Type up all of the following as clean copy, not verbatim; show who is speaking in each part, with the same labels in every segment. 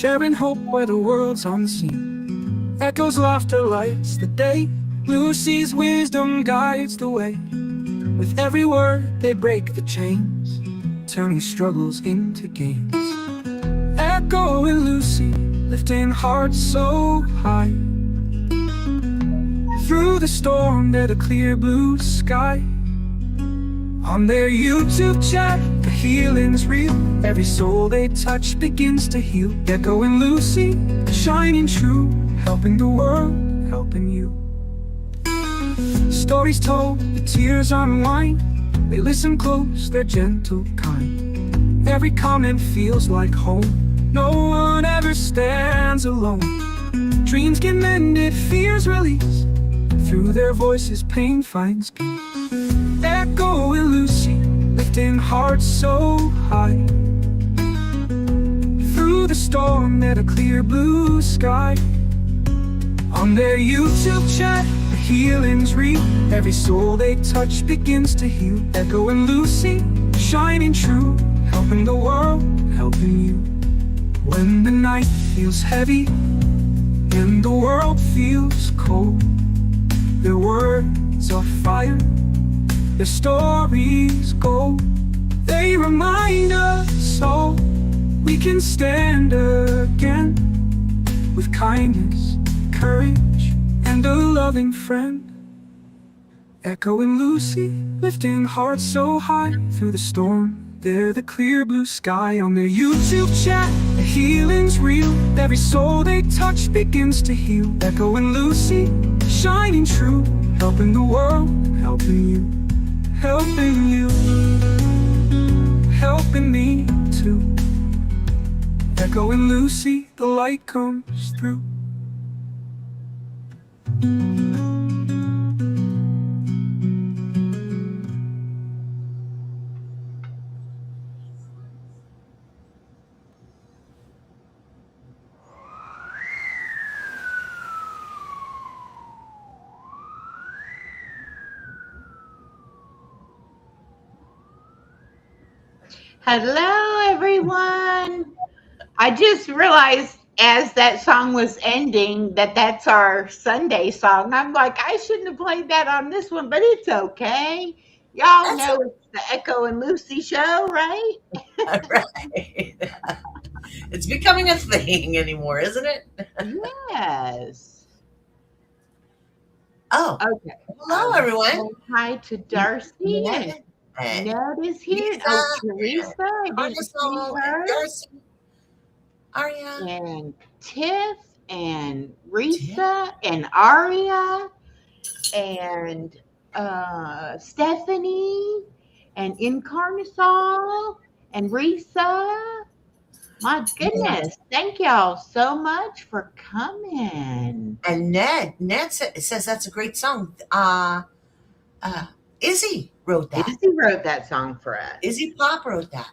Speaker 1: sharing hope where the world's unseen. Echoes, laughter lights the day. Lucy's wisdom guides the way. With every word they break the chains, turning struggles into gains. Echo and Lucy, lifting hearts so high. Through the storm, they're the clear blue sky. On their YouTube chat, the healing's real. Every soul they touch begins to heal. Echo and Lucy, shining true, helping the world, helping you. Stories told, the tears unwind. They listen close, they're gentle, kind. Every comment feels like home. No one ever stands alone. Dreams get mended, fears release. Through their voices, pain finds peace. Echo and Lucy, lifting hearts so high. Through the storm, they're the clear blue sky. On their YouTube chat, the healing's real. Every soul they touch begins to heal. Echo and Lucy, shining true, helping the world, helping you. When the night feels heavy and the world feels cold, their words are fire, their stories gold. They remind us all we can stand again, with kindness, courage, and a loving friend. Echo and Lucy, lifting hearts so high. Through the storm, they're the clear blue sky. On their YouTube chat, the healing's real. Every soul they touch begins to heal. Echo and Lucy, shining true, helping the world, helping you. Helping you, helping me too. Echo and Lucy, the light comes through.
Speaker 2: Hello, everyone. I just realized as that song was ending that that's our Sunday song. I'm like, I shouldn't have played that on this one, but it's okay. Y'all know it's the Echo and Lucy show, right?
Speaker 3: Right. It's becoming a thing anymore, isn't it?
Speaker 2: Yes.
Speaker 3: Oh,
Speaker 2: Okay.
Speaker 3: hello, everyone.
Speaker 2: Hi to Darcy.
Speaker 3: And
Speaker 2: Ned is here.
Speaker 3: Lisa,
Speaker 2: Oh, Teresa. I didn't see
Speaker 3: Arnisol,
Speaker 2: her.
Speaker 3: Darcy, Aria,
Speaker 2: And Tiff and Risa and Aria and Stephanie and Incarnasol and Risa. My goodness. Thank y'all so much for coming.
Speaker 3: and Ned. Ned says that's a great song. Izzy wrote that.
Speaker 2: Izzy wrote that song for us.
Speaker 3: Izzy Pop wrote that.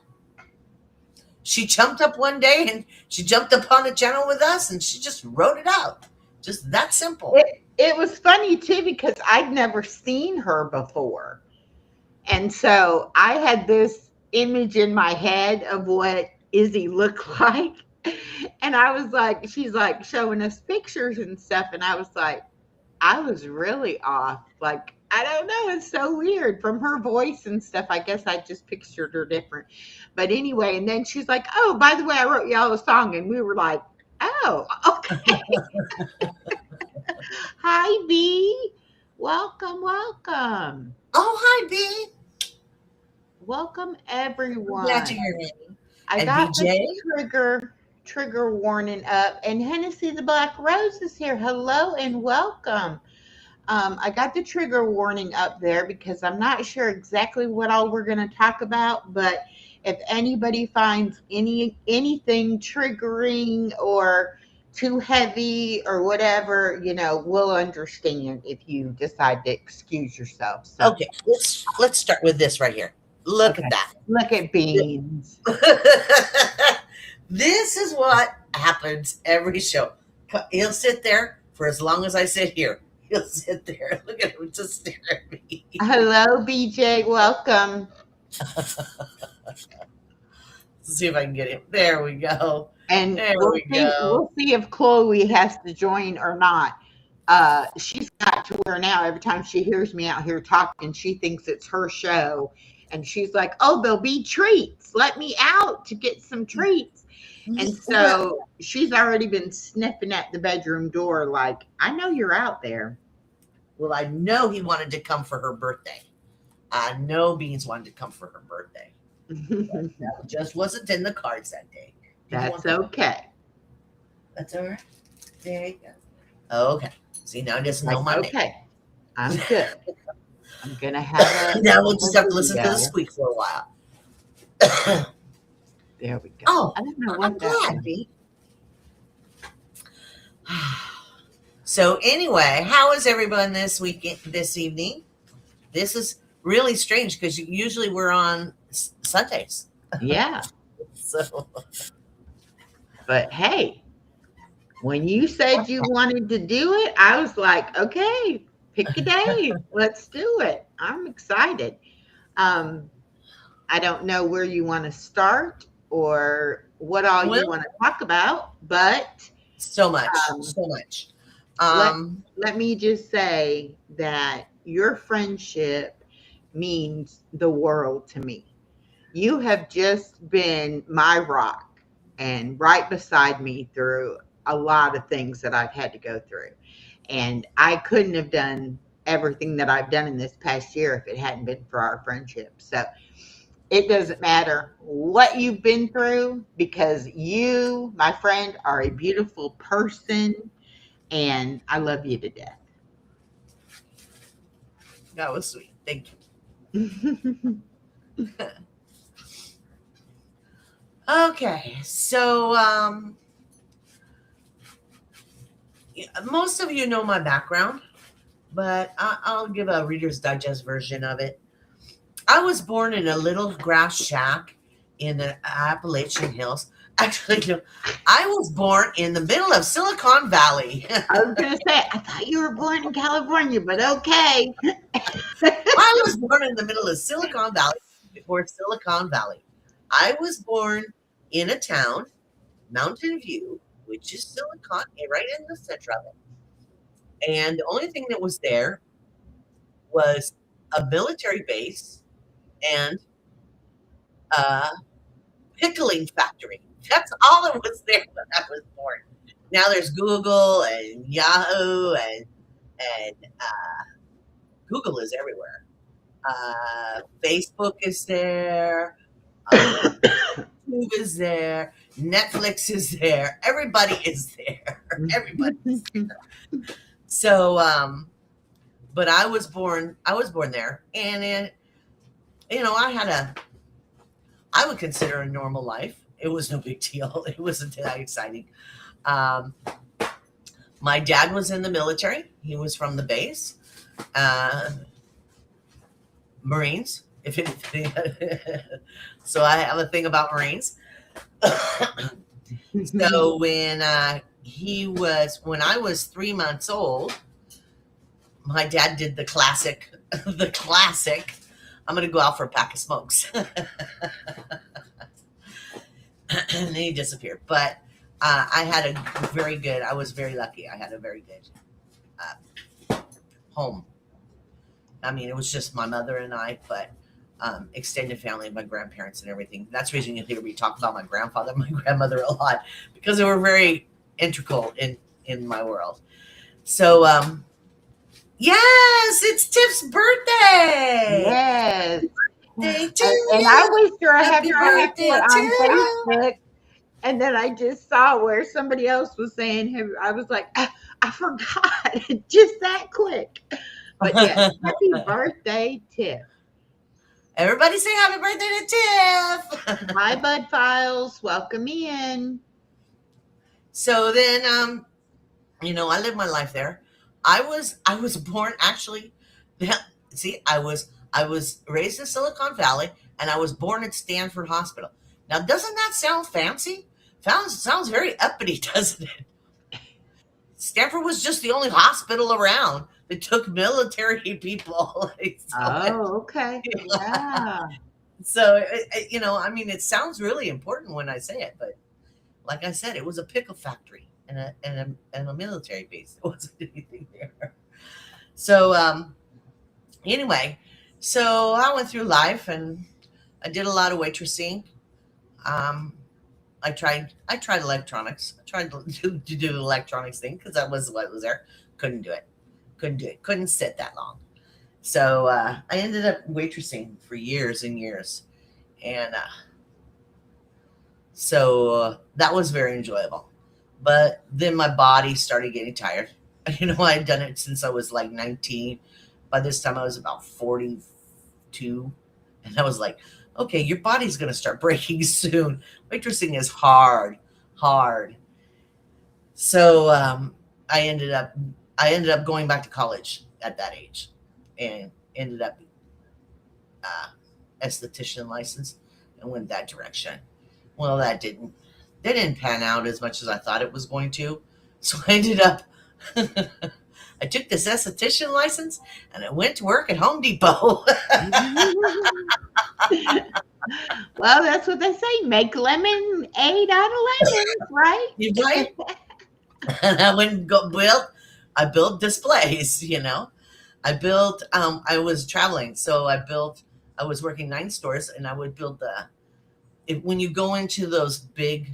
Speaker 3: She jumped up one day and she jumped up on the channel with us and she just wrote it out. Just that simple.
Speaker 2: It was funny too because I'd never seen her before. And so I had this image in my head of what Izzy looked like. And I was like, she's like showing us pictures and stuff. And I was like, I was really off. Like, I don't know. It's so weird from her voice and stuff. I guess I just pictured her different. But anyway, and then she's like, oh, by the way, I wrote y'all a song. And we were like, oh, okay. Hi, B. Welcome, welcome.
Speaker 3: Oh, hi, B.
Speaker 2: Welcome, everyone.
Speaker 3: Glad to hear you.
Speaker 2: I
Speaker 3: And
Speaker 2: got
Speaker 3: BJ?
Speaker 2: the trigger warning up. And Hennessy the Black Rose is here. Hello and welcome. I got the trigger warning up there because I'm not sure exactly what all we're going to talk about, but if anybody finds anything triggering or too heavy or whatever, we'll understand if you decide to excuse yourself. So,
Speaker 3: Okay, let's start with this right here. Look
Speaker 2: okay.
Speaker 3: at that.
Speaker 2: Look at beans.
Speaker 3: This is what happens every show. He'll sit there for as long as I sit here. He'll sit there. Look at him just stare at me.
Speaker 2: Hello, BJ. Welcome.
Speaker 3: Let's see if I can get him. There we go.
Speaker 2: And
Speaker 3: There
Speaker 2: we'll
Speaker 3: we
Speaker 2: see.
Speaker 3: go.
Speaker 2: We'll see if Chloe has to join or not. She's got to where now every time she hears me out here talking, she thinks it's her show, and she's like, "Oh, there'll be treats. Let me out to get some treats." And
Speaker 3: Well,
Speaker 2: so she's already been sniffing at the bedroom door, like, "I know you're out there."
Speaker 3: well, I know he wanted to come for her birthday. I know Beans wanted to come for her birthday. That just wasn't in the cards that day. Did you
Speaker 2: That's
Speaker 3: want that?
Speaker 2: okay.
Speaker 3: That's all right. There you go. Okay. See, now he doesn't
Speaker 2: Like,
Speaker 3: know my name.
Speaker 2: okay, I'm good. I'm gonna have
Speaker 3: Now we'll
Speaker 2: a
Speaker 3: just have to listen to the
Speaker 2: video.
Speaker 3: squeak for a while.
Speaker 2: There we go.
Speaker 3: Oh,
Speaker 2: I don't know
Speaker 3: I'm
Speaker 2: what that
Speaker 3: glad,
Speaker 2: was.
Speaker 3: B. So anyway, how is everyone this week, this evening? This is really strange because usually we're on Sundays.
Speaker 2: Yeah,
Speaker 3: So
Speaker 2: but hey, when you said you wanted to do it, I was like, okay, pick a day. Let's do it. I'm excited. Um, I don't know where you want to start or what all you
Speaker 3: well,
Speaker 2: want to talk about, but
Speaker 3: so much,
Speaker 2: um,
Speaker 3: so much.
Speaker 2: let
Speaker 3: Um,
Speaker 2: let me just say that your friendship means the world to me. You have just been my rock and right beside me through a lot of things that I've had to go through. And I couldn't have done everything that I've done in this past year if it hadn't been for our friendship. So it doesn't matter what you've been through because you, my friend, are a beautiful person and I love you to death.
Speaker 3: that was sweet. Thank you. Okay, so most of you know my background, but I'll give a Reader's Digest version of it. I was born in a little grass shack in the Appalachian Hills. Actually, no, I was born in the middle of Silicon Valley.
Speaker 2: I was going to say, I thought you were born in California, but okay.
Speaker 3: I was born in the middle of Silicon Valley before Silicon Valley. I was born in a town, Mountain View, which is Silicon, right in the center of it. And the only thing that was there was a military base and a pickling factory. That's all that was there when I was born. Now there's Google and Yahoo and Google is everywhere. Facebook is there. YouTube is there. Netflix is there. Everybody is there. Everybody is there. So, but I was born there, and I would consider a normal life. It was no big deal. It wasn't that exciting. Um, my dad was in the military. He was from the base, Marines. If anything, so I have a thing about Marines. So when when I was 3 months old, my dad did the classic, the classic. I'm gonna go out for a pack of smokes, and then he disappeared. But I had a very good. I was very lucky. I had a very good home. I mean, it was just my mother and I, but extended family, my grandparents and everything. That's the reason you hear me talk about my grandfather and my grandmother a lot because they were very integral in my world. So yes, it's Tiff's birthday.
Speaker 2: Yes.
Speaker 3: Day to
Speaker 2: And I
Speaker 3: you.
Speaker 2: wished her a
Speaker 3: Happy
Speaker 2: happy birthday
Speaker 3: birthday to
Speaker 2: on
Speaker 3: you.
Speaker 2: Facebook. And then I just saw where somebody else was saying, I was like, I forgot just that quick. But yes, happy birthday, Tiff.
Speaker 3: Everybody say happy birthday to Tiff.
Speaker 2: Hi, Bud Files. Welcome in.
Speaker 3: So then, I lived my life there. I was born actually. See, I was raised in Silicon Valley, and I was born at Stanford Hospital. Now, doesn't that sound fancy? Sounds very uppity, doesn't it? Stanford was just the only hospital around that took military people.
Speaker 2: Oh, okay. Yeah.
Speaker 3: So, I mean, it sounds really important when I say it, but Like I said, it was a pickle factory and a military base. There wasn't anything there. So anyway, so I went through life and I did a lot of waitressing. Um, I tried electronics. I tried to do the electronics thing because that was what was there. Couldn't do it. Couldn't do it. Couldn't sit that long. So I ended up waitressing for years and years, and so that was very enjoyable. But then my body started getting tired. You know, I had done it since I was like 19. By this time, I was about 42. And I was like, okay, your body's going to start breaking soon. Waitressing is hard, hard. So I ended up going back to college at that age and ended up uh, esthetician license and went that direction. Well, that didn't pan out as much as I thought it was going to. So I ended up I took this esthetician license and I went to work at Home Depot.
Speaker 2: Well, that's what they say. Make lemonade out of lemons, right?
Speaker 3: You right? And I went and I built displays, I built I was traveling, so I was working 9 stores and I would build when you go into those big,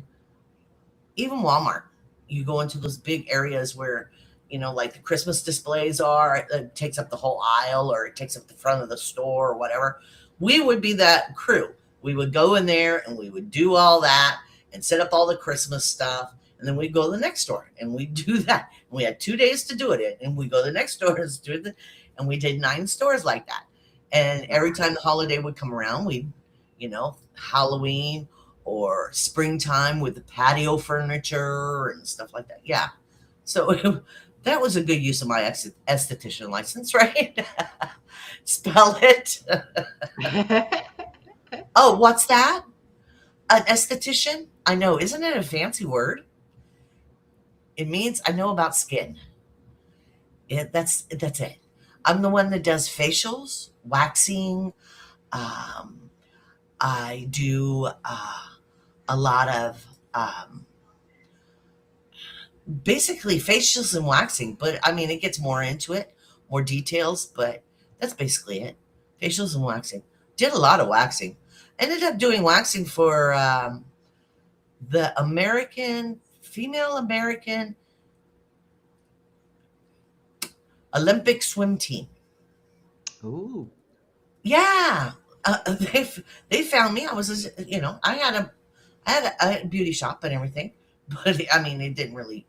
Speaker 3: even Walmart, you go into those big areas where, like the Christmas displays are, it takes up the whole aisle or it takes up the front of the store or whatever. We would be that crew. We would go in there and we would do all that and set up all the Christmas stuff. And then we'd go to the next store and we'd do that. And we had 2 days to do it. And we go to the next store and do it. And we did 9 stores like that. And every time the holiday would come around, Halloween or springtime with the patio furniture and stuff like that. Yeah. So that was a good use of my esthetician license, right? Spell it. Oh, what's that? An esthetician? I know. Isn't it a fancy word? It means I know about skin. That's it. I'm the one that does facials, waxing. Um, I do a lot of basically facials and waxing, but I mean, it gets more into it, more details, but that's basically it. Facials and waxing. Did a lot of waxing. Ended up doing waxing for the female American Olympic swim team.
Speaker 2: Ooh.
Speaker 3: Yeah. They found me. I was, I had a beauty shop and everything, but I mean, it didn't really,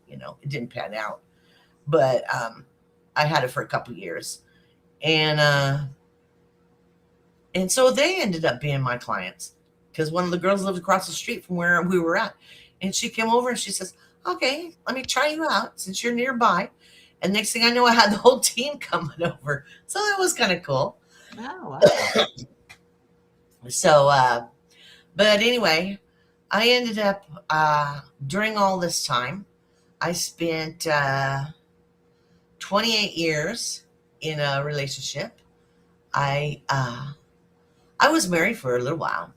Speaker 3: it didn't pan out. But I had it for a couple years, and so they ended up being my clients because one of the girls lived across the street from where we were at, and she came over and she says, "Okay, let me try you out since you're nearby." And next thing I know, I had the whole team coming over, so that was kind of cool.
Speaker 2: Oh, wow.
Speaker 3: So, but anyway, I ended up during all this time, I spent 28 years in a relationship. I was married for a little while.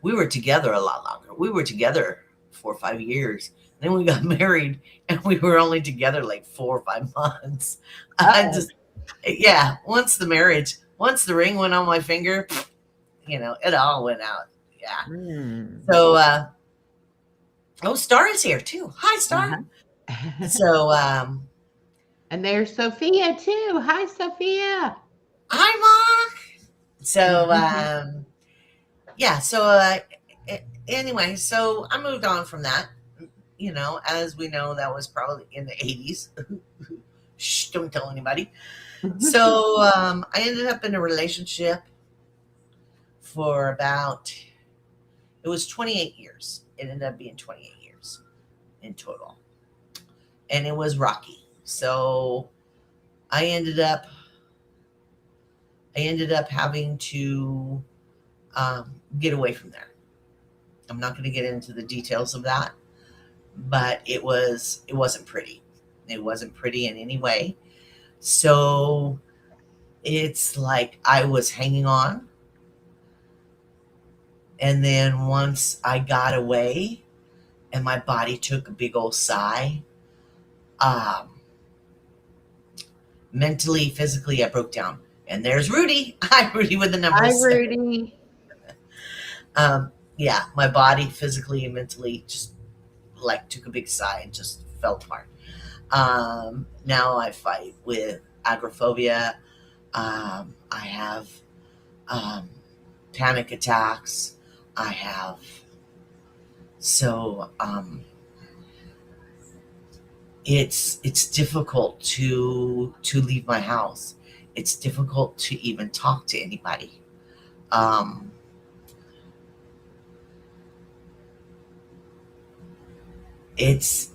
Speaker 3: We were together a lot longer. We were together 4 or 5 years. Then we got married, and we were only together like 4 or 5 months. Once the ring went on my finger, it all went out. Yeah. So, Star is here too. Hi, Star.
Speaker 2: Uh-huh.
Speaker 3: So,
Speaker 2: And there's Sophia too. Hi, Sophia.
Speaker 3: hi, Mark. So, anyway, so I moved on from that. As we know, that was probably in the 80s. Shh, don't tell anybody. So I ended up in a relationship for it was 28 years. It ended up being 28 years in total. And it was rocky. So I ended up having to get away from there. I'm not going to get into the details of that, but it wasn't pretty. It wasn't pretty in any way. So it's like I was hanging on And then once I got away and my body took a big old sigh, um, mentally, physically, I broke down. And there's Rudy. Hi, Rudy, with the
Speaker 2: Hi,
Speaker 3: numbers.
Speaker 2: Rudy.
Speaker 3: Yeah, my body physically and mentally just like took a big sigh and just fell apart. Now I fight with agoraphobia. I have um, panic attacks. I have so it's difficult to leave my house. It's difficult to even talk to anybody. Um, it's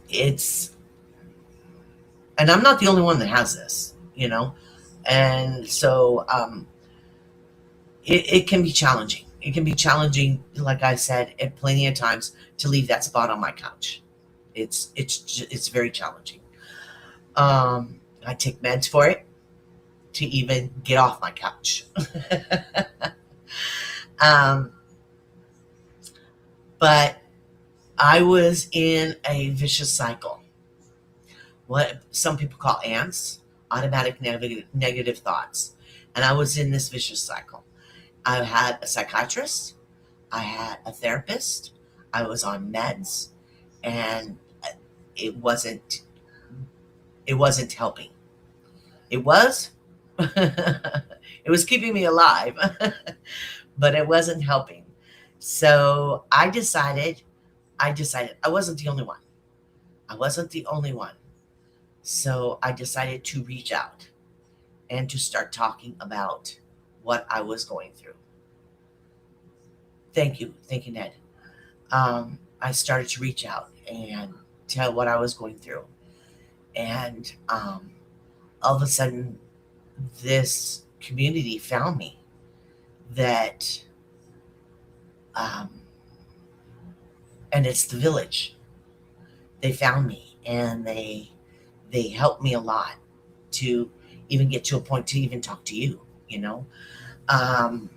Speaker 3: and I'm not the only one that has this, you know, and so it can be challenging. It can be challenging, like I said, at plenty of times to leave that spot on my couch. It's very challenging. I take meds for it to even get off my couch. um, but I was in a vicious cycle. What some people call ants, automatic negative thoughts, and I was in this vicious cycle. I had a psychiatrist. I had a therapist. I was on meds, and it wasn't it wasn't helping. It was it was keeping me alive, but it wasn't helping. So I decided I wasn't the only one. I wasn't the only one. So I decided to reach out and to start talking about what I was going through. Thank you, Ned. I started to reach out and tell what I was going through, and all of a sudden, this community found me. That um, and it's the village. They found me, and they helped me a lot to even get to a point to even talk to you. You know, um,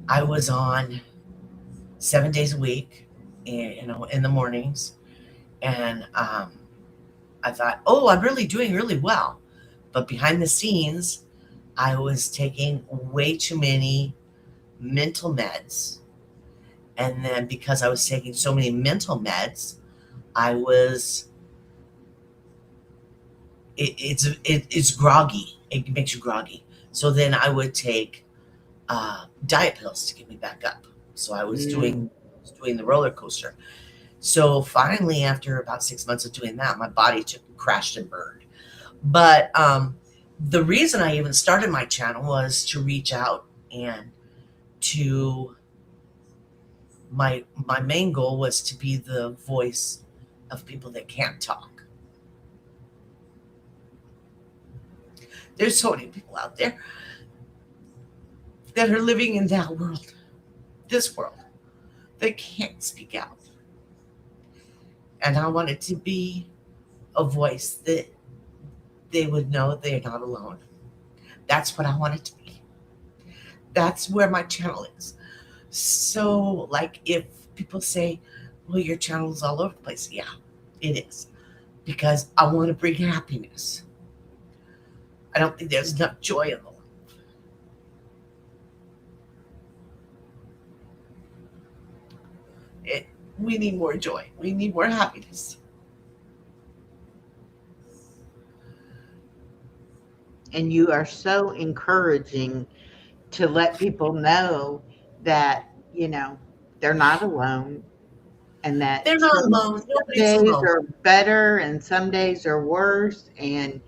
Speaker 3: I was on 7 days a week, you know, in the mornings, and I thought, oh, I'm really doing really well. But behind the scenes, I was taking way too many mental meds. And then because I was taking so many mental meds, I was, it's groggy. It makes you groggy. So then I would take diet pills to get me back up. So I was
Speaker 2: Mm.
Speaker 3: doing the roller coaster. So finally, after about 6 months of doing that, my body took crashed and burned. But the reason I even started my channel was to reach out and to my main goal was to be the voice of people that can't talk. There's so many people out there that are living in that world, this world, that can't speak out. And I wanted to be a voice that they would know they're not alone. That's what I wanted to be. That's where my channel is. So, like, if people say, well, your channel is all over the place, yeah, it is. Because I want to bring happiness. I don't think there's enough joy in the world. It, we need more joy. We need more happiness.
Speaker 2: And you are so encouraging to let people know that, they're not alone, and that
Speaker 3: They're not
Speaker 2: some
Speaker 3: alone. Nobody's
Speaker 2: days
Speaker 3: alone.
Speaker 2: are better and some days are worse. And,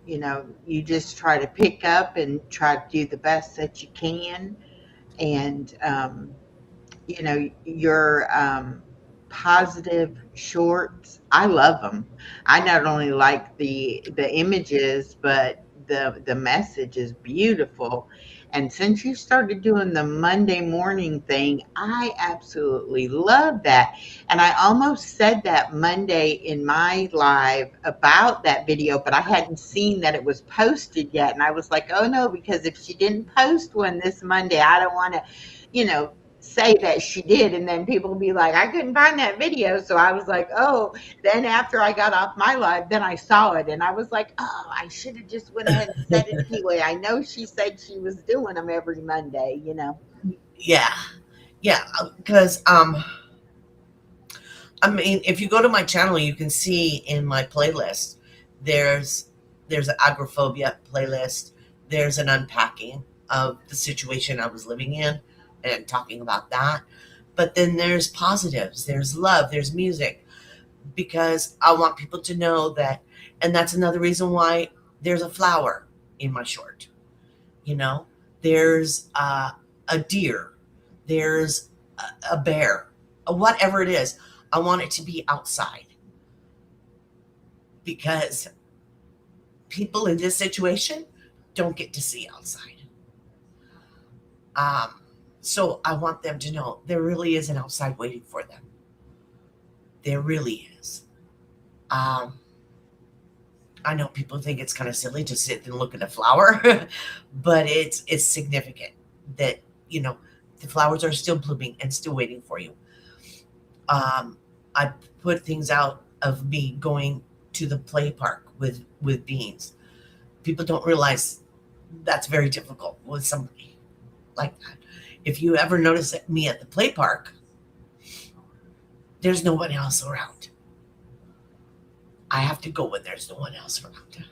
Speaker 2: you just try to pick up and try to do the best that you can. And, your positive shorts, I love them. I not only like the images, but the message is beautiful. And since you started doing the Monday morning thing, I absolutely love that. And I almost said that Monday in my live about that video, but I hadn't seen that it was posted yet. And I was like, oh no, because if she didn't post one this Monday, I don't want to, you know say that she did, and then people will be like, I couldn't find that video. So I was like, oh, then after I got off my live, then I saw it, and I was like, oh, I should have just went ahead and said it anyway. I know she said she was doing them every Monday, you know.
Speaker 3: Yeah, yeah, because I mean, if you go to my channel, you can see in my playlist there's an agoraphobia playlist. There's an unpacking of the situation I was living in and talking about that. But then there's positives, there's love, there's music, because I want people to know that, and that's another reason why there's a flower in my short. You know, there's a deer, there's a bear, whatever it is. I want it to be outside because people in this situation don't get to see outside. Um, so I want them to know there really is an outside waiting for them. There really is. Um, I know people think it's kind of silly to sit and look at a flower, but it's significant that the flowers are still blooming and still waiting for you. I put things out of me going to the play park with beans. People don't realize that's very difficult with somebody like that. If you ever notice me at the play park, there's no one else around. I have to go when there's no one else around.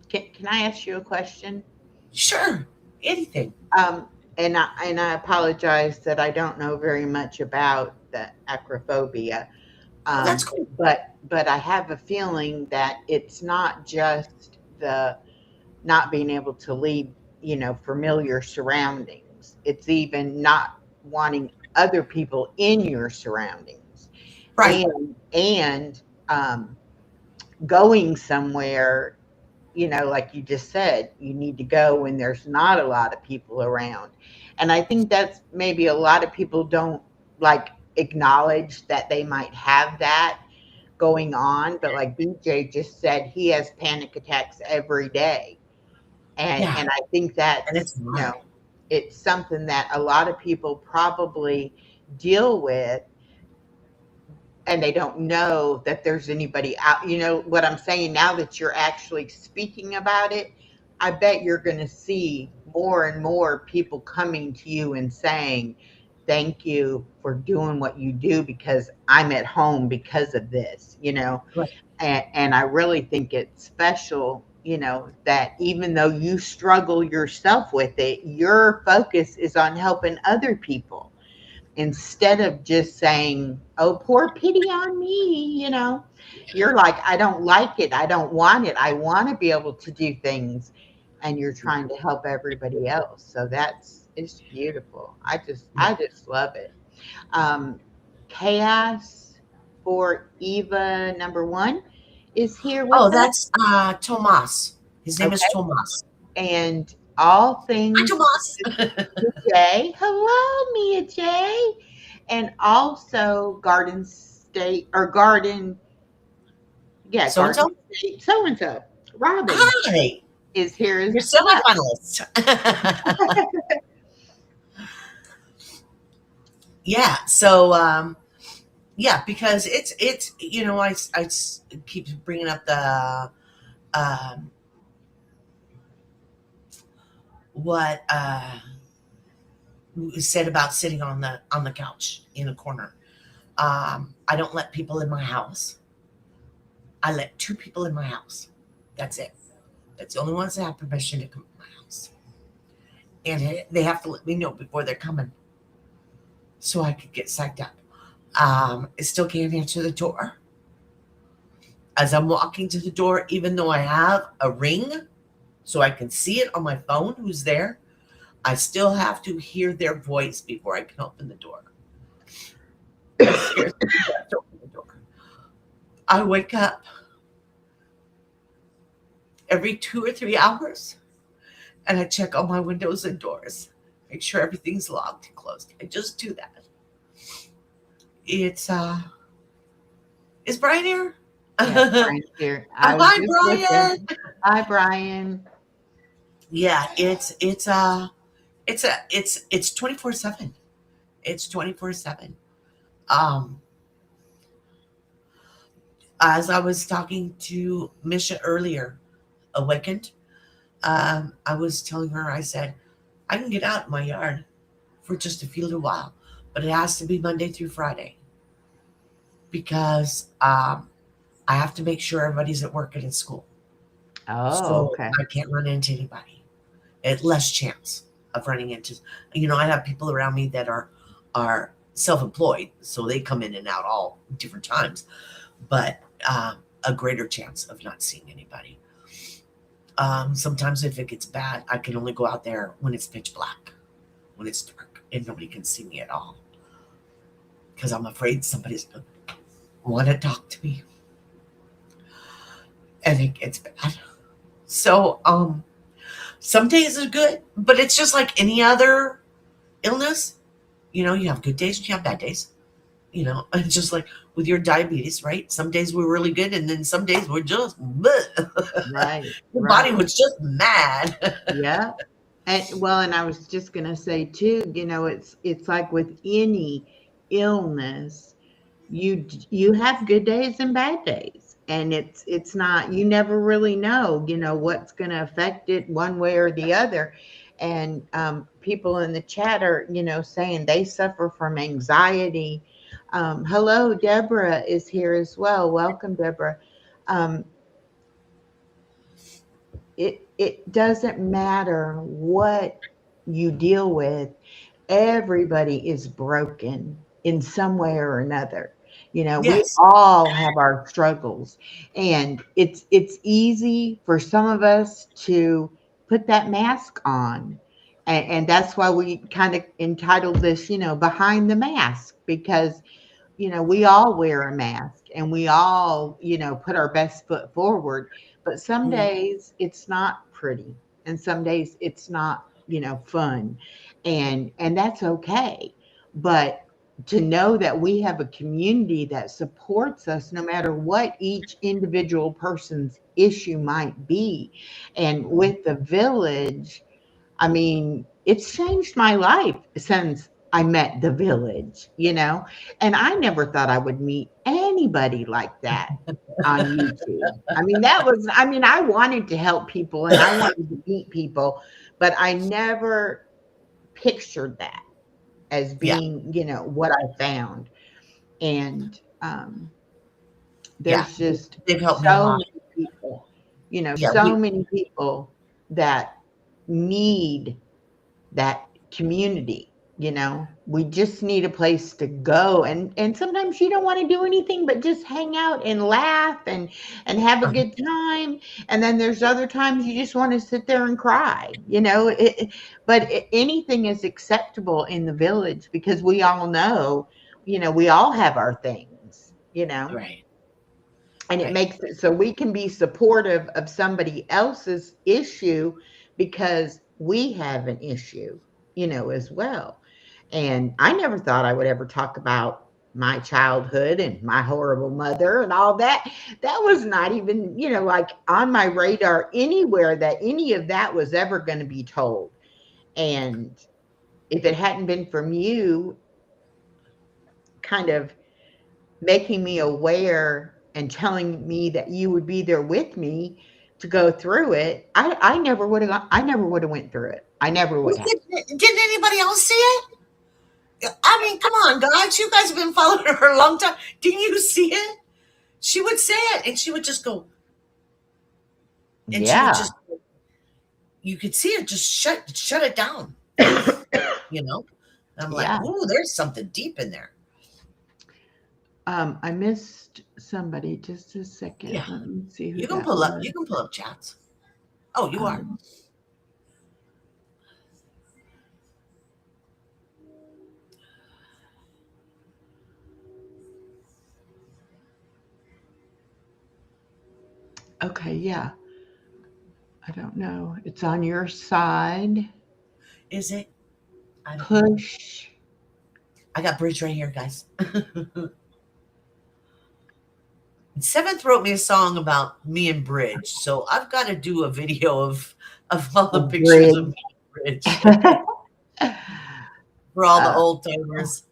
Speaker 2: Can I ask you a question?
Speaker 3: Sure, anything.
Speaker 2: And I apologize that I don't know very much about the acrophobia.
Speaker 3: Oh, that's cool.
Speaker 2: But I have a feeling that it's not just the not being able to leave, familiar surroundings. It's even not wanting other people in your surroundings,
Speaker 3: Right.
Speaker 2: and going somewhere, like you just said, you need to go when there's not a lot of people around. And I think that's maybe a lot of people don't like acknowledge that they might have that going on. But like BJ just said, he has panic attacks every day. And
Speaker 3: Yeah,
Speaker 2: and I think
Speaker 3: and
Speaker 2: that's,
Speaker 3: it's hard.
Speaker 2: it's something that a lot of people probably deal with, and they don't know that there's anybody out. You know what I'm saying? Now that you're actually speaking about it, I bet you're going to see more and more people coming to you and saying, thank you for doing what you do because I'm at home because of this.
Speaker 3: Right.
Speaker 2: And I really think it's special, that even though you struggle yourself with it, your focus is on helping other people instead of just saying, oh, poor pity on me. You're like, I don't like it. I don't want it. I want to be able to do things. And you're trying to help everybody else. So it's beautiful. I just love it. Um, Chaos for Eva number one is here with
Speaker 3: Oh,
Speaker 2: us.
Speaker 3: that's Tomas. His name is
Speaker 2: Okay.
Speaker 3: Tomas.
Speaker 2: And all
Speaker 3: Hi,
Speaker 2: things
Speaker 3: Tomas.
Speaker 2: Mia J. Hello, Mia J. And also Garden State or Garden, yeah,
Speaker 3: So and
Speaker 2: Garden
Speaker 3: so.
Speaker 2: State so and so. Robin
Speaker 3: Hi.
Speaker 2: is here as
Speaker 3: You're
Speaker 2: well.
Speaker 3: semifinalists. Yeah. So yeah, because it's keep bringing up the um, what was said about sitting on the couch in a corner. I don't let people in my house. I let two people in my house. That's it. That's the only ones that have permission to come to my house, and they have to let me know before they're coming, so I could get psyched up. I still can't answer the door as I'm walking to the door, even though I have a ring, so I can see it on my phone who's there. I still have to hear their voice before I can open the door. It scares me to death to open the door. I wake up every 2 or 3 hours and I check all my windows and doors, make sure everything's locked and closed. I just do that. It's is Brian here?
Speaker 2: Yeah, Brian's here. I was
Speaker 3: Hi,
Speaker 2: just
Speaker 3: Brian.
Speaker 2: looking. Hi, Brian.
Speaker 3: Yeah, it's 24/7. It's 24/7. Um, as I was talking to Misha earlier, Awakened, I was telling her, I said, I can get out in my yard for just a few little while, but it has to be Monday through Friday because I have to make sure everybody's at work and at school.
Speaker 2: Oh,
Speaker 3: So
Speaker 2: okay.
Speaker 3: I can't run into anybody. At less chance of running into, I have people around me that are self-employed, so they come in and out all different times, but a greater chance of not seeing anybody. Sometimes if it gets bad, I can only go out there when it's pitch black, when it's dark, and nobody can see me at all, because I'm afraid somebody's gonna want to talk to me, and it gets bad. So some days are good, but it's just like any other illness. You have good days and you have bad days. It's just like with your diabetes, right? Some days we're really good, and then some days we're just bleh.
Speaker 2: Right,
Speaker 3: Your body
Speaker 2: right.
Speaker 3: was just mad.
Speaker 2: Yeah. And I was just gonna say too, it's like with any illness, you have good days and bad days, and it's not, you never really know, what's gonna affect it one way or the other. And people in the chat are, saying they suffer from anxiety. Hello, Deborah is here as well. Welcome, Deborah. Um, it doesn't matter what you deal with, everybody is broken in some way or another. We
Speaker 3: Yes.
Speaker 2: all have our struggles, and it's easy for some of us to put that mask on. And that's why we kind of entitled this, behind the mask, because we all wear a mask and we all, put our best foot forward. But some
Speaker 3: Mhm.
Speaker 2: days it's not pretty, and some days it's not, fun. And that's okay. But to know that we have a community that supports us no matter what each individual person's issue might be. And with the village, I mean, it's changed my life since I met the village, and I never thought I would meet anybody like that on YouTube. I wanted to help people and I wanted to meet people, but I never pictured that as
Speaker 3: Yeah.
Speaker 2: being, what I found. And
Speaker 3: Yeah.
Speaker 2: there's just
Speaker 3: They've helped me a
Speaker 2: so
Speaker 3: lot.
Speaker 2: many people,
Speaker 3: Yeah.
Speaker 2: so many people that need that community. We just need a place to go, and sometimes you don't want to do anything but just hang out and laugh and have a good time. And then there's other times you just want to sit there and cry. But anything is acceptable in the village, because we all know, we all have our things,
Speaker 3: Right.
Speaker 2: and it
Speaker 3: Right.
Speaker 2: makes it so we can be supportive of somebody else's issue, because we have an issue, as well. And I never thought I would ever talk about my childhood and my horrible mother and all that. That was not even, like on my radar anywhere, that any of that was ever going to be told. And if it hadn't been from you kind of making me aware and telling me that you would be there with me to go through it, I never would have went through it. I never would
Speaker 3: Well,
Speaker 2: have.
Speaker 3: didn't anybody else see it? I mean, come on, guys. You guys have been following her a long time. Didn't you see it? She would say it, and she would just go, and she would
Speaker 2: Yeah.
Speaker 3: just, you could see it just shut it down. You know, and I'm like,
Speaker 2: Yeah.
Speaker 3: ooh, there's something deep in there.
Speaker 2: I missed somebody. Just a second.
Speaker 3: Yeah,
Speaker 2: Let me see who
Speaker 3: you can
Speaker 2: that
Speaker 3: pull up.
Speaker 2: was.
Speaker 3: You can pull up chats. Oh, you are.
Speaker 2: Um, okay. Yeah. I don't know. It's on your side.
Speaker 3: Is it? I don't know.
Speaker 2: Push.
Speaker 3: I got Bridge right here, guys. Seventh wrote me a song about me and Bridge, so I've got to do a video of all
Speaker 2: A
Speaker 3: the pictures of
Speaker 2: bridge.
Speaker 3: me and Bridge. for all the
Speaker 2: Uh,
Speaker 3: old timers.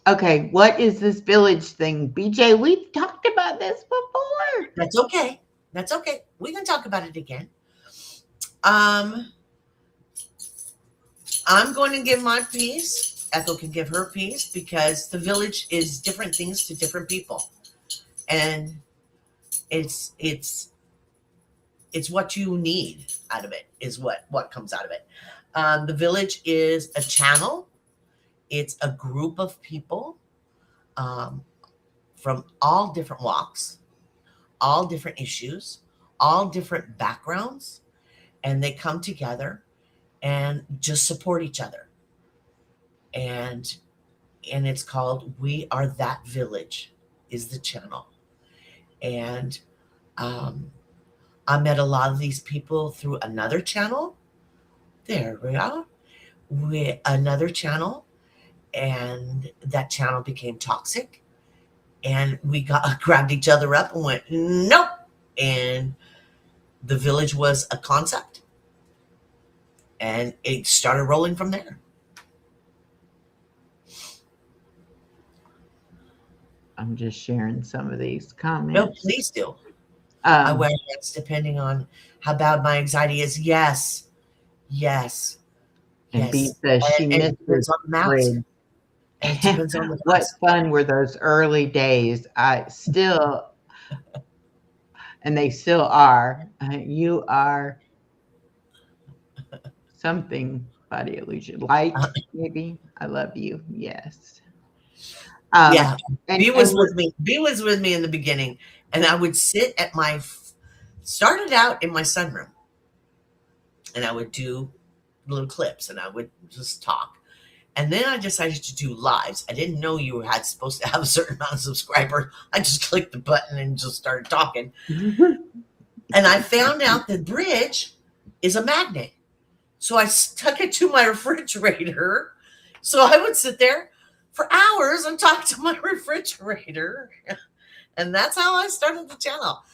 Speaker 2: okay, what is this village thing? BJ, we've talked about this before.
Speaker 3: That's okay. That's okay. We can talk about it again. Um, I'm going to give my piece. Ethel can give her piece because the village is different things to different people, and it's it's it's what you need out of it is what comes out of it. The village is a channel. It's a group of people um, from all different walks, all different issues, all different backgrounds, and they come together and just support each other. And it's called We Are That Village is the channel. And um, I met a lot of these people through another channel. There we are. With another channel, and that channel became toxic. And we got grabbed each other up and went, nope. And the village was a concept, and it started rolling from there.
Speaker 2: I'm just sharing some of these
Speaker 3: No,
Speaker 2: comments.
Speaker 3: please do. I
Speaker 2: Um,
Speaker 3: wear hats depending on how bad my anxiety is. Yes, yes,
Speaker 2: and B
Speaker 3: yes.
Speaker 2: says she
Speaker 3: And it
Speaker 2: misses
Speaker 3: depends on the mask.
Speaker 2: bridge.
Speaker 3: And it depends on the
Speaker 2: What
Speaker 3: mask.
Speaker 2: fun were those early days? I still, and they still are. You are something, body illusion. Light, maybe. I love you. Yes. Um,
Speaker 3: Yeah,
Speaker 2: and
Speaker 3: B
Speaker 2: and
Speaker 3: was
Speaker 2: we're
Speaker 3: with me. B was with me in the beginning, and I would sit at my. Started out in my sunroom, and I would do little clips, and I would just talk. And then I decided to do lives. I didn't know you had supposed to have a certain amount of subscribers. I just clicked the button and just started talking. And I found out that bridge is a magnet. So I stuck it to my refrigerator. So I would sit there for hours and talk to my refrigerator. And that's how I started the channel.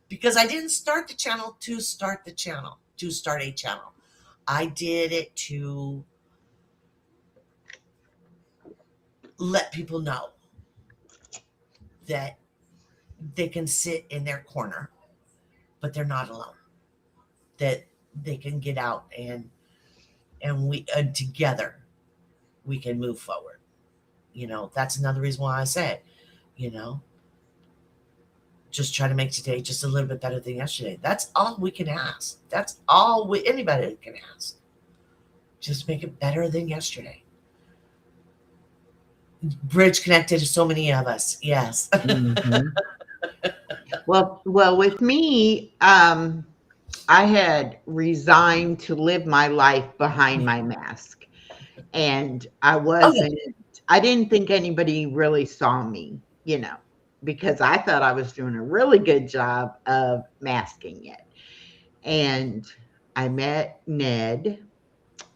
Speaker 3: Because I didn't start the channel to start the channel, to start a channel. I did it to let people know that they can sit in their corner, but they're not alone. That they can get out and we together we can move forward. That's another reason why I said, you know, just try to make today just a little bit better than yesterday. That's all we can ask. That's all anybody can ask. Just make it better than yesterday. Bridge connected to so many of us. Yes.
Speaker 2: Mhm. Well, with me, I had resigned to live my life behind my mask, and
Speaker 3: Oh yeah.
Speaker 2: I didn't think anybody really saw me, because I thought I was doing a really good job of masking it. And I met Ned,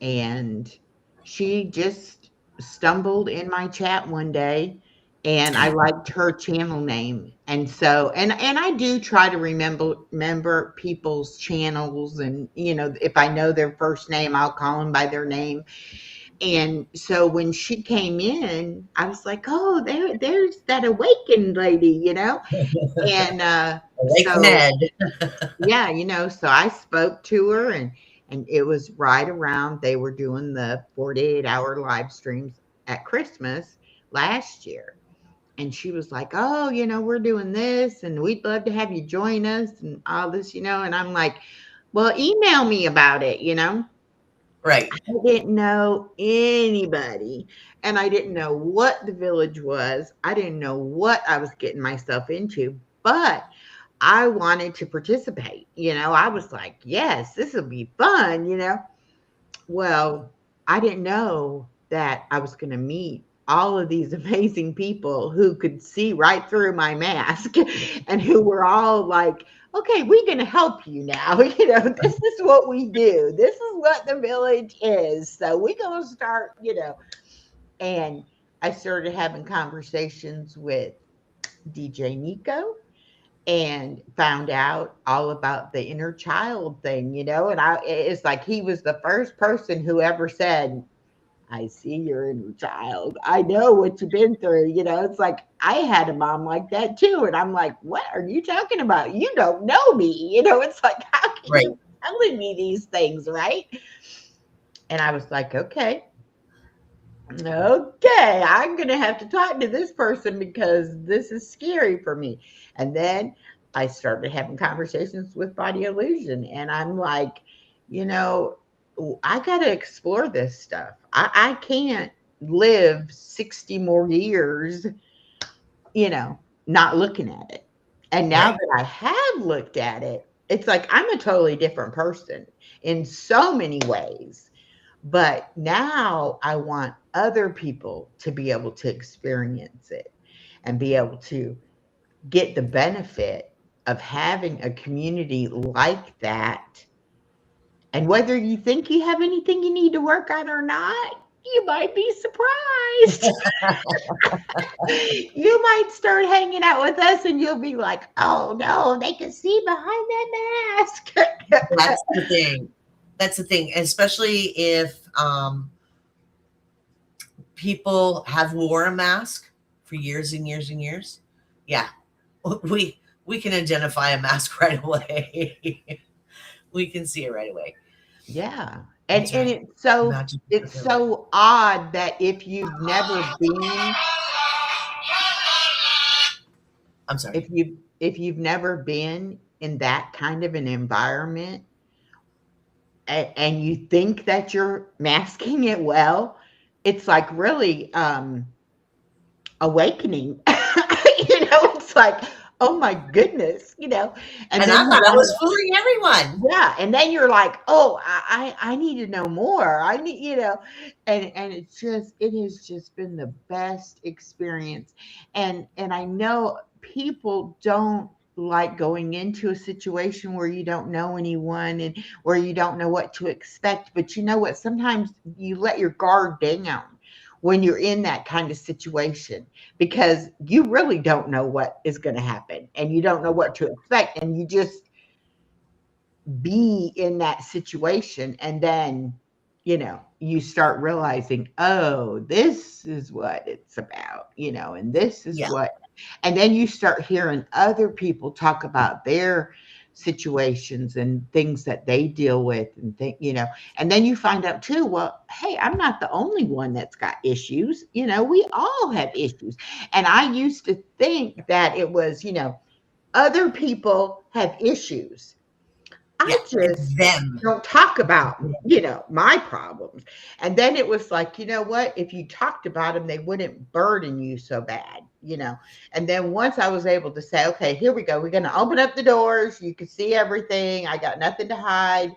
Speaker 2: and she just stumbled in my chat one day, and I liked her channel name. And so, and I do try to remember people's channels, and if I know their first name, I'll call them by their name. And so when she came in, I was like, oh, there's that awakened lady. And
Speaker 3: Like
Speaker 2: so
Speaker 3: Ned.
Speaker 2: yeah, so I spoke to her, and it was right around they were doing the 48-hour live streams at Christmas last year. And she was like, "Oh, we're doing this, and we'd love to have you join us and all this." And I'm like, "Well, email me about it."
Speaker 3: Right.
Speaker 2: I didn't know anybody, and I didn't know what the village was. I didn't know what I was getting myself into, but I wanted to participate. I was like, yes, this will be fun. Well, I didn't know that I was going to meet all of these amazing people who could see right through my mask and who were all like, okay, we're going to help you now. This is what we do. This is what the village is. So we're going to start. And I started having conversations with DJ Nico and found out all about the inner child thing. And it's like he was the first person who ever said, I see your inner child. I know what you've been through. It's like I had a mom like that too. And I'm like, what are you talking about? You don't know me. It's like, how can
Speaker 3: Right.
Speaker 2: you be telling me these things, right? And I was like, okay, I'm going to have to talk to this person because this is scary for me. And then I started having conversations with Body Illusion. And I'm like, you know, I got to explore this stuff. I can't live 60 more years, not looking at it. And now
Speaker 3: Right.
Speaker 2: that I have looked at it, it's like I'm a totally different person in so many ways. But now I want other people to be able to experience it and be able to get the benefit of having a community like that. And whether you think you have anything you need to work on or not, you might be surprised. You might start hanging out with us and you'll be like, oh no, they can see behind that mask.
Speaker 3: That's the thing. That's the thing, especially if people have wore a mask for years and years and years. Yeah, we can identify a mask right away. We can see it right away.
Speaker 2: Yeah. And
Speaker 3: That's
Speaker 2: and
Speaker 3: right.
Speaker 2: it's so
Speaker 3: Imagine
Speaker 2: it's so odd that if you've never been
Speaker 3: I'm sorry.
Speaker 2: if you've never been in that kind of an environment and you think that you're masking it well, it's like really awakening. It's like, oh my goodness, and
Speaker 3: And
Speaker 2: then
Speaker 3: I
Speaker 2: you
Speaker 3: thought I was
Speaker 2: want
Speaker 3: fooling everyone.
Speaker 2: yeah, and then you're like, oh, I need to know more. I need, and it has just been the best experience. And I know people don't like going into a situation where you don't know anyone and where you don't know what to expect. But you know what? Sometimes you let your guard down when you're in that kind of situation because you really don't know what is going to happen and you don't know what to expect and you just be in that situation and then you start realizing, oh, this is what it's about, and this is
Speaker 3: Yeah.
Speaker 2: what, and then you start hearing other people talk about their situations and things that they deal with and think, and then you find out too, well, hey, I'm not the only one that's got issues, we all have issues. And I used to think that it was, other people have issues.
Speaker 3: Yeah.
Speaker 2: I
Speaker 3: It's
Speaker 2: just
Speaker 3: them.
Speaker 2: don't talk about, my problems. And then it was like, you know what? If you talked about them, they wouldn't burden you so bad. And then once I was able to say, okay, here we go. We're going to open up the doors. You can see everything. I got nothing to hide.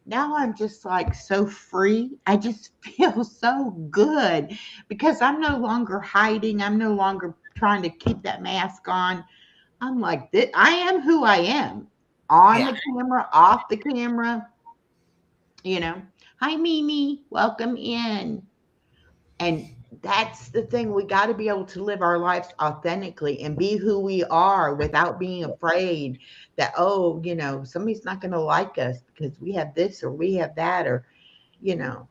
Speaker 2: Now I'm just like so free. I just feel so good because I'm no longer hiding. I'm no longer trying to keep that mask on. I'm like, this, I am who I am on
Speaker 3: Yeah.
Speaker 2: the camera, off the camera, you know. Hi, Mimi, welcome in. And that's the thing. We got to be able to live our lives authentically and be who we are without being afraid that, oh, somebody's not going to like us because we have this or we have that or, no.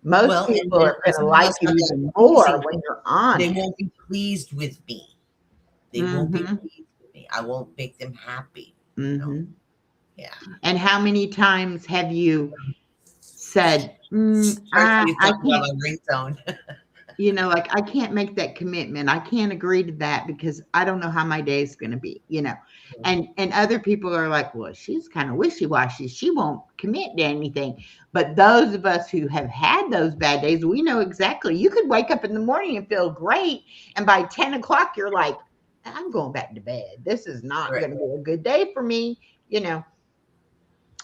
Speaker 2: Most
Speaker 3: Well,
Speaker 2: people are
Speaker 3: and
Speaker 2: going to
Speaker 3: some of
Speaker 2: like
Speaker 3: us
Speaker 2: you
Speaker 3: are that
Speaker 2: even more
Speaker 3: pleasing
Speaker 2: when
Speaker 3: thing.
Speaker 2: you're on
Speaker 3: They
Speaker 2: it.
Speaker 3: won't be pleased with me. They won't be
Speaker 2: Mm-hmm.
Speaker 3: pleased with me. I won't make them happy.
Speaker 2: Mm-hmm.
Speaker 3: Yeah.
Speaker 2: And how many times have you said,
Speaker 3: Especially if
Speaker 2: I
Speaker 3: talking
Speaker 2: can't,
Speaker 3: about my ringtone.
Speaker 2: like I can't make that commitment. I can't agree to that because I don't know how my day is going to be. And other people are like, well, she's kind of wishy-washy. She won't commit to anything. But those of us who have had those bad days, we know exactly. You could wake up in the morning and feel great. And by 10 o'clock, you're like, I'm going back to bed. This is not
Speaker 3: Right.
Speaker 2: going to be a good day for me.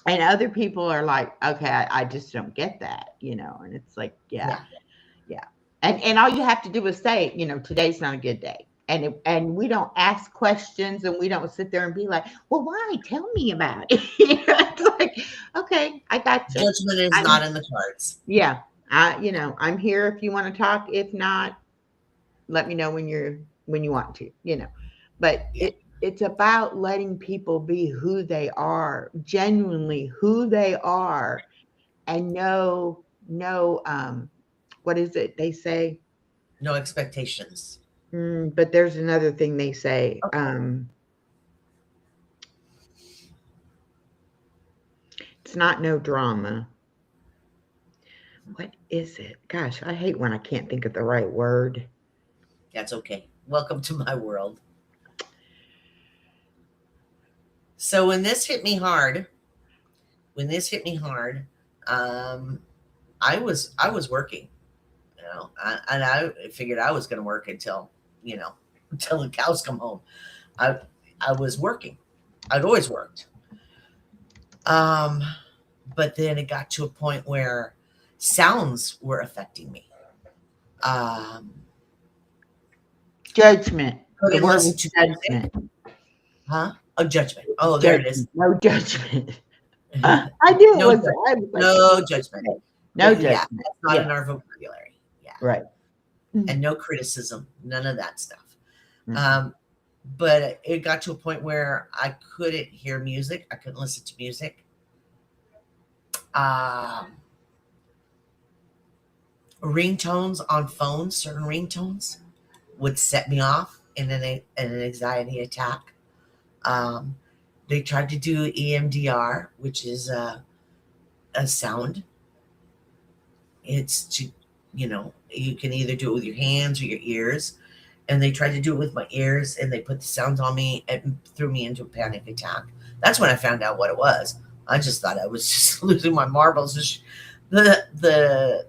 Speaker 2: And other people are like, okay, I just don't get that. And it's like, yeah,
Speaker 3: Yeah.
Speaker 2: yeah. And all you have to do is say, today's not a good day. And we don't ask questions and we don't sit there and be like, well, why? Tell me about it. It's like, okay, I got you.
Speaker 3: Judgment is not
Speaker 2: I'm,
Speaker 3: in the cards.
Speaker 2: yeah, I'm here if you want to talk. If not, let me know when you want to. But
Speaker 3: Yeah.
Speaker 2: it's about letting people be who they are, genuinely who they are, and know. no, what is it they say?
Speaker 3: No expectations.
Speaker 2: But there's another thing they say.
Speaker 3: Okay.
Speaker 2: It's not no drama. What is it? Gosh, I hate when I can't think of the right word.
Speaker 3: That's okay. Welcome to my world. So when this hit me hard, um, I was working, and I figured I was going to work until you know until the cows come home. I I was working. I'd always worked. Um, but then it got to a point where sounds were affecting me. Um,
Speaker 2: Judgment. The
Speaker 3: couldn't
Speaker 2: word
Speaker 3: listen
Speaker 2: was
Speaker 3: to music,
Speaker 2: judgment.
Speaker 3: huh? Oh, judgment. Oh, there it is.
Speaker 2: Judgment. No judgment. I knew it
Speaker 3: No
Speaker 2: was.
Speaker 3: judgment.
Speaker 2: I was like,
Speaker 3: No judgment.
Speaker 2: no
Speaker 3: Yeah,
Speaker 2: judgment.
Speaker 3: that's not
Speaker 2: Yeah.
Speaker 3: in our vocabulary. Yeah,
Speaker 2: Right. Mm.
Speaker 3: and no criticism. None of that stuff.
Speaker 2: Mhm.
Speaker 3: Um, but it got to a point where I couldn't hear music. I couldn't listen to music. Um, ringtones on phones, certain ringtones would set me off in an anxiety attack. Um, they tried to do EMDR, which is a sound. It's to, you can either do it with your hands or your ears. And they tried to do it with my ears, and they put the sounds on me and threw me into a panic attack. That's when I found out what it was. I just thought I was just losing my marbles. The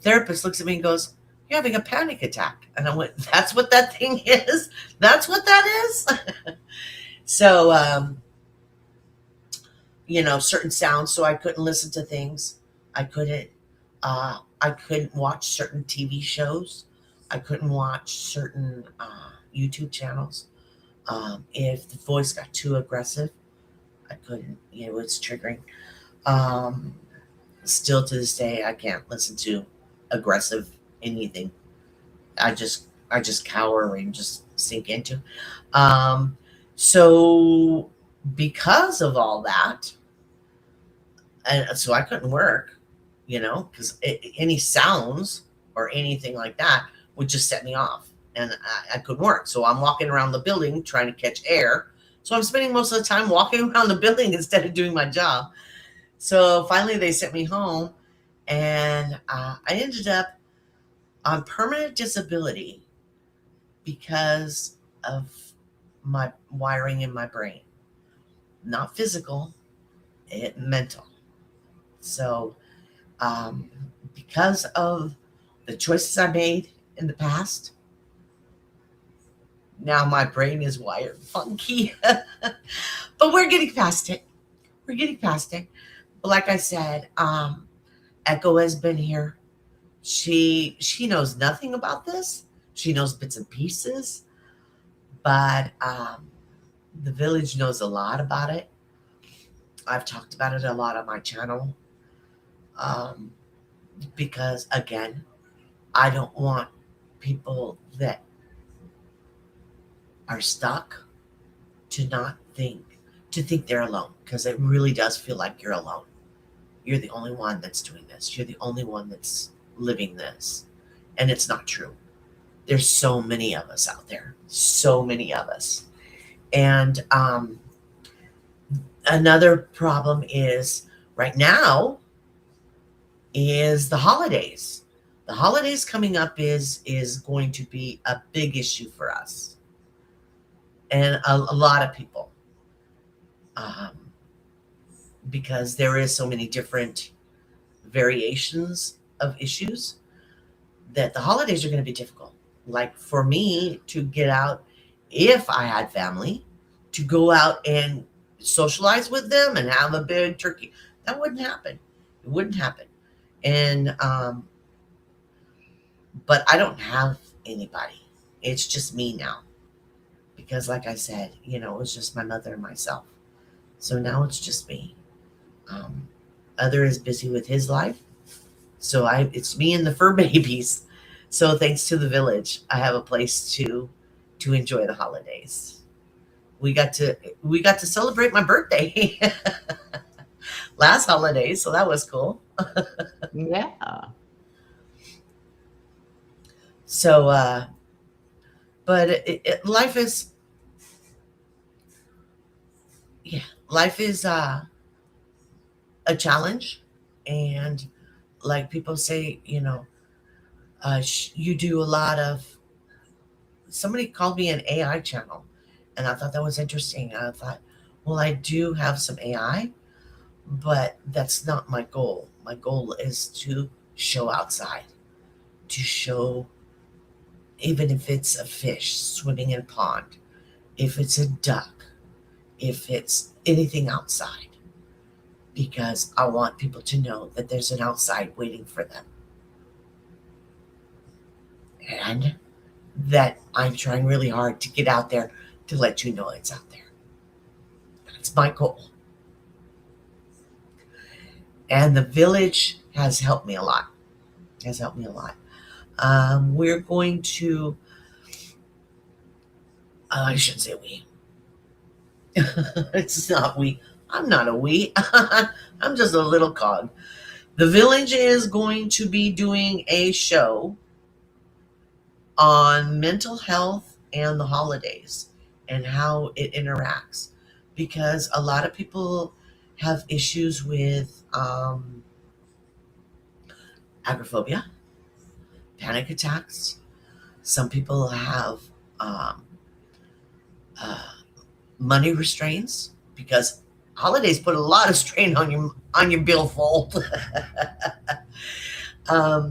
Speaker 3: therapist looks at me and goes, "You're having a panic attack." And I went, "That's what that thing is? That's what that is?" So, certain sounds. So I couldn't listen to things. I couldn't watch certain TV shows. I couldn't watch certain YouTube channels. If the voice got too aggressive, I couldn't. It was triggering. Um, Still to this day, I can't listen to aggressive anything. I just cower and just sink into. Um, so because of all that, and so I couldn't work, because any sounds or anything like that would just set me off, and I couldn't work. So I'm walking around the building trying to catch air. So I'm spending most of the time walking around the building instead of doing my job. So finally, they sent me home, and I ended up on permanent disability because of my wiring in my brain, not physical, mental. So, because of the choices I made in the past, now my brain is wired funky. But we're getting past it. We're getting past it. But like I said, Echo has been here. She knows nothing about this. She knows bits and pieces, but the village knows a lot about it. I've talked about it a lot on my channel, um, because again, I don't want people that are stuck to not think they're alone, because it really does feel like you're alone. You're the only one that's doing this. You're the only one that's living this. And it's not true. There's so many of us out there. So many of us. And another problem is right now is the holidays. The holidays coming up is going to be a big issue for us and a lot of people, um, because there is so many different variations of issues that the holidays are going to be difficult. Like for me to get out, if I had family, to go out and socialize with them and have a big turkey, that wouldn't happen. It wouldn't happen. And but I don't have anybody. It's just me now. Because like I said, it was just my mother and myself. So now it's just me. Um, Other is busy with his life. So it's me and the fur babies. So thanks to the village, I have a place to enjoy the holidays. We got to celebrate my birthday last holiday, so that was cool.
Speaker 2: Yeah.
Speaker 3: So, but life is, yeah, life is a challenge. And like people say, you do a lot of, somebody called me an AI channel. And I thought that was interesting. I thought, well, I do have some AI, but that's not my goal. My goal is to show outside, to show, even if it's a fish swimming in a pond, if it's a duck, if it's anything outside, because I want people to know that there's an outside waiting for them, and that I'm trying really hard to get out there to let you know it's out there. That's my goal. And the village has helped me a lot. Has helped me a lot. We're going to, I shouldn't say we. It's not we. I'm not a we. I'm just a little cog. The village is going to be doing a show on mental health and the holidays and how it interacts, because a lot of people have issues with agoraphobia, panic attacks. Some people have um, uh, money restraints, because holidays put a lot of strain on your billfold.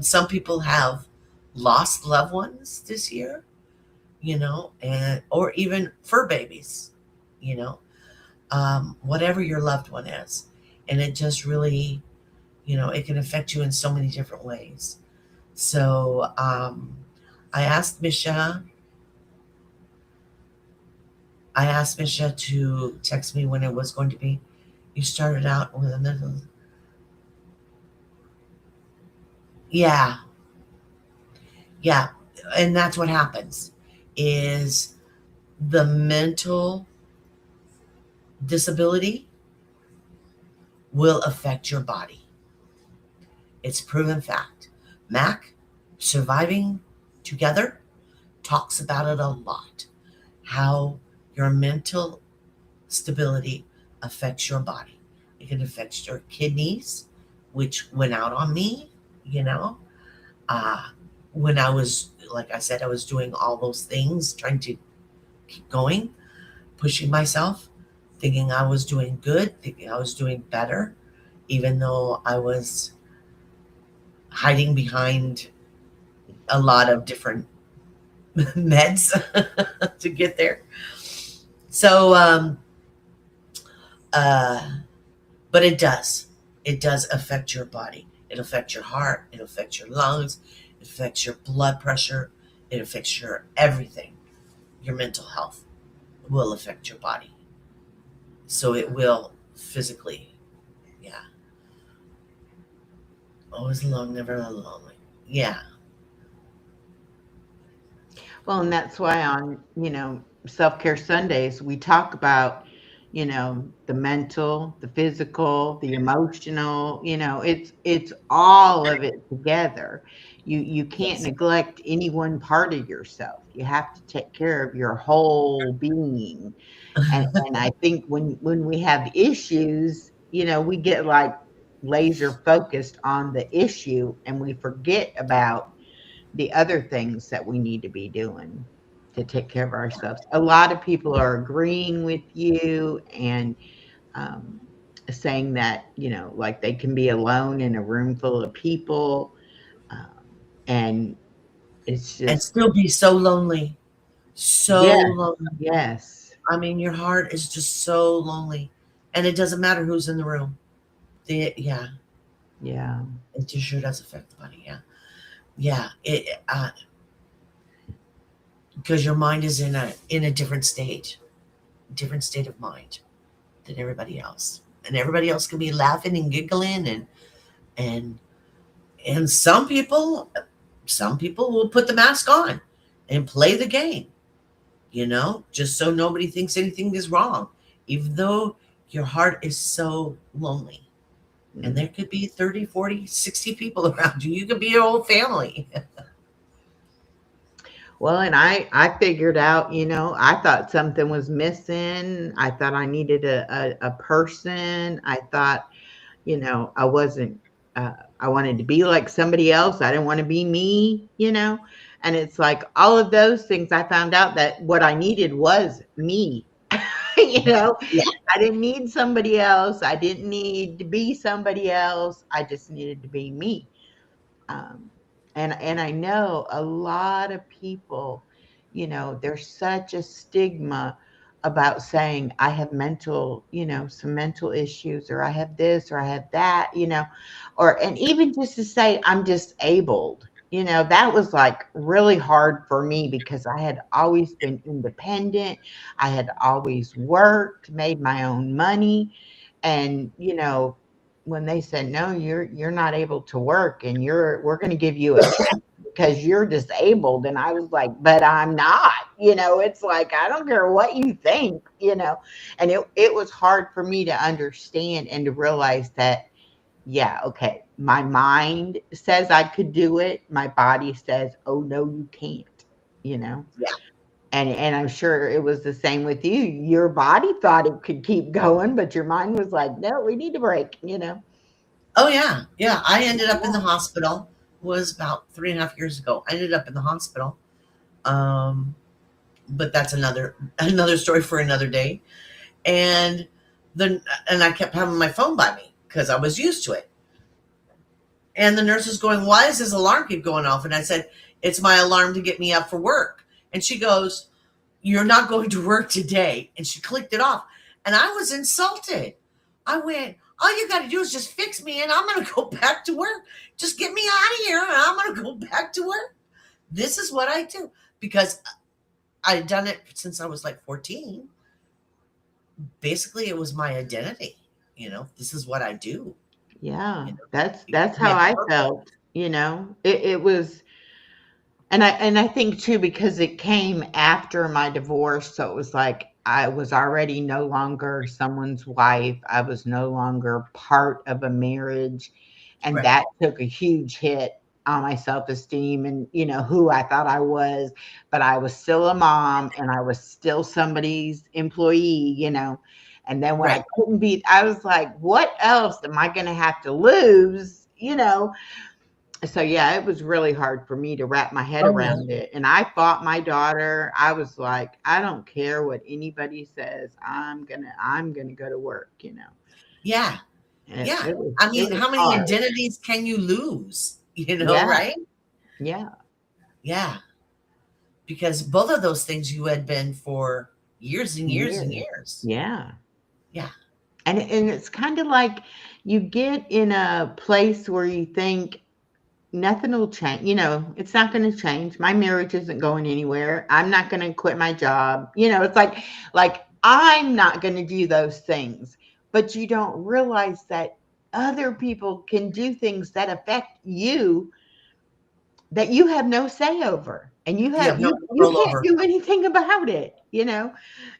Speaker 3: Some people have lost loved ones this year, and or even fur babies, you know, whatever your loved one is, and it just really, it can affect you in so many different ways. So I asked Misha. I asked Misha to text me when it was going to be. You started out with a mental. Yeah, yeah, and that's what happens. Is the mental disability will affect your body. It's proven fact. Mac, Surviving Together, talks about it a lot. How your mental stability affects your body. It can affect your kidneys, which went out on me, you know. Uh, when I was, like I said, I was doing all those things, trying to keep going, pushing myself, thinking I was doing good, thinking I was doing better, even though I was hiding behind a lot of different meds to get there. So, uh, but it does. It does affect your body. It affects your heart. It affects your lungs. It affects your blood pressure. It affects your everything. Your mental health will affect your body. So it will physically, yeah. Always alone, never lonely. Yeah.
Speaker 2: Well, and that's why on, Self Care Sundays, we talk about, the mental, the physical, the emotional, it's all of it together. You can't
Speaker 3: Yes.
Speaker 2: neglect any one part of yourself. You have to take care of your whole being. And I think when we have issues, we get like laser focused on the issue and we forget about the other things that we need to be doing to take care of ourselves. A lot of people are agreeing with you and um, saying that, like they can be alone in a room full of people. And it's
Speaker 3: And
Speaker 2: just,
Speaker 3: still be so lonely. So
Speaker 2: yes,
Speaker 3: lonely.
Speaker 2: yes,
Speaker 3: I mean, your heart is just so lonely. And it doesn't matter who's in the room. Yeah,
Speaker 2: yeah.
Speaker 3: it just sure does affect the body. Yeah. Yeah. Because your mind is in a different state of mind than everybody else. And everybody else can be laughing and giggling and and some people will put the mask on and play the game, just so nobody thinks anything is wrong, even though your heart is so lonely. And there could be 30, 40, 60 people around you. You could be your whole family.
Speaker 2: Well, and I figured out, I thought something was missing. I thought I needed a person. I thought, I wasn't, I wanted to be like somebody else. I didn't want to be me. And it's like all of those things, I found out that what I needed was me. you know,
Speaker 3: Yeah.
Speaker 2: I didn't need somebody else. I didn't need to be somebody else. I just needed to be me. um, and I know a lot of people, there's such a stigma about saying I have some mental issues, or I have this, or I have that. Or and even just to say I'm disabled. That was like really hard for me because I had always been independent. I had always worked, made my own money. And when they said, no, you're not able to work, and we're going to give you a check because you're disabled. And I was like, but I'm not. It's like, I don't care what you think. And it was hard for me to understand and to realize that, yeah, okay, my mind says I could do it, my body says, oh no, you can't. you know
Speaker 3: Yeah.
Speaker 2: and I'm sure it was the same with you. Your body thought it could keep going, but your mind was like, no, we need a break.
Speaker 3: Oh, yeah. Yeah. I ended up in the hospital. Was about 3.5 years ago. I ended up in the hospital. Um, but that's another story for another day. And then and I kept having my phone by me because I was used to it. And the nurse was going, why is this alarm keep going off? And I said, it's my alarm to get me up for work. And she goes, you're not going to work today. And she clicked it off. And I was insulted. I went, all you got to do is just fix me and I'm going to go back to work. Just get me out of here and I'm going to go back to work. This is what I do because I'd done it since I was like 14. Basically, it was my identity. This is what I do.
Speaker 2: Yeah,
Speaker 3: You know, you
Speaker 2: that's
Speaker 3: give me
Speaker 2: how
Speaker 3: a
Speaker 2: I
Speaker 3: purpose.
Speaker 2: felt. It was. And I think too, because it came after my divorce, so it was like I was already no longer someone's wife. I was no longer part of a marriage, and
Speaker 3: Right.
Speaker 2: that took a huge hit on my self-esteem and who I thought I was. But I was still a mom, and I was still somebody's employee. And then when I
Speaker 3: Right.
Speaker 2: couldn't be, I was like, what else am I going to have to lose? So yeah, it was really hard for me to wrap my head
Speaker 3: Oh, yeah.
Speaker 2: around it. And I fought my daughter. I was like, I don't care what anybody says. I'm gonna go to work.
Speaker 3: Yeah.
Speaker 2: And
Speaker 3: Yeah.
Speaker 2: it was
Speaker 3: I
Speaker 2: it
Speaker 3: mean,
Speaker 2: was
Speaker 3: how many
Speaker 2: hard.
Speaker 3: identities can you lose?
Speaker 2: Yeah,
Speaker 3: Right?
Speaker 2: yeah,
Speaker 3: Yeah. Because both of those things you had been for years and years and
Speaker 2: years.
Speaker 3: years.
Speaker 2: Yeah.
Speaker 3: Yeah.
Speaker 2: And it's kind of like you get in a place where you think nothing will change. It's not going to change. My marriage isn't going anywhere. I'm not going to quit my job. It's like I'm not going to do those things. But you don't realize that other people can do things that affect you that you have no say over, and you
Speaker 3: You
Speaker 2: have
Speaker 3: have no
Speaker 2: you
Speaker 3: control
Speaker 2: can't
Speaker 3: over.
Speaker 2: do anything about it.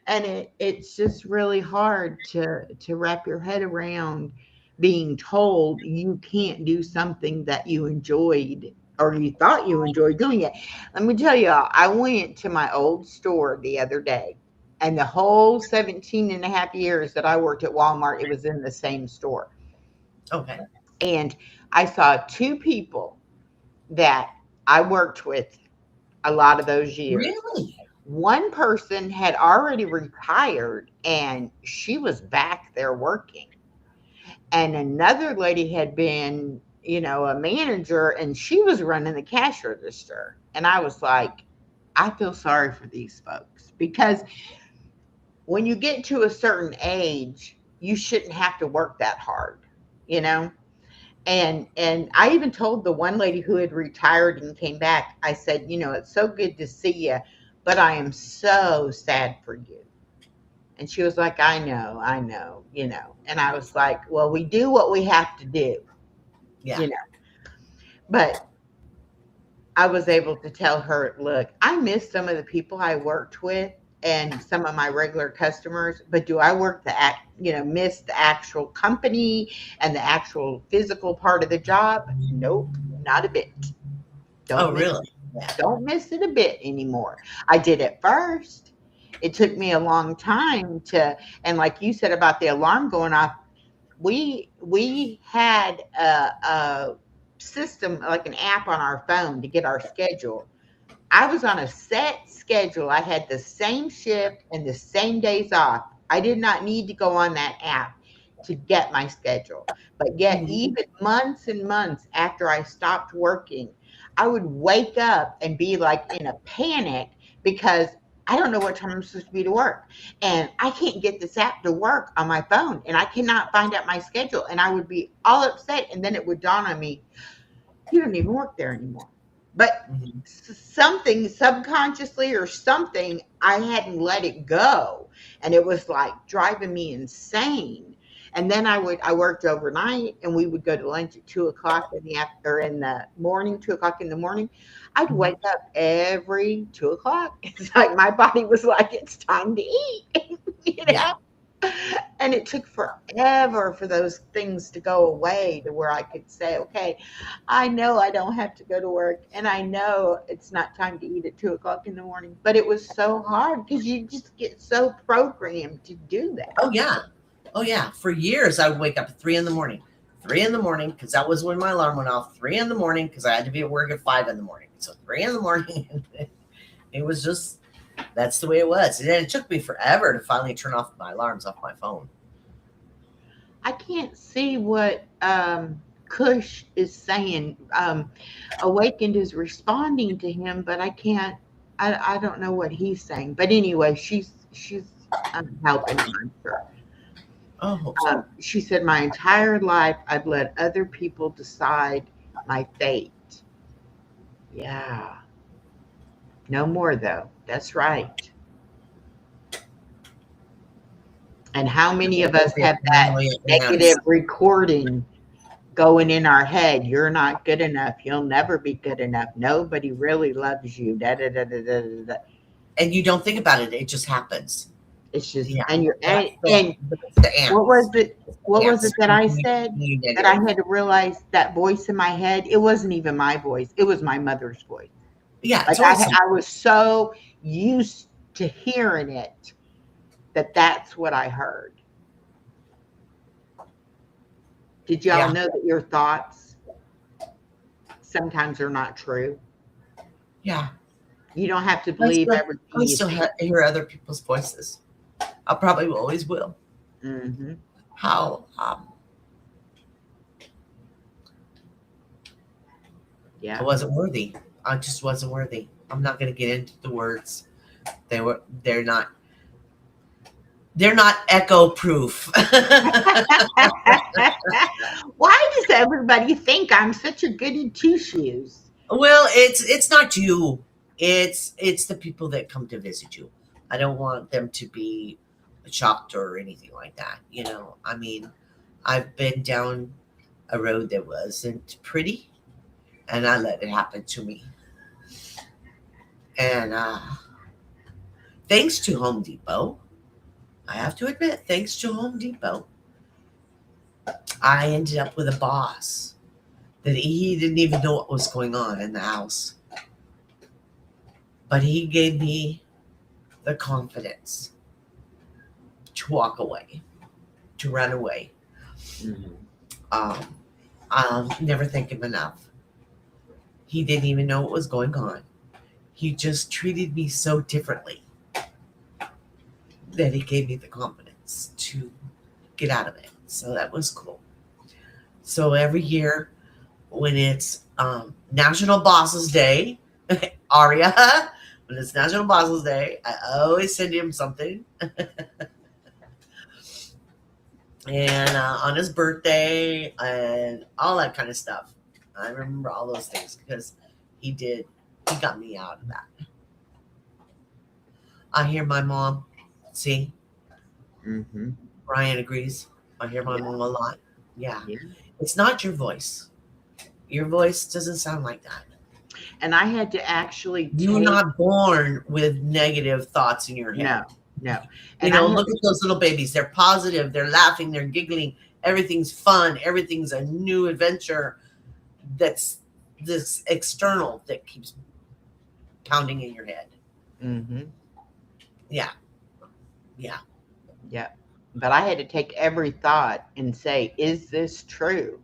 Speaker 2: And it's just really hard to wrap your head around being told you can't do something that you enjoyed, or you thought you enjoyed doing it. Let me tell you, I went to my old store the other day, and the whole 17 and a half years that I worked at Walmart, it was in the same store.
Speaker 3: Okay.
Speaker 2: And I saw two people that I worked with a lot of those years.
Speaker 3: Really?
Speaker 2: One person had already retired, and she was back there working. And another lady had been, a manager, and she was running the cash register. And I was like, I feel sorry for these folks because when you get to a certain age, you shouldn't have to work that hard, you know? And I even told the one lady who had retired and came back, I said, it's so good to see you, but I am so sad for you. And she was like, I know. And I was like, well, we do what we have to do,
Speaker 3: Yeah.
Speaker 2: you know. But I was able to tell her, look, I miss some of the people I worked with, and some of my regular customers, but do I work miss the actual company and the actual physical part of the job? Nope, not a bit.
Speaker 3: Oh,
Speaker 2: Don't miss
Speaker 3: really? Yeah.
Speaker 2: don't miss it a bit anymore. I did at first. It took me a long time to, and like you said about the alarm going off, we had a system, like an app on our phone to get our schedule. I was on a set schedule. I had the same shift and the same days off. I did not need to go on that app to get my schedule. But yet,
Speaker 3: Mhm.
Speaker 2: even months and months after I stopped working, I would wake up and be like in a panic because I don't know what time I'm supposed to be to work. And I can't get this app to work on my phone and I cannot find out my schedule. And I would be all upset. And then it would dawn on me, you don't even work there anymore. But
Speaker 3: Mhm.
Speaker 2: something subconsciously or something, I hadn't let it go. And it was like driving me insane. And then I worked overnight and we would go to lunch at 2 o'clock in the after in the morning, 2 o'clock in the morning. I'd
Speaker 3: Mhm.
Speaker 2: wake up every 2 o'clock. It's like my body was like, it's time to eat, you
Speaker 3: Yeah.
Speaker 2: know? And it took forever for those things to go away to where I could say, okay, I know I don't have to go to work and I know it's not time to eat at 2 o'clock in the morning. But it was so hard because you just get so programmed to do that.
Speaker 3: Oh, yeah. Oh, yeah. For years, I would wake up at 3 in the morning. 3 in the morning, because that was when my alarm went off. 3 in the morning, because I had to be at work at 5 in the morning. So 3 in the morning, it was just, that's the way it was. And it took me forever to finally turn off my alarms off my phone.
Speaker 2: I can't see what Kush is saying. Awakened is responding to him, but I can't. I don't know what he's saying. But anyway, she's helping him, I'm sure.
Speaker 3: Oh, hope so.
Speaker 2: She said, "My entire life, I've let other people decide my fate." Yeah, no more though. That's right. And how many of us have that
Speaker 3: Finally
Speaker 2: negative
Speaker 3: advanced.
Speaker 2: recording going in our head? You're not good enough. You'll never be good enough. Nobody really loves you. Da, da, da, da, da, da, da.
Speaker 3: And you don't think about it, it just happens.
Speaker 2: It's just,
Speaker 3: Yeah.
Speaker 2: and you're,
Speaker 3: That's
Speaker 2: and
Speaker 3: the
Speaker 2: what was
Speaker 3: ants.
Speaker 2: it?
Speaker 3: It's the
Speaker 2: What was
Speaker 3: ants
Speaker 2: it that I said?
Speaker 3: being
Speaker 2: That I
Speaker 3: negative.
Speaker 2: had to realize that voice in my head, it wasn't even my voice. It was my mother's voice.
Speaker 3: Yeah, it's
Speaker 2: Like
Speaker 3: always something.
Speaker 2: I was so used to hearing it that that's what I heard. Did y'all
Speaker 3: Yeah.
Speaker 2: know that your thoughts sometimes are not true?
Speaker 3: Yeah.
Speaker 2: You don't have to
Speaker 3: I
Speaker 2: believe
Speaker 3: still,
Speaker 2: everything
Speaker 3: I
Speaker 2: you
Speaker 3: still
Speaker 2: think.
Speaker 3: hear other people's voices. I probably always will.
Speaker 2: Hmm.
Speaker 3: How I
Speaker 2: Yeah.
Speaker 3: wasn't worthy. I just wasn't worthy. I'm not going to get into the words. They're not echo proof.
Speaker 2: Why does everybody think I'm such a goody two shoes?
Speaker 3: Well, it's not you. It's the people that come to visit you. I don't want them to be shocked or anything like that. I mean, I've been down a road that wasn't pretty, and I let it happen to me. And thanks to Home Depot, I have to admit, thanks to Home Depot, I ended up with a boss that he didn't even know what was going on in the house, but he gave me the confidence to walk away, to run away.
Speaker 2: Mhm.
Speaker 3: Um, I'll never thank him enough. He didn't even know what was going on. He just treated me so differently that he gave me the confidence to get out of it. So that was cool. So every year when it's National Bosses Day, Aria, when it's National Bosses Day, I always send him something. And on his birthday and all that kind of stuff. I remember all those things because he got me out of that. I hear my mom. See,
Speaker 2: Mhm.
Speaker 3: Brian agrees. I hear my
Speaker 2: Yeah.
Speaker 3: mom a lot. Yeah.
Speaker 2: Yeah.
Speaker 3: It's not your voice. Your voice doesn't sound like that.
Speaker 2: And I had to actually
Speaker 3: You're
Speaker 2: take,
Speaker 3: not born with negative thoughts in your head.
Speaker 2: no, no.
Speaker 3: You
Speaker 2: And I
Speaker 3: know,
Speaker 2: had
Speaker 3: look at those little babies. They're positive, they're laughing, they're giggling. Everything's fun, everything's a new adventure that's this external that keeps pounding in your head.
Speaker 2: hmm
Speaker 3: Yeah, yeah.
Speaker 2: yeah. But I had to take every thought and say, is this true?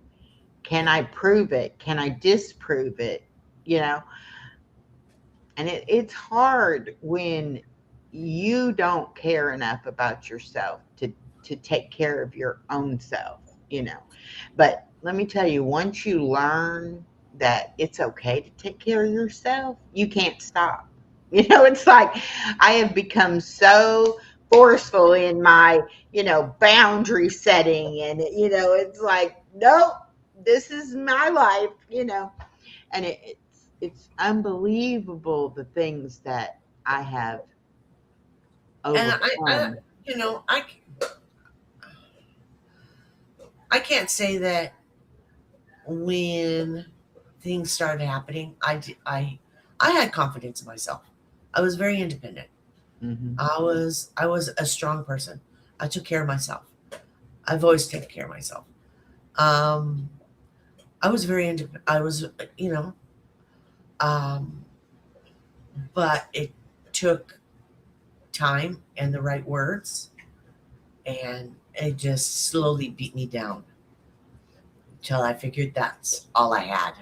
Speaker 2: Can I prove it? Can I disprove it? You know, and it's hard when you don't care enough about yourself to take care of your own self, you know. But let me tell you, once you learn that it's okay to take care of yourself, you can't stop. You know, it's like I have become so forceful in my, boundary setting, and it's like, nope, this is my life, and it's unbelievable the things that I have
Speaker 3: And I
Speaker 2: overcome.
Speaker 3: you know, I can't say that when things started happening, I had confidence in myself. I was very independent.
Speaker 2: Hmm.
Speaker 3: I was a strong person. I took care of myself. I've always taken care of myself. Um, I was very independent. I was, you know, um, but it took time and the right words, and it just slowly beat me down until I figured that's all I had,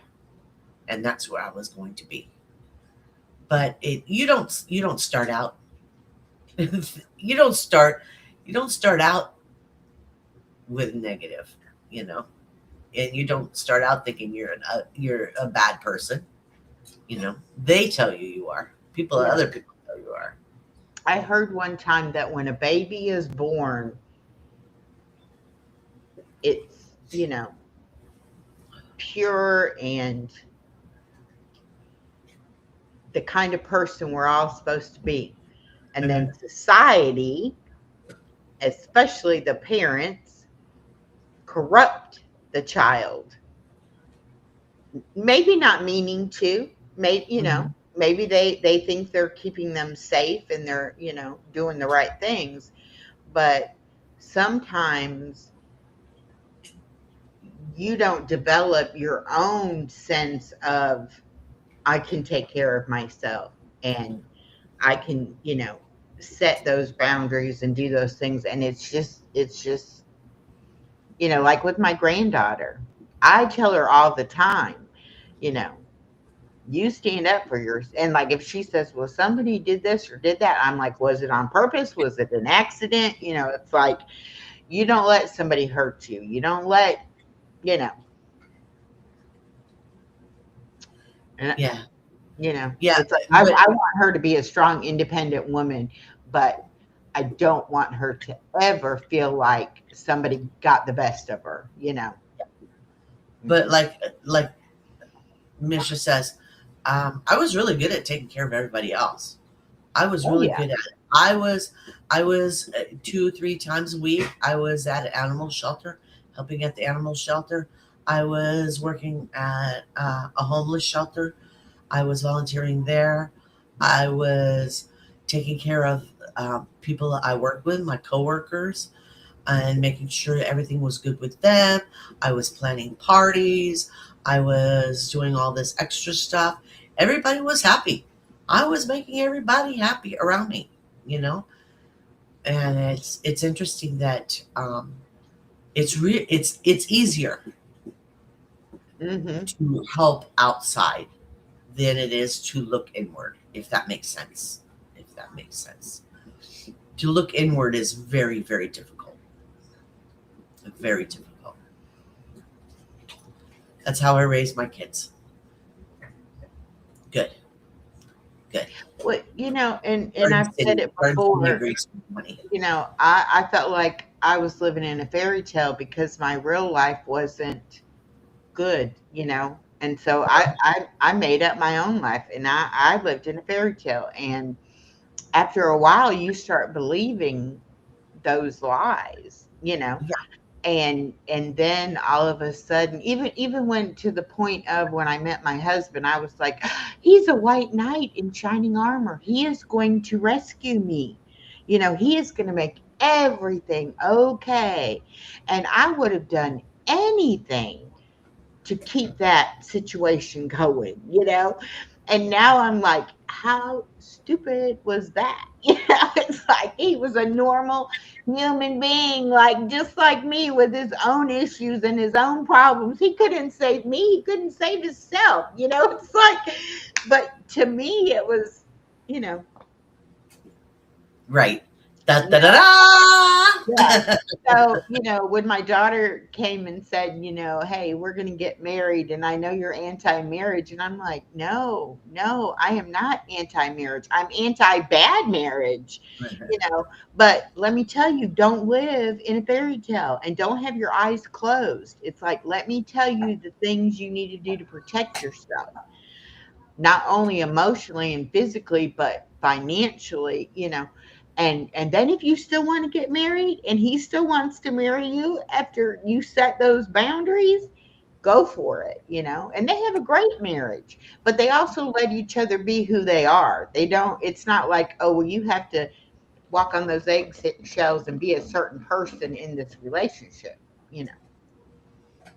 Speaker 3: and that's where I was going to be. But you don't start out you don't start you don't start out with negative, you know, and you don't start out thinking you're a bad person. You know, they tell you you are.
Speaker 2: Yeah.
Speaker 3: Other people tell you are.
Speaker 2: I heard one time that when a baby is born, it's, pure and the kind of person we're all supposed to be. And then
Speaker 3: Mhm.
Speaker 2: society, especially the parents, corrupt the child. Maybe not meaning to, maybe,
Speaker 3: Mhm.
Speaker 2: maybe they think they're keeping them safe and they're, doing the right things. But sometimes you don't develop your own sense of, I can take care of myself, and I can, set those boundaries and do those things. And it's just, like with my granddaughter, I tell her all the time, you know, you stand up for yours. And like if she says, well, somebody did this or did that, I'm like, was it on purpose? Was it an accident? It's like you don't let somebody hurt you. You don't let, you know, and
Speaker 3: Yeah, yeah,
Speaker 2: it's like I
Speaker 3: but
Speaker 2: want her to be a strong, independent woman, but I don't want her to ever feel like somebody got the best of her.
Speaker 3: but
Speaker 2: Mhm.
Speaker 3: like Misha says, I was really good at taking care of everybody else. I was
Speaker 2: Oh
Speaker 3: really
Speaker 2: yeah.
Speaker 3: good at it. I was 2 3 times a week. I was at an animal shelter, helping at the animal shelter. I was working at a homeless shelter. I was volunteering there. I was taking care of people that I work with, my coworkers, and making sure everything was good with them. I was planning parties. I was doing all this extra stuff. Everybody was happy. I was making everybody happy around me, you know. And it's interesting that it's easier
Speaker 2: Hmm.
Speaker 3: to help outside than it is to look inward, if that makes sense. If that makes sense. To look inward is very, very difficult. Very difficult. That's how I raised my kids. Good, good.
Speaker 2: Well, and
Speaker 3: Garden
Speaker 2: I've said
Speaker 3: City,
Speaker 2: it
Speaker 3: Garden City
Speaker 2: before.
Speaker 3: agrees with money.
Speaker 2: I felt like I was living in a fairy tale because my real life wasn't good. And so I made up my own life, and I lived in a fairy tale. And after a while, you start believing those lies.
Speaker 3: Yeah,
Speaker 2: And then all of a sudden, even when to the point of when I met my husband, I was like, he's a white knight in shining armor. He is going to rescue me. He is going to make everything okay. And I would have done anything to keep that situation going. And now I'm like, how stupid was that? It's like he was a normal human being, like just like me, with his own issues and his own problems. He couldn't save me, he couldn't save himself. It's like, but to me, it was, you know,
Speaker 3: Right. Da da da
Speaker 2: yeah. Yeah.
Speaker 3: da.
Speaker 2: So, when my daughter came and said, hey, we're going to get married, and I know you're anti marriage. And I'm like, no, no, I am not anti marriage. I'm anti bad marriage, you know. But let me tell you, don't live in a fairy tale and don't have your eyes closed. It's like, let me tell you the things you need to do to protect yourself, not only emotionally and physically, but financially. And then if you still want to get married and he still wants to marry you after you set those boundaries, go for it. And they have a great marriage, but they also let each other be who they are. They don't, it's not like, oh, well, you have to walk on those eggshells and be a certain person in this relationship, you know.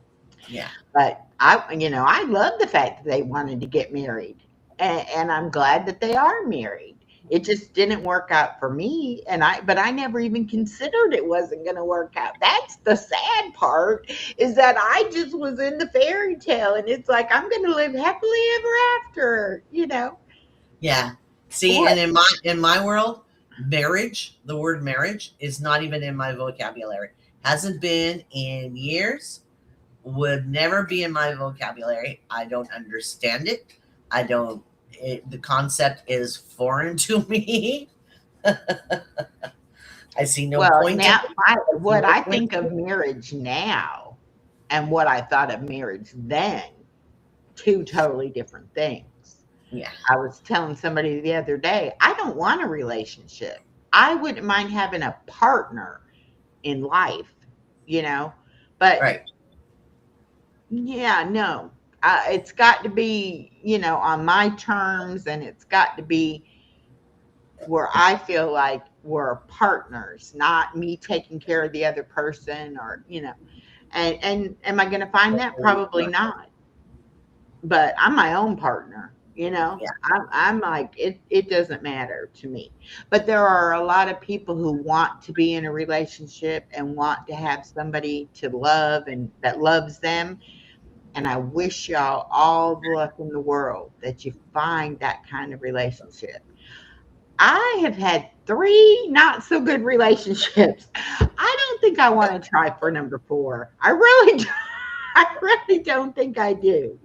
Speaker 3: Yeah.
Speaker 2: But I love the fact that they wanted to get married, and I'm glad that they are married. It just didn't work out for me, but I never even considered it wasn't going to work out. That's the sad part, is that I just was in the fairy tale, and it's like I'm going to live happily ever after.
Speaker 3: Yeah. See,
Speaker 2: Boy,
Speaker 3: and in my world, marriage, the word marriage is not even in my vocabulary. Hasn't been in years, would never be in my vocabulary. I don't understand it. I don't the concept is foreign to me. I see no
Speaker 2: well,
Speaker 3: point in
Speaker 2: now
Speaker 3: it. I see
Speaker 2: what
Speaker 3: no
Speaker 2: I
Speaker 3: point
Speaker 2: think
Speaker 3: in
Speaker 2: of
Speaker 3: it.
Speaker 2: marriage now and what I thought of marriage then, two totally different things.
Speaker 3: Yeah.
Speaker 2: I was telling somebody the other day, I don't want a relationship. I wouldn't mind having a partner in life, you know, but
Speaker 3: Right.
Speaker 2: yeah, no, it's got to be, on my terms, and it's got to be where I feel like we're partners, not me taking care of the other person, and am I going to find that? Probably not. But I'm my own partner.
Speaker 3: Yeah.
Speaker 2: I'm like, it doesn't matter to me. But there are a lot of people who want to be in a relationship and want to have somebody to love and that loves them. And I wish y'all all the luck in the world that you find that kind of relationship. I have had three not so good relationships. I don't think I want to try for number four. I really don't. I really don't think I do.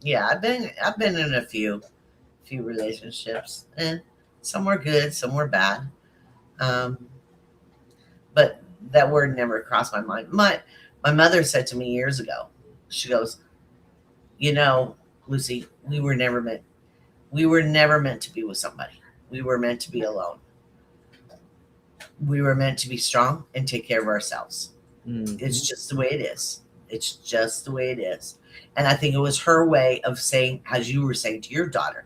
Speaker 3: Yeah. I've been in a few relationships, and some were good, some were bad. Um, but that word never crossed my mind. My mother said to me years ago, she goes, you know, Lucy, we were never meant to be with somebody. We were meant to be alone. We were meant to be strong and take care of ourselves. It's
Speaker 2: Mhm.
Speaker 3: just the way it is. It's just the way it is. And I think it was her way of saying, as you were saying to your daughter,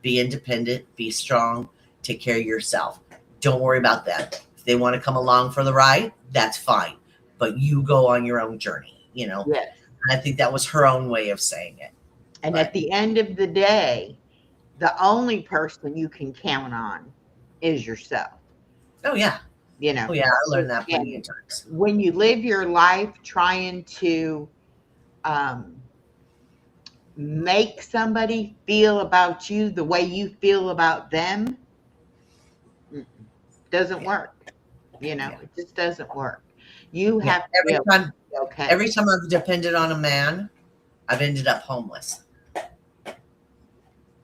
Speaker 3: be independent, be strong, take care of yourself. Don't worry about them. If they want to come along for the ride, that's fine. But you go on your own journey.
Speaker 2: Yes.
Speaker 3: And I think that was her own way of saying it.
Speaker 2: And at
Speaker 3: But
Speaker 2: the end of the day, the only person you can count on is yourself.
Speaker 3: oh yeah.
Speaker 2: You know,
Speaker 3: Oh yeah, I learned that plenty
Speaker 2: and
Speaker 3: of times.
Speaker 2: when you live your life trying to um, make somebody feel about you the way you feel about them, mm, doesn't
Speaker 3: Yeah.
Speaker 2: work.
Speaker 3: Yeah.
Speaker 2: It just doesn't work. You
Speaker 3: Yeah.
Speaker 2: have to be able to be okay.
Speaker 3: Every time I've depended on a man, I've ended up homeless.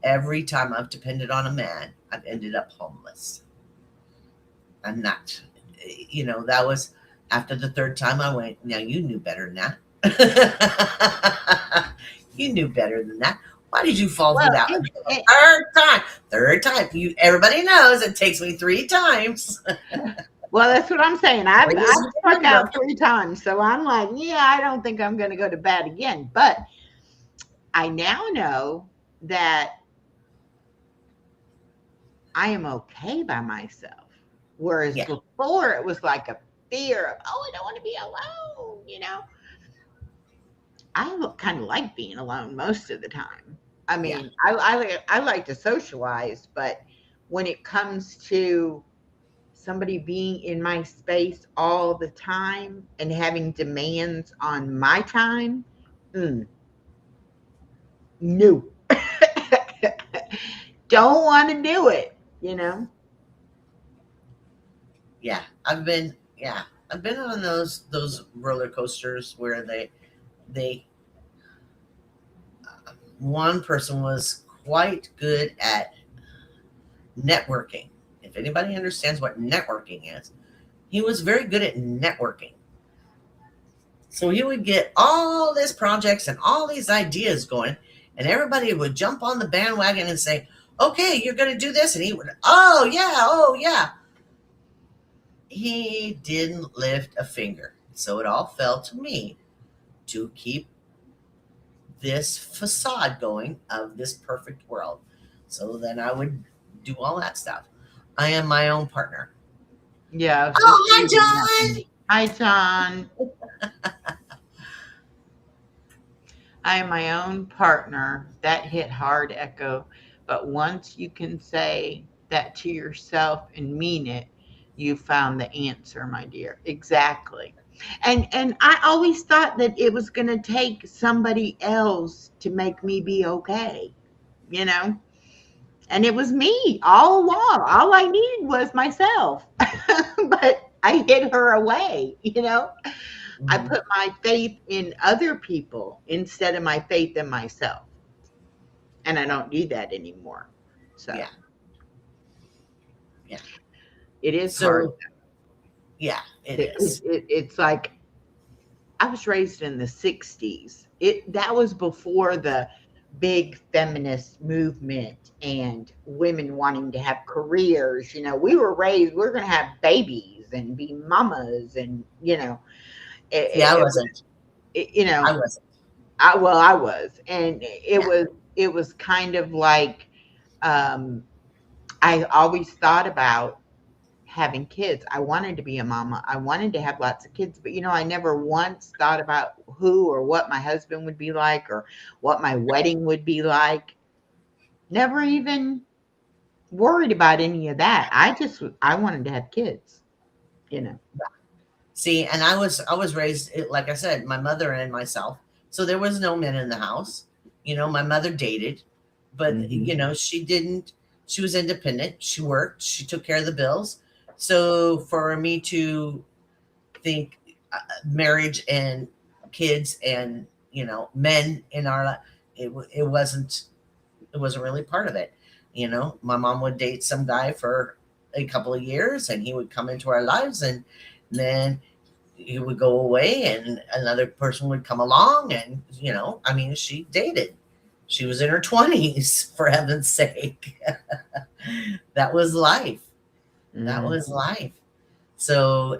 Speaker 3: Every time I've depended on a man, I've ended up homeless. I'm not, that was after the third time I went, now you knew better than that. You knew better than that. Why did you fall for
Speaker 2: Well,
Speaker 3: that? Third time. Third time. Everybody knows it takes me three times.
Speaker 2: Well, that's what I'm saying. I've
Speaker 3: Please
Speaker 2: struck
Speaker 3: remember.
Speaker 2: out 3 times, so I'm like, yeah, I don't think I'm going to go to bed again. But I now know that I am okay by myself. Whereas
Speaker 3: Yeah,
Speaker 2: before it was like a fear of, oh, I don't want to be alone. I kind of like being alone most of the time. I
Speaker 3: yeah,
Speaker 2: mean, I like to socialize, but when it comes to somebody being in my space all the time and having demands on my time, mm, no. Don't want to do it.
Speaker 3: yeah. Yeah, I've been on those roller coasters where they one person was quite good at networking. If anybody understands what networking is, he was very good at networking. So he would get all these projects and all these ideas going, and everybody would jump on the bandwagon and say, "Okay, you're going to do this," and he would, "Oh yeah, oh yeah." He didn't lift a finger, so it all fell to me to keep this facade going of this perfect world. So then I would do all that stuff. I am my own partner.
Speaker 2: Yeah, I was just
Speaker 3: Oh,
Speaker 2: reading that.
Speaker 3: hi, John.
Speaker 2: Hi, John. I am my own partner. That hit hard, Echo. But once you can say that to yourself and mean it, you found the answer, my dear. Exactly. And I always thought that it was going to take somebody else to make me be okay, you know? And it was me all along. All I needed was myself. But I hid her away. I
Speaker 3: Mhm.
Speaker 2: put my faith in other people instead of my faith in myself. And I don't do that anymore. So
Speaker 3: Yeah, yeah.
Speaker 2: it is hard.
Speaker 3: So yeah, it is.
Speaker 2: It's like I was raised in the 60s. That was before the big feminist movement and women wanting to have careers. We were raised, we're going to have babies and be mamas and
Speaker 3: See, I
Speaker 2: it was,
Speaker 3: wasn't.
Speaker 2: it, you
Speaker 3: I
Speaker 2: know,
Speaker 3: wasn't.
Speaker 2: I was, and it
Speaker 3: Yeah,
Speaker 2: was kind of like um, I always thought about having kids. I wanted to be a mama. I wanted to have lots of kids, but I never once thought about who or what my husband would be like or what my wedding would be like. Never even worried about any of that. I wanted to have kids, you know.
Speaker 3: see, and I was raised like I said, my mother and myself. So there was no men in the house. My mother dated, but
Speaker 2: Hmm.
Speaker 3: she didn't. She was independent. She worked. She took care of the bills. So for me to think marriage and kids and men in our life, it wasn't really part of it. My mom would date some guy for a couple of years, and he would come into our lives, and then he would go away and another person would come along, and I mean, she dated. She was in her 20s, for heaven's sake. That was life. That
Speaker 2: Hmm.
Speaker 3: was life. So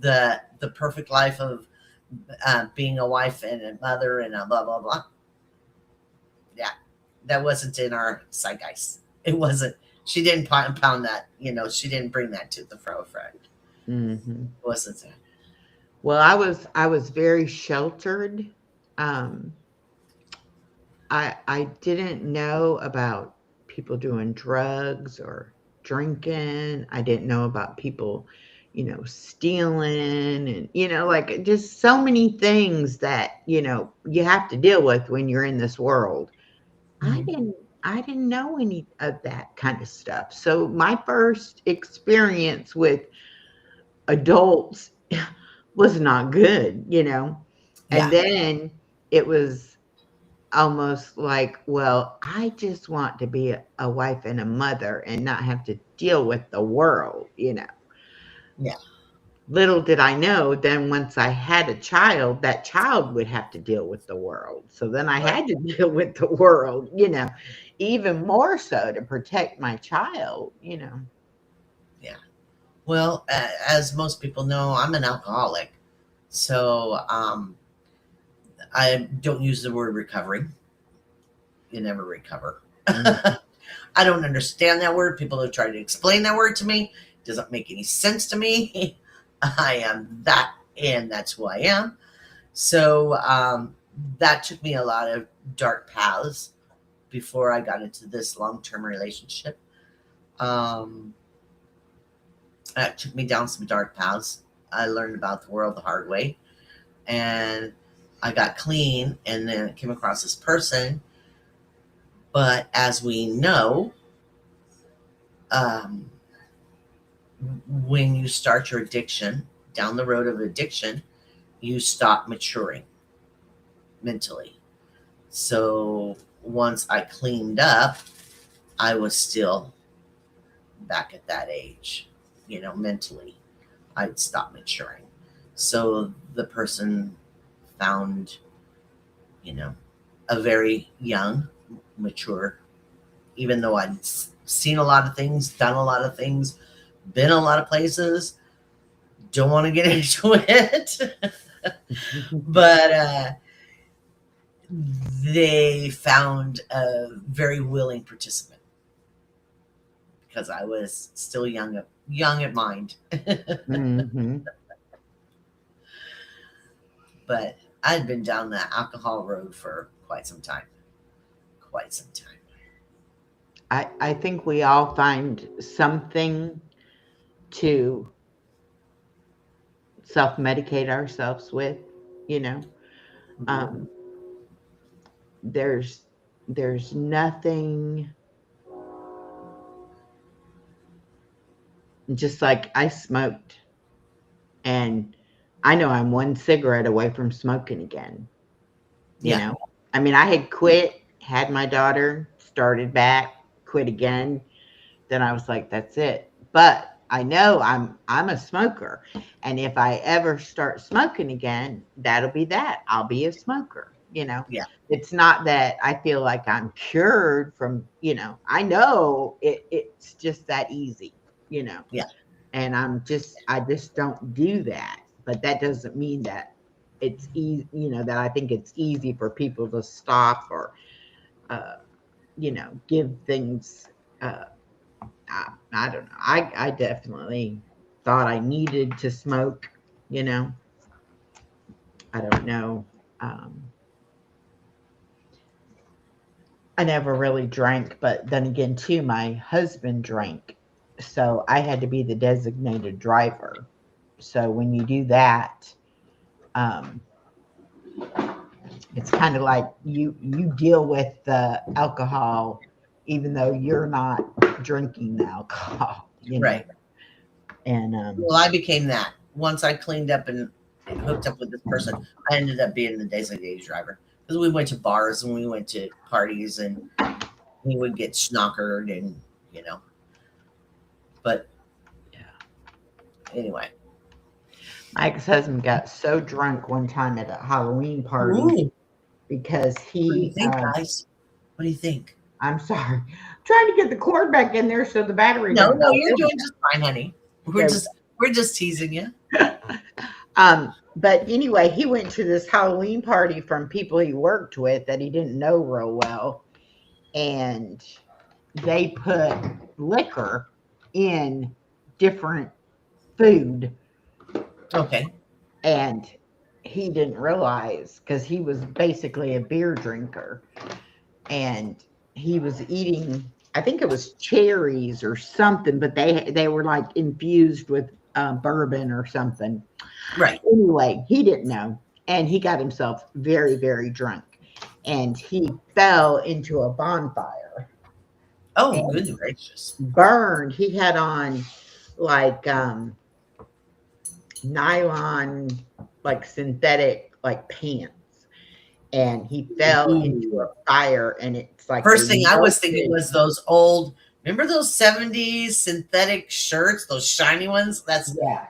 Speaker 3: the perfect life of being a wife and a mother and a blah blah blah, yeah, that wasn't in our zeitgeist. It wasn't. She didn't pound that. She didn't bring that to the forefront. It
Speaker 2: Hmm.
Speaker 3: wasn't there.
Speaker 2: Well, I was very sheltered. Um, I didn't know about people doing drugs or drinking. I didn't know about people, stealing and like just so many things that, you have to deal with when you're in this world. I
Speaker 3: Mhm.
Speaker 2: didn't I didn't know any of that kind of stuff. So my first experience with adults was not good. And
Speaker 3: Yeah,
Speaker 2: then it was almost like, well, I just want to be a wife and a mother and not have to deal with the world.
Speaker 3: yeah,
Speaker 2: Little did I know then once I had a child, that child would have to deal with the world. So then I
Speaker 3: right,
Speaker 2: had to deal with the world, even more so to protect my child.
Speaker 3: yeah. Well, as most people know, I'm an alcoholic. So I don't use the word recovering. You never recover.
Speaker 2: Mm.
Speaker 3: I don't understand that word. People have tried to explain that word to me. It doesn't make any sense to me. I am that, and that's who I am. So that took me a lot of dark paths before I got into this long term relationship. Um, that took me down some dark paths. I learned about the world the hard way, and I got clean, and then came across this person. But as we know, um, when you start your addiction, down the road of addiction, you stop maturing mentally. So once I cleaned up, I was still back at that age, mentally. I'd stopped maturing. So the person found, you know, a very young, mature, even though I'd seen a lot of things, done a lot of things, been a lot of places, don't want to get into it. But they found a very willing participant because I was still young at mind.
Speaker 2: Hmm.
Speaker 3: But I'd been down the alcohol road for quite some time. Quite some time.
Speaker 2: I think we all find something to self medicate ourselves with, you know. Um, there's there's nothing, just like I smoked, and I know I'm one cigarette away from smoking again, you
Speaker 3: Yeah,
Speaker 2: know. I mean, I had quit, had my daughter, started back, quit again. Then I was like, that's it. But I know I'm a smoker. And if I ever start smoking again, that'll be that. I'll be a smoker, you know.
Speaker 3: yeah,
Speaker 2: It's not that I feel like I'm cured from, I know it's just that easy, you know.
Speaker 3: yeah,
Speaker 2: And I just don't do that. But that doesn't mean that it's easy, that I think it's easy for people to stop or uh, give things I don't know. I definitely thought I needed to smoke, you know. I don't know. Um, I never really drank, but then again, too, my husband drank. So I had to be the designated driver. So when you do that, um, it's kind of like you deal with the alcohol, even though you're not drinking the alcohol, you know.
Speaker 3: right.
Speaker 2: And
Speaker 3: Well, I became that. Once I cleaned up and hooked up with this person, I ended up being the designated driver because we went to bars and we went to parties and we would get schnockered and, you know, but anyway.
Speaker 2: my ex-husband got so drunk one time at a Halloween party
Speaker 3: Ooh,
Speaker 2: because
Speaker 3: what do you think, guys? What do you think?
Speaker 2: I'm sorry, I'm trying to get the cord back in there so the battery
Speaker 3: No,
Speaker 2: doesn't
Speaker 3: no,
Speaker 2: go.
Speaker 3: you're doing just fine, honey. We're
Speaker 2: There we
Speaker 3: just we're just teasing you.
Speaker 2: go. But anyway, he went to this Halloween party from people he worked with that he didn't know real well, and they put liquor in different food,
Speaker 3: Okay.
Speaker 2: and he didn't realize because he was basically a beer drinker, and he was eating, I think it was cherries or something, but they were like infused with bourbon or something.
Speaker 3: Right.
Speaker 2: Anyway, he didn't know, and he got himself very, very drunk, and he fell into a bonfire
Speaker 3: Oh,
Speaker 2: and
Speaker 3: good gracious.
Speaker 2: burned. He had on like nylon, like synthetic, like pants, and he fell into
Speaker 3: Ooh.
Speaker 2: a fire, and it's like they
Speaker 3: First thing I was thinking
Speaker 2: melted.
Speaker 3: was those old, remember those 70s synthetic shirts, those shiny ones? That's
Speaker 2: Yeah.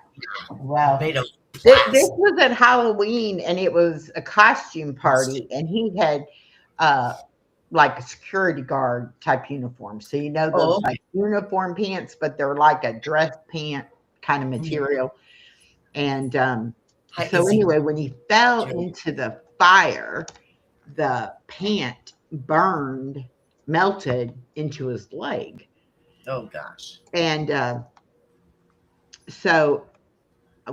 Speaker 2: Well,
Speaker 3: made of
Speaker 2: this
Speaker 3: plastic.
Speaker 2: was at Halloween, and it was a costume party, and he had uh like a security guard type uniform. So those
Speaker 3: Oh, okay.
Speaker 2: like uniform pants, but they're like a dress pant kind of material. And so
Speaker 3: Is he?
Speaker 2: anyway, when he fell into the fire, the pant melted into his leg.
Speaker 3: Oh gosh.
Speaker 2: And so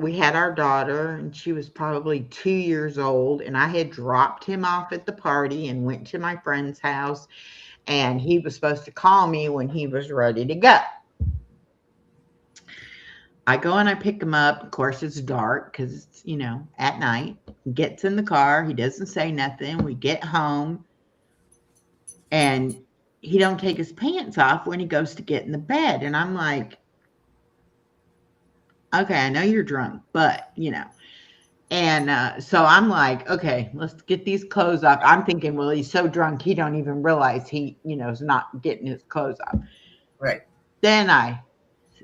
Speaker 2: we had our daughter, and she was probably 2 years old, and I had dropped him off at the party and went to my friend's house, and he was supposed to call me when he was ready to go. I go and I pick him up. Of course, it's dark because it's, at night. He gets in the car. He doesn't say nothing. We get home, and he don't take his pants off when he goes to get in the bed. And I'm like, okay, I know you're drunk, but, And so I'm like, okay, let's get these clothes off. I'm thinking, well, he's so drunk, he don't even realize he, is not getting his clothes off.
Speaker 3: Right.
Speaker 2: Then I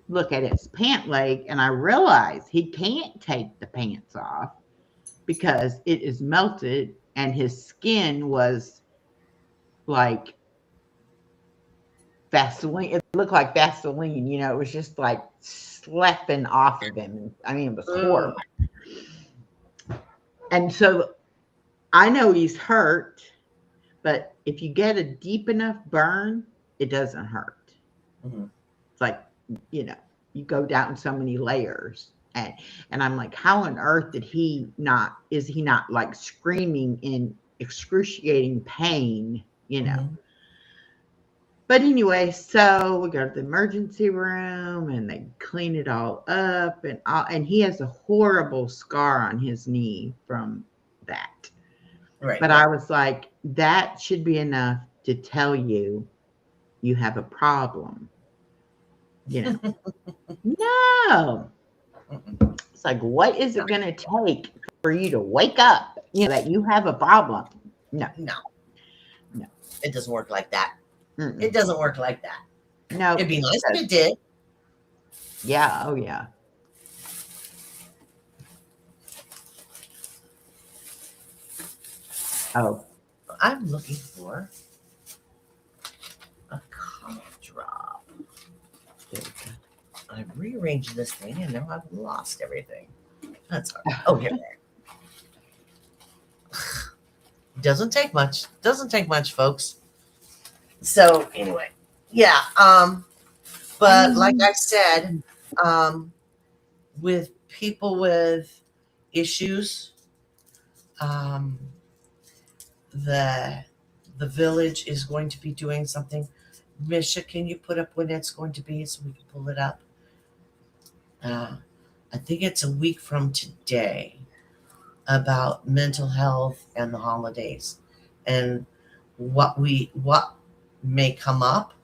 Speaker 2: look at his pant leg, and I realize he can't take the pants off because it is melted, and his skin was like Vaseline. It looked like Vaseline, it was just like slapping off of him. I mean, it was horrible. And so I know he's hurt, but if you get a deep enough burn, it doesn't hurt.
Speaker 3: Mm-hmm.
Speaker 2: It's like, you go down so many layers. And I'm like, how on earth is he not like screaming in excruciating pain,
Speaker 3: Mm-hmm.
Speaker 2: But anyway, so we go to the emergency room, and they clean it all up, and he has a horrible scar on his knee from that.
Speaker 3: Right.
Speaker 2: But I was like, that should be enough to tell you have a problem. No. It's like, what is it going to take for you to wake up, that you have a problem? No.
Speaker 3: It doesn't work like that.
Speaker 2: Mm-mm.
Speaker 3: It doesn't work like that.
Speaker 2: No.
Speaker 3: It'd be nice if it did.
Speaker 2: Yeah. Oh, yeah. Oh.
Speaker 3: I'm looking for a cough drop. I've rearranged this thing, and now I've lost everything. That's all right. Oh, here they are. Doesn't take much. Doesn't take much, folks. So anyway, yeah. But like I said, with people with issues, the village is going to be doing something. Misha, can you put up when it's going to be so we can pull it up? I think it's a week from today, about mental health and the holidays, and what may come up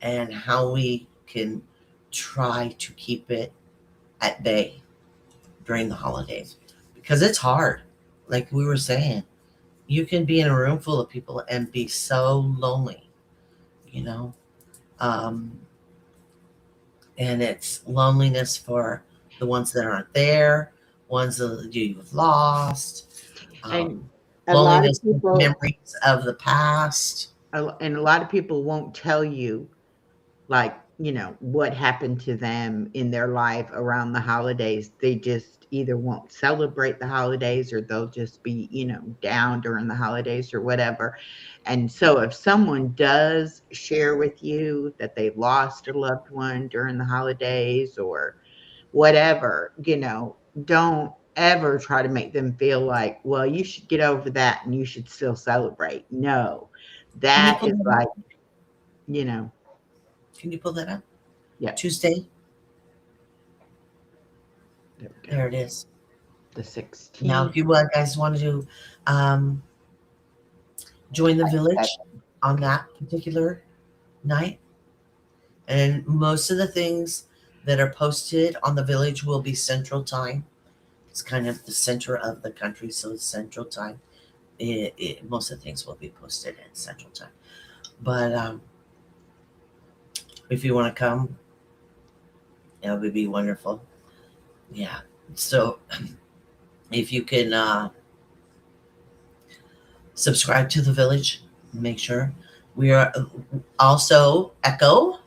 Speaker 3: and how we can try to keep it at bay during the holidays, because it's hard. Like we were saying, you can be in a room full of people and be so lonely, and it's loneliness for the ones that aren't there, ones that you've lost,
Speaker 2: And a lot of
Speaker 3: loneliness,
Speaker 2: people,
Speaker 3: memories of the past.
Speaker 2: and a lot of people won't tell you, like, what happened to them in their life around the holidays. They just either won't celebrate the holidays, or they'll just be, down during the holidays or whatever. And so if someone does share with you that they lost a loved one during the holidays or whatever, don't ever try to make them feel like, well, you should get over that and you should still celebrate. No, that is like,
Speaker 3: Can you pull that up?
Speaker 2: Yeah.
Speaker 3: Tuesday. There it is.
Speaker 2: The 16th.
Speaker 3: Now, if you guys want to join the village on that particular night, and most of the things that are posted on the village will be Central Time. It's kind of the center of the country, so it's Central Time. Most of the things will be posted in Central Time. But if you want to come, it would be wonderful. Yeah. So if you can subscribe to the village, make sure. We are also, Echo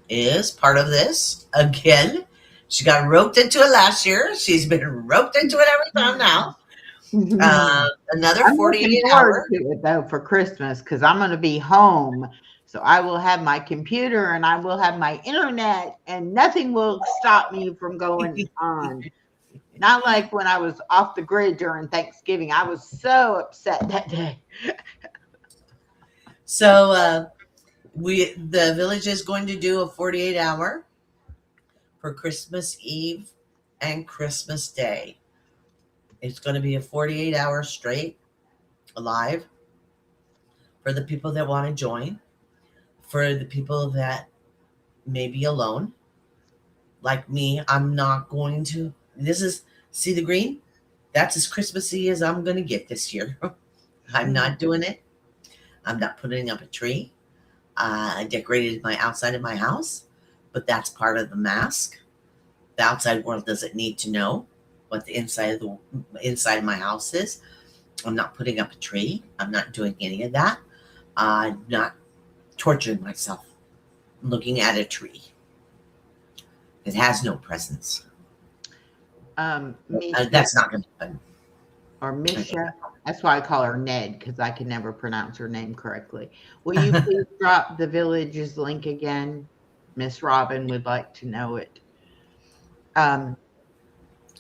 Speaker 3: is part of this. Again, She got roped into it last year. She's been roped into it every time now. Another
Speaker 2: I'm looking
Speaker 3: 48
Speaker 2: forward
Speaker 3: hour.
Speaker 2: to it though for Christmas because I'm going to be home. So I will have my computer and I will have my internet and nothing will stop me from going on. Not like when I was off the grid during Thanksgiving. I was so upset that day.
Speaker 3: So the village is going to do a 48 hour for Christmas Eve and Christmas Day. It's going to be a 48 hour straight live for the people that want to join, for the people that may be alone. Like me, I'm not going to. This is, see the green? That's as Christmassy as I'm going to get this year. I'm not doing it. I'm not putting up a tree. I decorated my outside of my house, but that's part of the mask. The outside world doesn't need to know what the inside of my house is. I'm not putting up a tree. I'm not doing any of that. I'm not torturing myself looking at a tree. It has no presence.
Speaker 2: Misha,
Speaker 3: That's not going to happen.
Speaker 2: or Misha, that's why I call her Ned because I can never pronounce her name correctly. Will you please drop the village's link again? Miss Robin would like to know it. Um,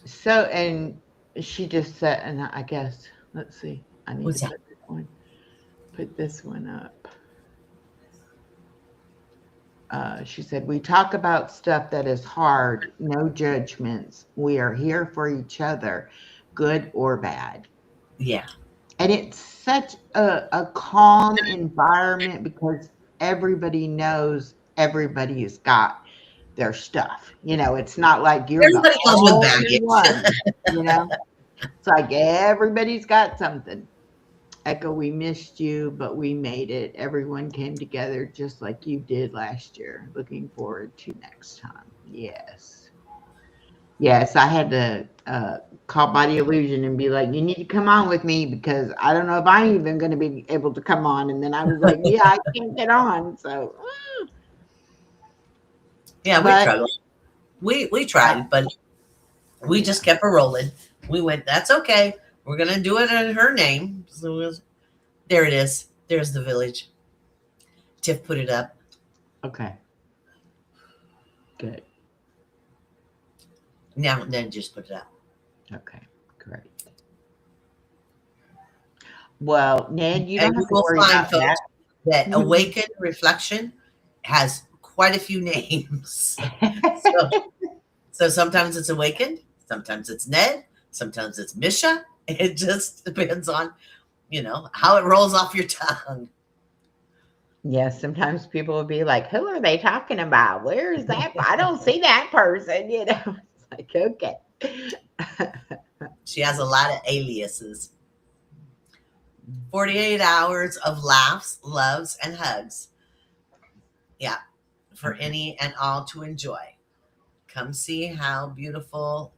Speaker 2: so, and she just said, and I guess, let's see, I need
Speaker 3: What's
Speaker 2: to
Speaker 3: that?
Speaker 2: put this one up. She said, we talk about stuff that is hard, no judgments. We are here for each other, good or bad.
Speaker 3: Yeah.
Speaker 2: And it's such a calm environment because everybody knows everybody has got their stuff. It's not like you're the
Speaker 3: Everybody goes with
Speaker 2: only
Speaker 3: baggage.
Speaker 2: one, you know? It's like everybody's got something. Echo, we missed you, but we made it. Everyone came together just like you did last year. Looking forward to next time. Yes. Yes, I had to call Body Illusion and be like, you need to come on with me because I don't know if I'm even going to be able to come on. And then I was like, yeah, I can't get on. So,
Speaker 3: Yeah, we
Speaker 2: but
Speaker 3: tried. We tried, but we just kept her rolling. We went, that's okay. We're going to do it in her name. So there it is. There's the village. Tiff put it up.
Speaker 2: okay, good.
Speaker 3: Now Ned just put it up.
Speaker 2: Okay, great. Well, Ned, you
Speaker 3: And
Speaker 2: don't
Speaker 3: you
Speaker 2: have to
Speaker 3: will
Speaker 2: worry
Speaker 3: find,
Speaker 2: about that.
Speaker 3: folks, that Awaken Reflection has quite a few names. So sometimes it's Awakened, sometimes it's Ned, sometimes it's Misha. It just depends on, how it rolls off your tongue.
Speaker 2: Yes, sometimes people will be like, who are they talking about? Where is that? I don't see that person, It's like, okay.
Speaker 3: She has a lot of aliases. 48 hours of laughs, loves, and hugs. Yeah, for any and all to enjoy. Come see how beautiful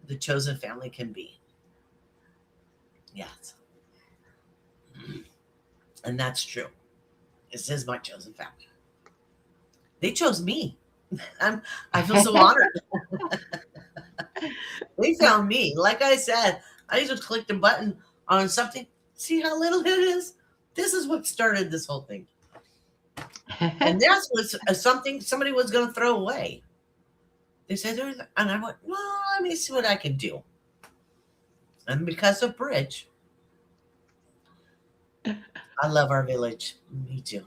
Speaker 3: the chosen family can be. Yes. And that's true. This is my chosen family. They chose me. I feel so honored. They found me. Like I said, I just clicked a button on something. See how little it is? This is what started this whole thing. And that was something somebody was going to throw away. They said, and I went, well, let me see what I can do. And because of Bridge, I love our village. Me too.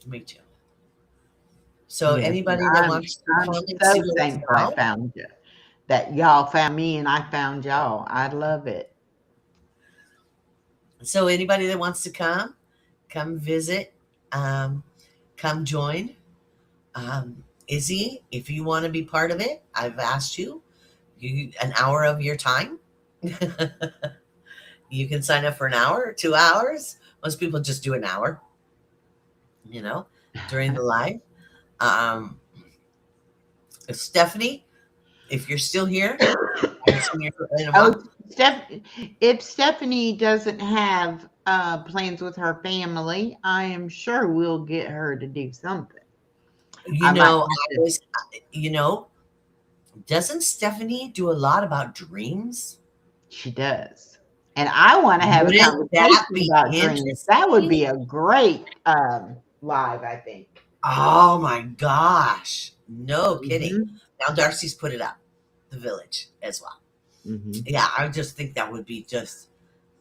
Speaker 3: Me too. So
Speaker 2: Yes,
Speaker 3: anybody that wants to
Speaker 2: I'm
Speaker 3: come and see
Speaker 2: so
Speaker 3: what it's
Speaker 2: thankful I
Speaker 3: about,
Speaker 2: found you. That y'all found me and I found y'all. I love it.
Speaker 3: so anybody that wants to come visit, come join. Izzy, if you want to be part of it, I've asked you an hour of your time. You can sign up for an hour or 2 hours. Most people just do an hour, during the live. Um, Stephanie, if you're still here, I haven't seen you in a
Speaker 2: Oh,
Speaker 3: month.
Speaker 2: if Stephanie doesn't have plans with her family, I am sure we'll get her to do something.
Speaker 3: You
Speaker 2: I might
Speaker 3: know,
Speaker 2: have
Speaker 3: I
Speaker 2: to.
Speaker 3: was, you know, doesn't Stephanie do a lot about dreams?
Speaker 2: She does. And I want to have a
Speaker 3: Wouldn't that
Speaker 2: conversation
Speaker 3: be
Speaker 2: about dreams. That would
Speaker 3: interesting?
Speaker 2: be a great live, I think.
Speaker 3: Oh my gosh. No kidding.
Speaker 2: Hmm.
Speaker 3: Now Darcy's put it up, the village as well.
Speaker 2: Hmm.
Speaker 3: Yeah, I just think that would be just,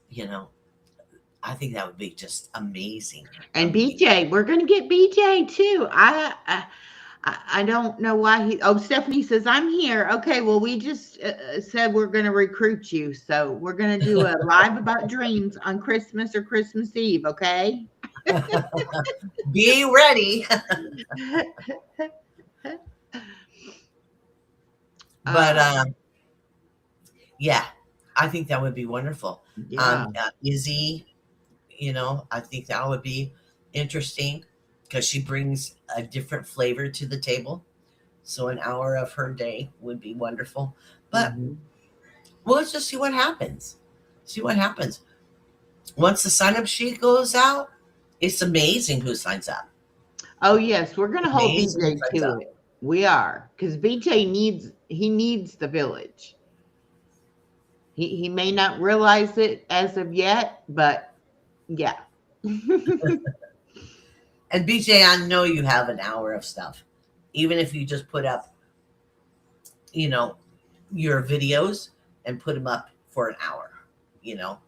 Speaker 3: you know, I think that would be just amazing.
Speaker 2: And
Speaker 3: Amazing.
Speaker 2: BJ, we're gonna get BJ too. I don't know why he. Oh, Stephanie says I'm here. Okay, well we just said we're gonna recruit you, so we're gonna do a live about dreams on Christmas or Christmas Eve. Okay.
Speaker 3: Be ready. But
Speaker 2: uh,
Speaker 3: yeah, I think that would be wonderful.
Speaker 2: yeah.
Speaker 3: Izzy, I think that would be interesting because she brings a different flavor to the table. So an hour of her day would be wonderful. But
Speaker 2: Hmm.
Speaker 3: well, let's just see what happens. See what happens. Once the sign up sheet goes out, it's amazing who signs up.
Speaker 2: Oh yes, we're gonna hold
Speaker 3: Amazing who
Speaker 2: BJ
Speaker 3: signs
Speaker 2: to
Speaker 3: up.
Speaker 2: it. We are because BJ needs the village. He may not realize it as of yet, but yeah.
Speaker 3: And BJ, I know you have an hour of stuff. Even if you just put up, you know, your videos and put them up for an hour, you know.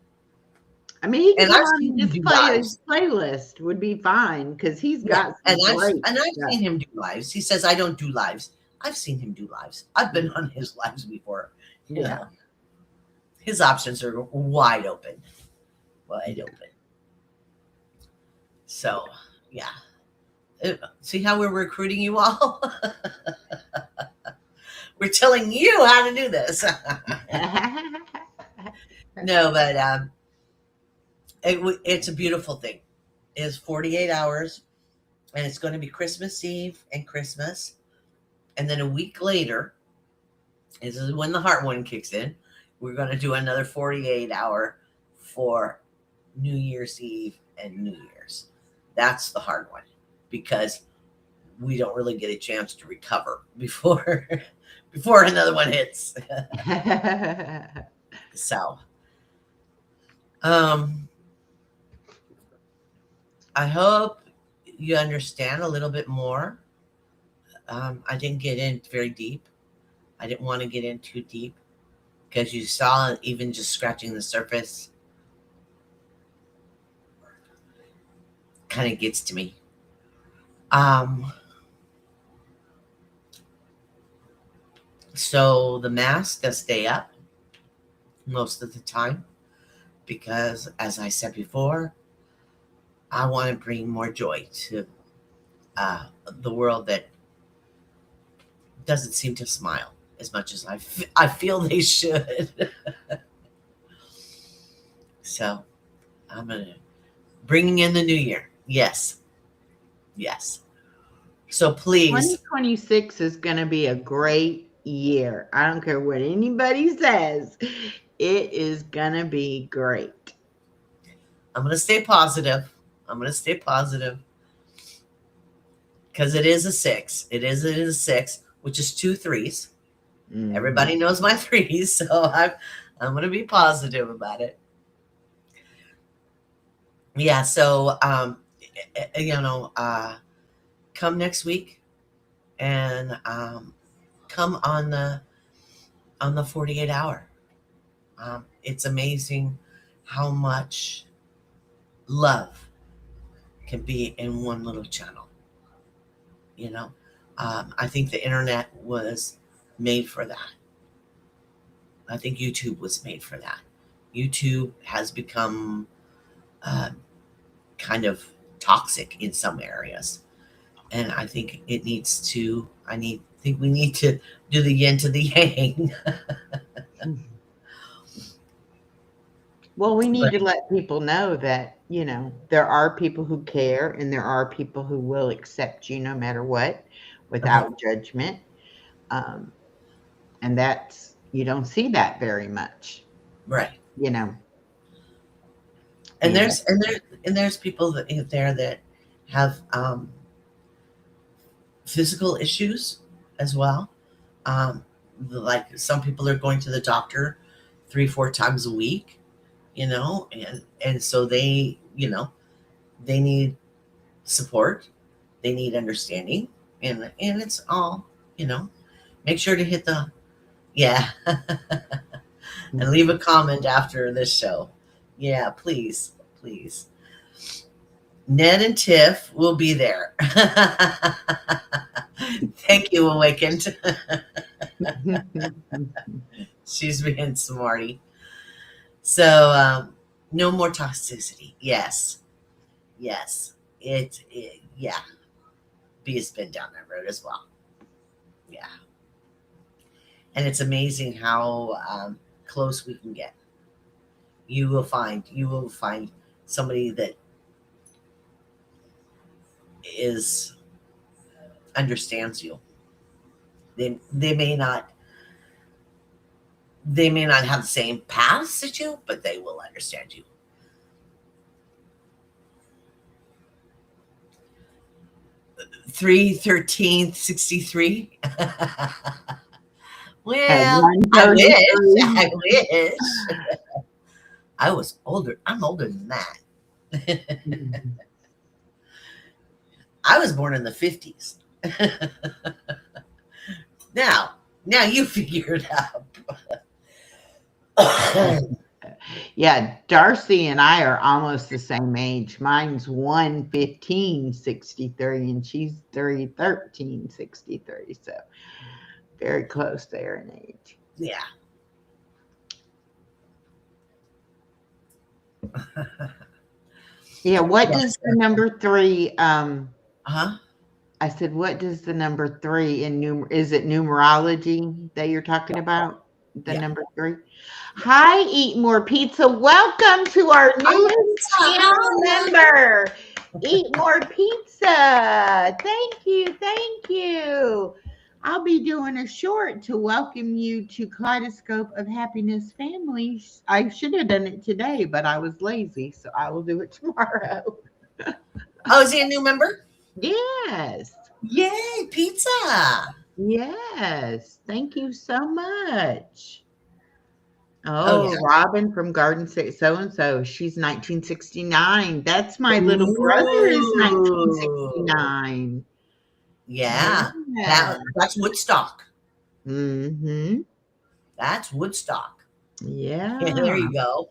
Speaker 2: I mean, he can
Speaker 3: And
Speaker 2: go
Speaker 3: I've
Speaker 2: on
Speaker 3: seen
Speaker 2: and
Speaker 3: him
Speaker 2: just
Speaker 3: do
Speaker 2: play his
Speaker 3: lives.
Speaker 2: playlist would be fine because he's
Speaker 3: Yeah,
Speaker 2: got
Speaker 3: and
Speaker 2: some
Speaker 3: I've
Speaker 2: great
Speaker 3: and I've
Speaker 2: stuff.
Speaker 3: seen him do lives. He says I don't do lives. I've seen him do lives. I've been on his lives before. You
Speaker 2: Yeah.
Speaker 3: know, his options are wide open, wide
Speaker 2: Yeah.
Speaker 3: open. So, yeah. See how we're recruiting you all? We're telling you how to do this. No, but it's a beautiful thing. It's 48 hours, and it's going to be Christmas Eve and Christmas, and then a week later, this is when the heart one kicks in. We're going to do another 48-hour for New Year's Eve and New Year's. That's the hard one because we don't really get a chance to recover before before another one hits. So, um, I hope you understand a little bit more. I didn't get in very deep. I didn't want to get in too deep because you saw even just scratching the surface kind of gets to me. Um, so the mask does stay up most of the time because, as I said before, I want to bring more joy to the world that doesn't seem to smile as much as I feel they should. So I'm gonna bringing in the new year. Yes, yes. So please,
Speaker 2: 2026 is going to be a great year. I don't care what anybody says. It is going to be great.
Speaker 3: I'm gonna stay positive. I'm gonna stay positive because it is a six. It is a six, which is two threes.
Speaker 2: Mhm.
Speaker 3: Everybody knows my threes, so I'm gonna be positive about it. Yeah. So come next week and come on the 48 hour. It's amazing how much love can be in one little channel. You know, I think the internet was made for that. I think YouTube was made for that. YouTube has become uh, kind of toxic in some areas, and I think it needs to. Think we need to do the yin to the yang.
Speaker 2: Well, we need
Speaker 3: But
Speaker 2: to let people know that, there are people who care and there are people who will accept you no matter what
Speaker 3: uh
Speaker 2: without judgment. Um, and you don't see that very much,
Speaker 3: right,
Speaker 2: you know.
Speaker 3: and
Speaker 2: And
Speaker 3: there's people that there that have physical issues as well. Um, like some people are going to the doctor 3, 4 times a week, and so they need support, they need understanding, and it's all, you know, make sure to hit the yeah and leave a comment after this show. Yeah, please, please. Ned and Tiff will be there. Thank you, Awakened. She's being smarty. So, no more toxicity. Yes. Yes. Yeah. B has been down that road as well. Yeah. And it's amazing how close we can get. You will find somebody that is understands you. They may not have the same paths as you, but they will understand you. 3/13/63. Well, I wish. I wish. I was older. I'm older than that. I was born in the 50s. Now you figure it out.
Speaker 2: Yeah, Darcy and I are almost the same age. Mine's 1/15/63 and she's 3/13/63. So very close there in age.
Speaker 3: Yeah.
Speaker 2: Yeah, what does the number 3
Speaker 3: Huh?
Speaker 2: I said, what does the number 3 in is it numerology that you're talking about? The
Speaker 3: Yeah.
Speaker 2: number 3? Hi, Eat More Pizza. Welcome to our newest channel member. Eat More Pizza. Thank you. Thank you. I'll be doing a short to welcome you to Kaleidoscope of Happiness Families. I should have done it today, but I was lazy, so I will do it tomorrow.
Speaker 3: Oh, is he a new member?
Speaker 2: Yes.
Speaker 3: Yay, pizza.
Speaker 2: Yes. Thank you so much.
Speaker 3: Oh,
Speaker 2: Oh,
Speaker 3: yeah.
Speaker 2: Robin from Garden State so and so. She's 1969. That's my little brother is
Speaker 3: Ooh.
Speaker 2: 1969.
Speaker 3: Yeah.
Speaker 2: Yeah.
Speaker 3: That's Woodstock.
Speaker 2: Mm-hmm.
Speaker 3: That's Woodstock.
Speaker 2: Yeah.
Speaker 3: There you go.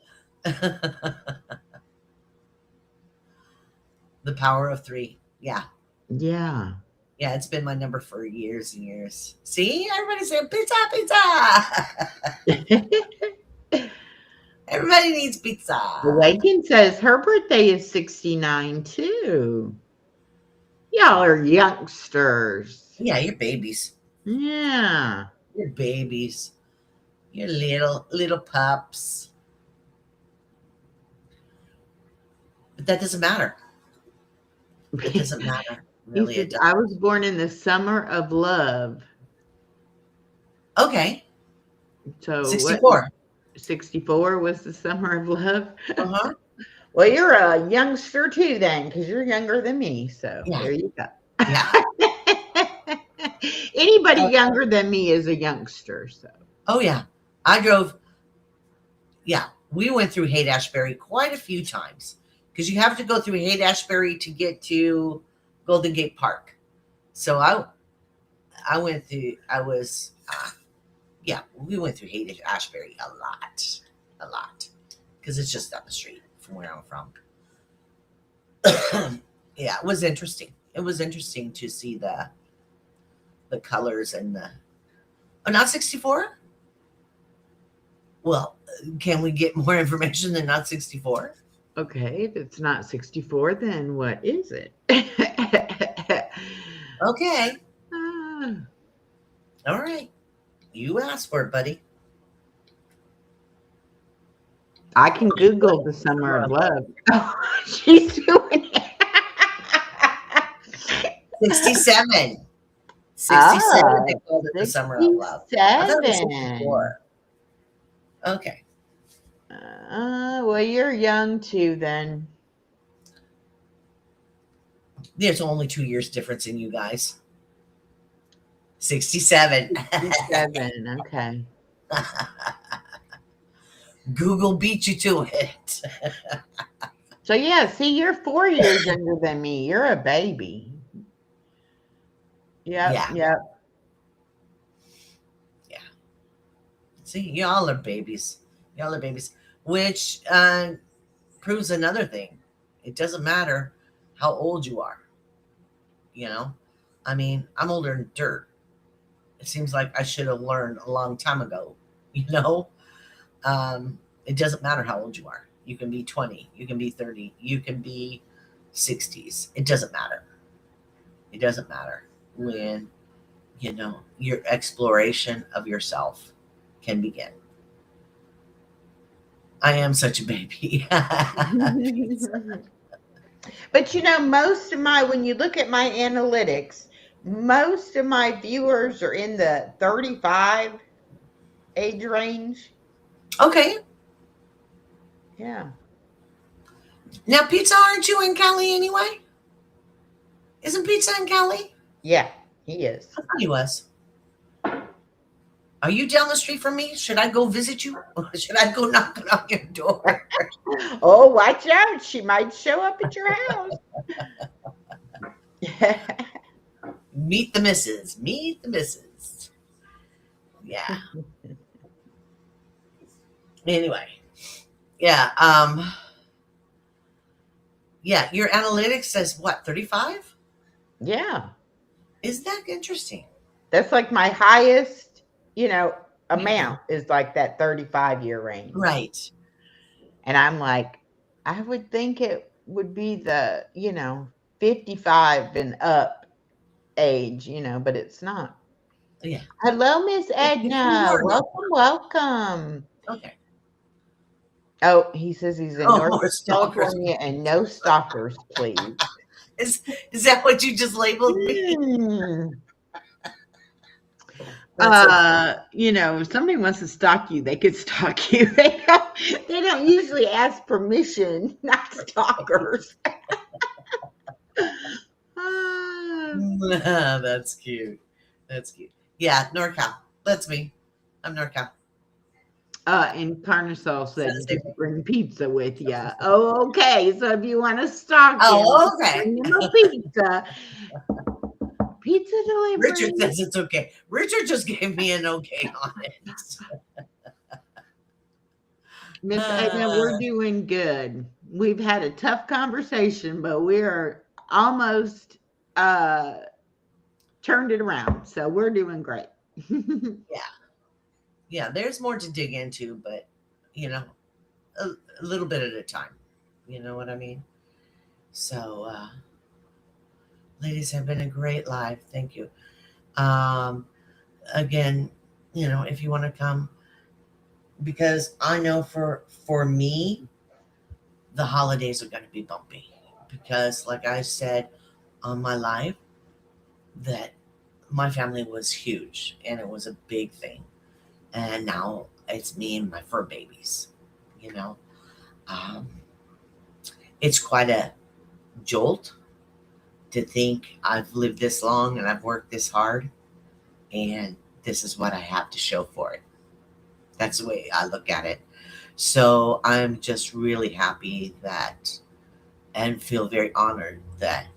Speaker 3: The power of 3. Yeah.
Speaker 2: Yeah.
Speaker 3: Yeah, it's been my number for years and years. See, everybody saying pizza, pizza. Everybody needs pizza.
Speaker 2: Awaken says her birthday is 69 too. Y'all are youngsters.
Speaker 3: Yeah, you're babies.
Speaker 2: Yeah.
Speaker 3: You're babies. You're little pups. But that doesn't matter. It doesn't matter. Really, it doesn't.
Speaker 2: I was born in the summer of love.
Speaker 3: Okay.
Speaker 2: So
Speaker 3: 64.
Speaker 2: 64 was the summer of love.
Speaker 3: Uh-huh.
Speaker 2: Well, you're a youngster too, then, because you're younger than me. So
Speaker 3: Yeah.
Speaker 2: there you go.
Speaker 3: Yeah.
Speaker 2: Anybody younger than me is a youngster. So.
Speaker 3: Oh yeah, I drove. Yeah, we went through Haight-Ashbury quite a few times because you have to go through Haight-Ashbury to get to Golden Gate Park. So I went through. We went through Haight-Ashbury a lot, because it's just down the street from where I'm from. Yeah, it was interesting. It was interesting to see the colors and the. Oh, not 64? Well, can we get more information than not 64?
Speaker 2: Okay, if it's not 64, then what is it?
Speaker 3: Okay. All right. You asked for it, buddy.
Speaker 2: I can Google the summer of love. Oh, she's doing it.
Speaker 3: 67. 67. They called it the summer of love. I thought it was 64. Okay.
Speaker 2: Well, you're young too, then.
Speaker 3: There's only 2 years difference in you guys. 67.
Speaker 2: 67. Okay.
Speaker 3: Google beat you to it.
Speaker 2: So yeah, see, you're 4 years younger than me. You're a baby. Yep,
Speaker 3: Yeah,
Speaker 2: yep.
Speaker 3: yeah. See, y'all are babies. Y'all are babies. Which proves another thing. It doesn't matter how old you are. You know, I mean, I'm older than dirt. It seems like I should have learned a long time ago. You know, it doesn't matter how old you are. You can be 20, you can be 30, you can be 60s. It doesn't matter. It doesn't matter when, your exploration of yourself can begin. I am such a baby.
Speaker 2: But most of when you look at my analytics, most of my viewers are in the 35 age range.
Speaker 3: Okay.
Speaker 2: Yeah.
Speaker 3: Now, Pizza, aren't you in Cali anyway? Isn't Pizza in Cali?
Speaker 2: Yeah, he is.
Speaker 3: I thought he was. Are you down the street from me? Should I go visit you? Or should I go knocking on your door?
Speaker 2: Oh, watch out. She might show up at your house.
Speaker 3: Meet the missus. Meet the missus. Yeah. Anyway. Yeah. Yeah. Your analytics says what, 35?
Speaker 2: Yeah.
Speaker 3: Is that interesting?
Speaker 2: That's like my highest, amount is like that 35-year range.
Speaker 3: Right.
Speaker 2: And I'm like, I would think it would be the, 55 and up age, but it's not.
Speaker 3: Yeah.
Speaker 2: Hello, Miss
Speaker 3: You
Speaker 2: Edna.
Speaker 3: are not.
Speaker 2: Welcome, welcome.
Speaker 3: Okay.
Speaker 2: Oh, he says he's in
Speaker 3: Oh,
Speaker 2: Northern
Speaker 3: more stalkers.
Speaker 2: California and no stalkers, please.
Speaker 3: Is that what you just labeled me?
Speaker 2: Hmm.
Speaker 3: That's
Speaker 2: If somebody wants to stalk you, they could stalk you. They don't usually ask permission, not stalkers. Ah.
Speaker 3: That's cute. That's cute. Yeah, NorCal. That's me. I'm NorCal.
Speaker 2: And Carnosol said,
Speaker 3: Sounds
Speaker 2: just
Speaker 3: like-
Speaker 2: bring pizza with you. Oh, okay. So if you want to stalk him,
Speaker 3: Oh, okay.
Speaker 2: bring him a pizza. Pizza delivery.
Speaker 3: Richard says it's okay. Richard just gave me an okay on it.
Speaker 2: Miss Edna, we're doing good. We've had a tough conversation, but we are almost turned it around. So we're doing great.
Speaker 3: Yeah, there's more to dig into, but a little bit at a time. You know what I mean? So, ladies, have been a great live. Thank you. Again, if you want to come, because I know for me, the holidays are going to be bumpy because, like I said on my live, that my family was huge and it was a big thing, and now it's me and my fur babies. You know, um, it's quite a jolt to think I've lived this long and I've worked this hard, and this is what I have to show for it. That's the way I look at it. So I'm just really happy that and feel very honored that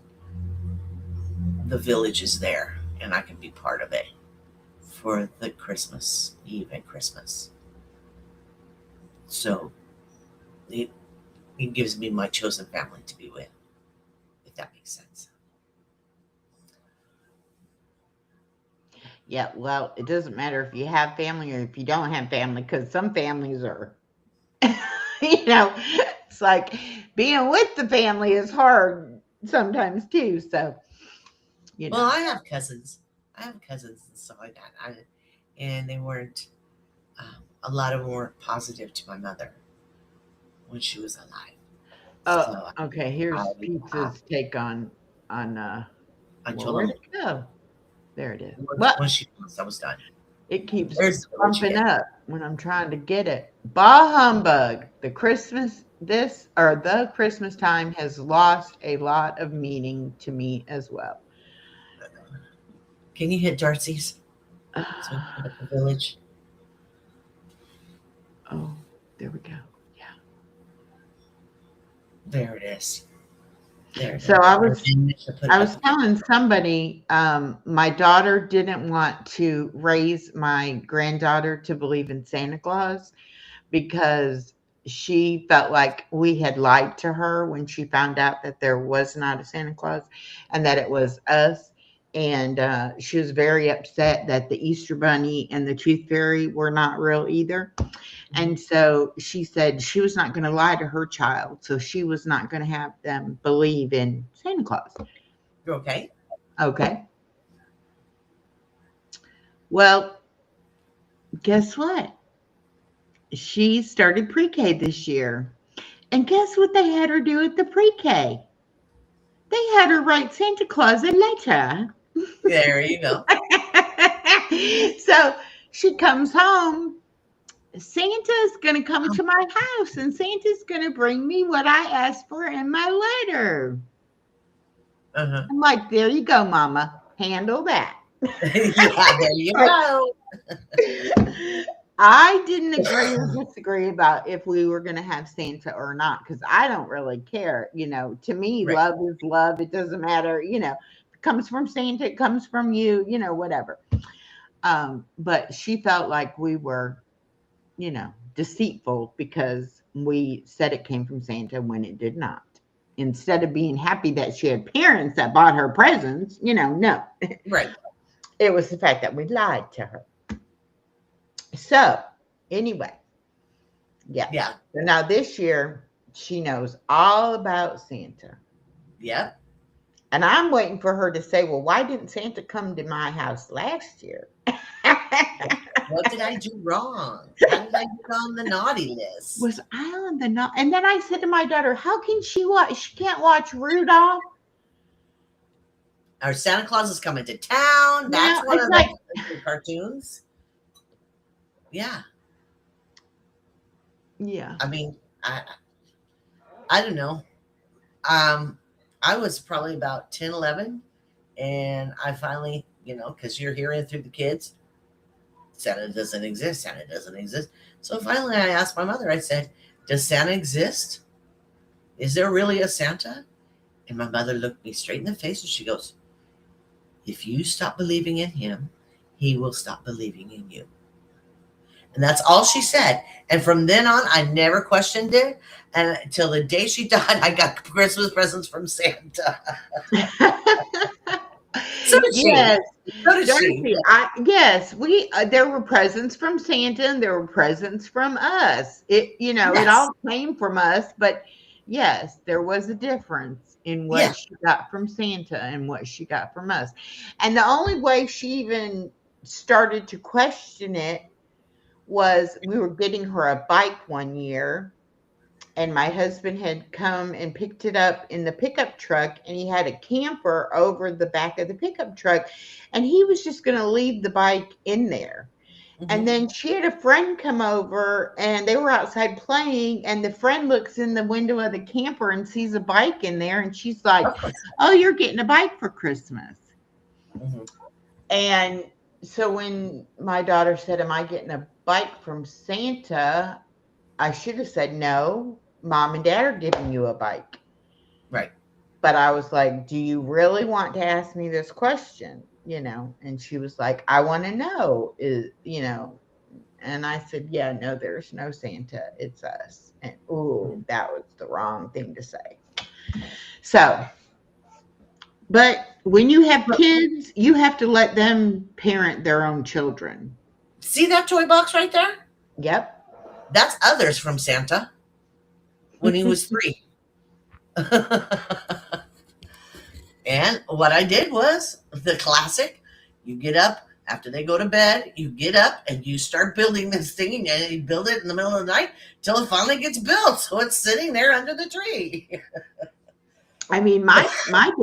Speaker 3: the village is there and I can be part of it for the Christmas Eve and Christmas. So it gives me my chosen family to be with, if that makes sense.
Speaker 2: Yeah, well, it doesn't matter if you have family or if you don't have family, because some families are, it's like being with the family is hard sometimes too. So,
Speaker 3: Well, I have cousins. I have cousins and stuff like that. And they weren't, a lot of them weren't positive to my mother when she was alive.
Speaker 2: oh, okay. Here's
Speaker 3: I-
Speaker 2: Pizza's take on
Speaker 3: I
Speaker 2: well,
Speaker 3: told
Speaker 2: where'd
Speaker 3: them
Speaker 2: it go? There it is.
Speaker 3: when
Speaker 2: What?
Speaker 3: she was, I was done.
Speaker 2: It keeps
Speaker 3: There's the village
Speaker 2: bumping
Speaker 3: again.
Speaker 2: up when I'm trying to get it. Bah humbug. The Christmas time has lost a lot of meaning to me as well.
Speaker 3: Can you hit Darcy's? So we can put up the village.
Speaker 2: Oh, there we go. Yeah.
Speaker 3: There it is. There it
Speaker 2: So
Speaker 3: is.
Speaker 2: I
Speaker 3: Or
Speaker 2: was
Speaker 3: then we should put
Speaker 2: I
Speaker 3: it
Speaker 2: was
Speaker 3: up.
Speaker 2: telling somebody, my daughter didn't want to raise my granddaughter to believe in Santa Claus because she felt like we had lied to her when she found out that there was not a Santa Claus and that it was us. And she was very upset that the Easter Bunny and the Tooth Fairy were not real either.
Speaker 3: Mhm.
Speaker 2: And so she said she was not going to lie to her child. So she was not going to have them believe in Santa Claus.
Speaker 3: You okay?
Speaker 2: Okay. Well, guess what? She started pre K this year. And guess what they had her do at the pre K? They had her write Santa Claus a letter.
Speaker 3: There you go.
Speaker 2: So she comes home. Santa's going to come to my house and Santa's going to bring me what I asked for in my letter.
Speaker 3: Uh-huh.
Speaker 2: I'm like, there you go, Mama. Handle that.
Speaker 3: Yeah, there you go.
Speaker 2: I didn't agree or disagree about if we were going to have Santa or not because I don't really care. To me,
Speaker 3: Right.
Speaker 2: love is love. It doesn't matter. It comes from Santa, it comes from you, whatever. But she felt like we were, deceitful because we said it came from Santa when it did not. Instead of being happy that she had parents that bought her presents, no.
Speaker 3: Right.
Speaker 2: It was the fact that we lied to her. So, anyway, yes.
Speaker 3: Yeah.
Speaker 2: So now this year, she knows all about Santa.
Speaker 3: Yep.
Speaker 2: And I'm waiting for her to say, well, why didn't Santa come to my house last year?
Speaker 3: What did I do wrong? How did I get on the naughty list?
Speaker 2: Was I on the no? And then I said to my daughter, how can she watch? She can't watch Rudolph.
Speaker 3: Our Santa Claus is coming to town. That's one
Speaker 2: It's
Speaker 3: of
Speaker 2: like,
Speaker 3: the cartoons. Yeah.
Speaker 2: yeah.
Speaker 3: I mean, I don't know. I was probably about 10, 11, and I finally, because you're hearing through the kids, Santa doesn't exist. Santa doesn't exist. So finally, I asked my mother, I said, does Santa exist? Is there really a Santa? And my mother looked me straight in the face and she goes, if you stop believing in him, he will stop believing in you. And that's all she said. And from then on, I never questioned it. And until the day she died, I got Christmas presents from Santa. So did she.
Speaker 2: Yes.
Speaker 3: So did she.
Speaker 2: Darcy, yes, there were presents from Santa and there were presents from us. It
Speaker 3: Yes.
Speaker 2: all came from us, but yes, there was a difference in what
Speaker 3: Yeah.
Speaker 2: she got from Santa and what she got from us. And the only way she even started to question it was we were getting her a bike one year and my husband had come and picked it up in the pickup truck and he had a camper over the back of the pickup truck and he was just going to leave the bike in there. And then she had a friend come over and they were outside playing and the friend looks in the window of the camper and sees a bike in there and she's like, oh, you're getting a bike for Christmas. And so when my daughter said, am I getting a bike from Santa? I should have said, no, Mom and Dad are giving you a bike.
Speaker 3: Right.
Speaker 2: But I was like, do you really want to ask me this question? And she was like, I want to know, and I said, yeah, no, there's no Santa. It's us. And that was the wrong thing to say. So, but when you have kids, you have to let them parent their own children.
Speaker 3: See that toy box right there?
Speaker 2: Yep.
Speaker 3: That's others from Santa when he was 3. And what I did was the classic. You get up after they go to bed, you get up and you start building this thing and you build it in the middle of the night till it finally gets built. So it's sitting there under the tree.
Speaker 2: I mean, my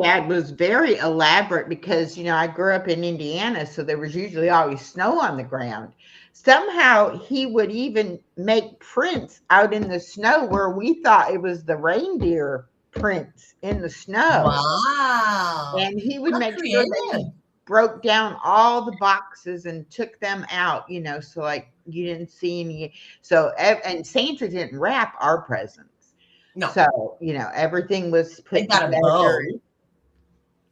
Speaker 2: dad was very elaborate because, I grew up in Indiana, so there was usually always snow on the ground. Somehow he would even make prints out in the snow where we thought it was the reindeer prints in the snow.
Speaker 3: Wow.
Speaker 2: And he would
Speaker 3: How
Speaker 2: make sure
Speaker 3: creative.
Speaker 2: that broke down all the boxes and took them out, so like you didn't see any. So, and Santa didn't wrap our presents.
Speaker 3: No,
Speaker 2: So, everything was
Speaker 3: they
Speaker 2: put
Speaker 3: got a bow.
Speaker 2: together.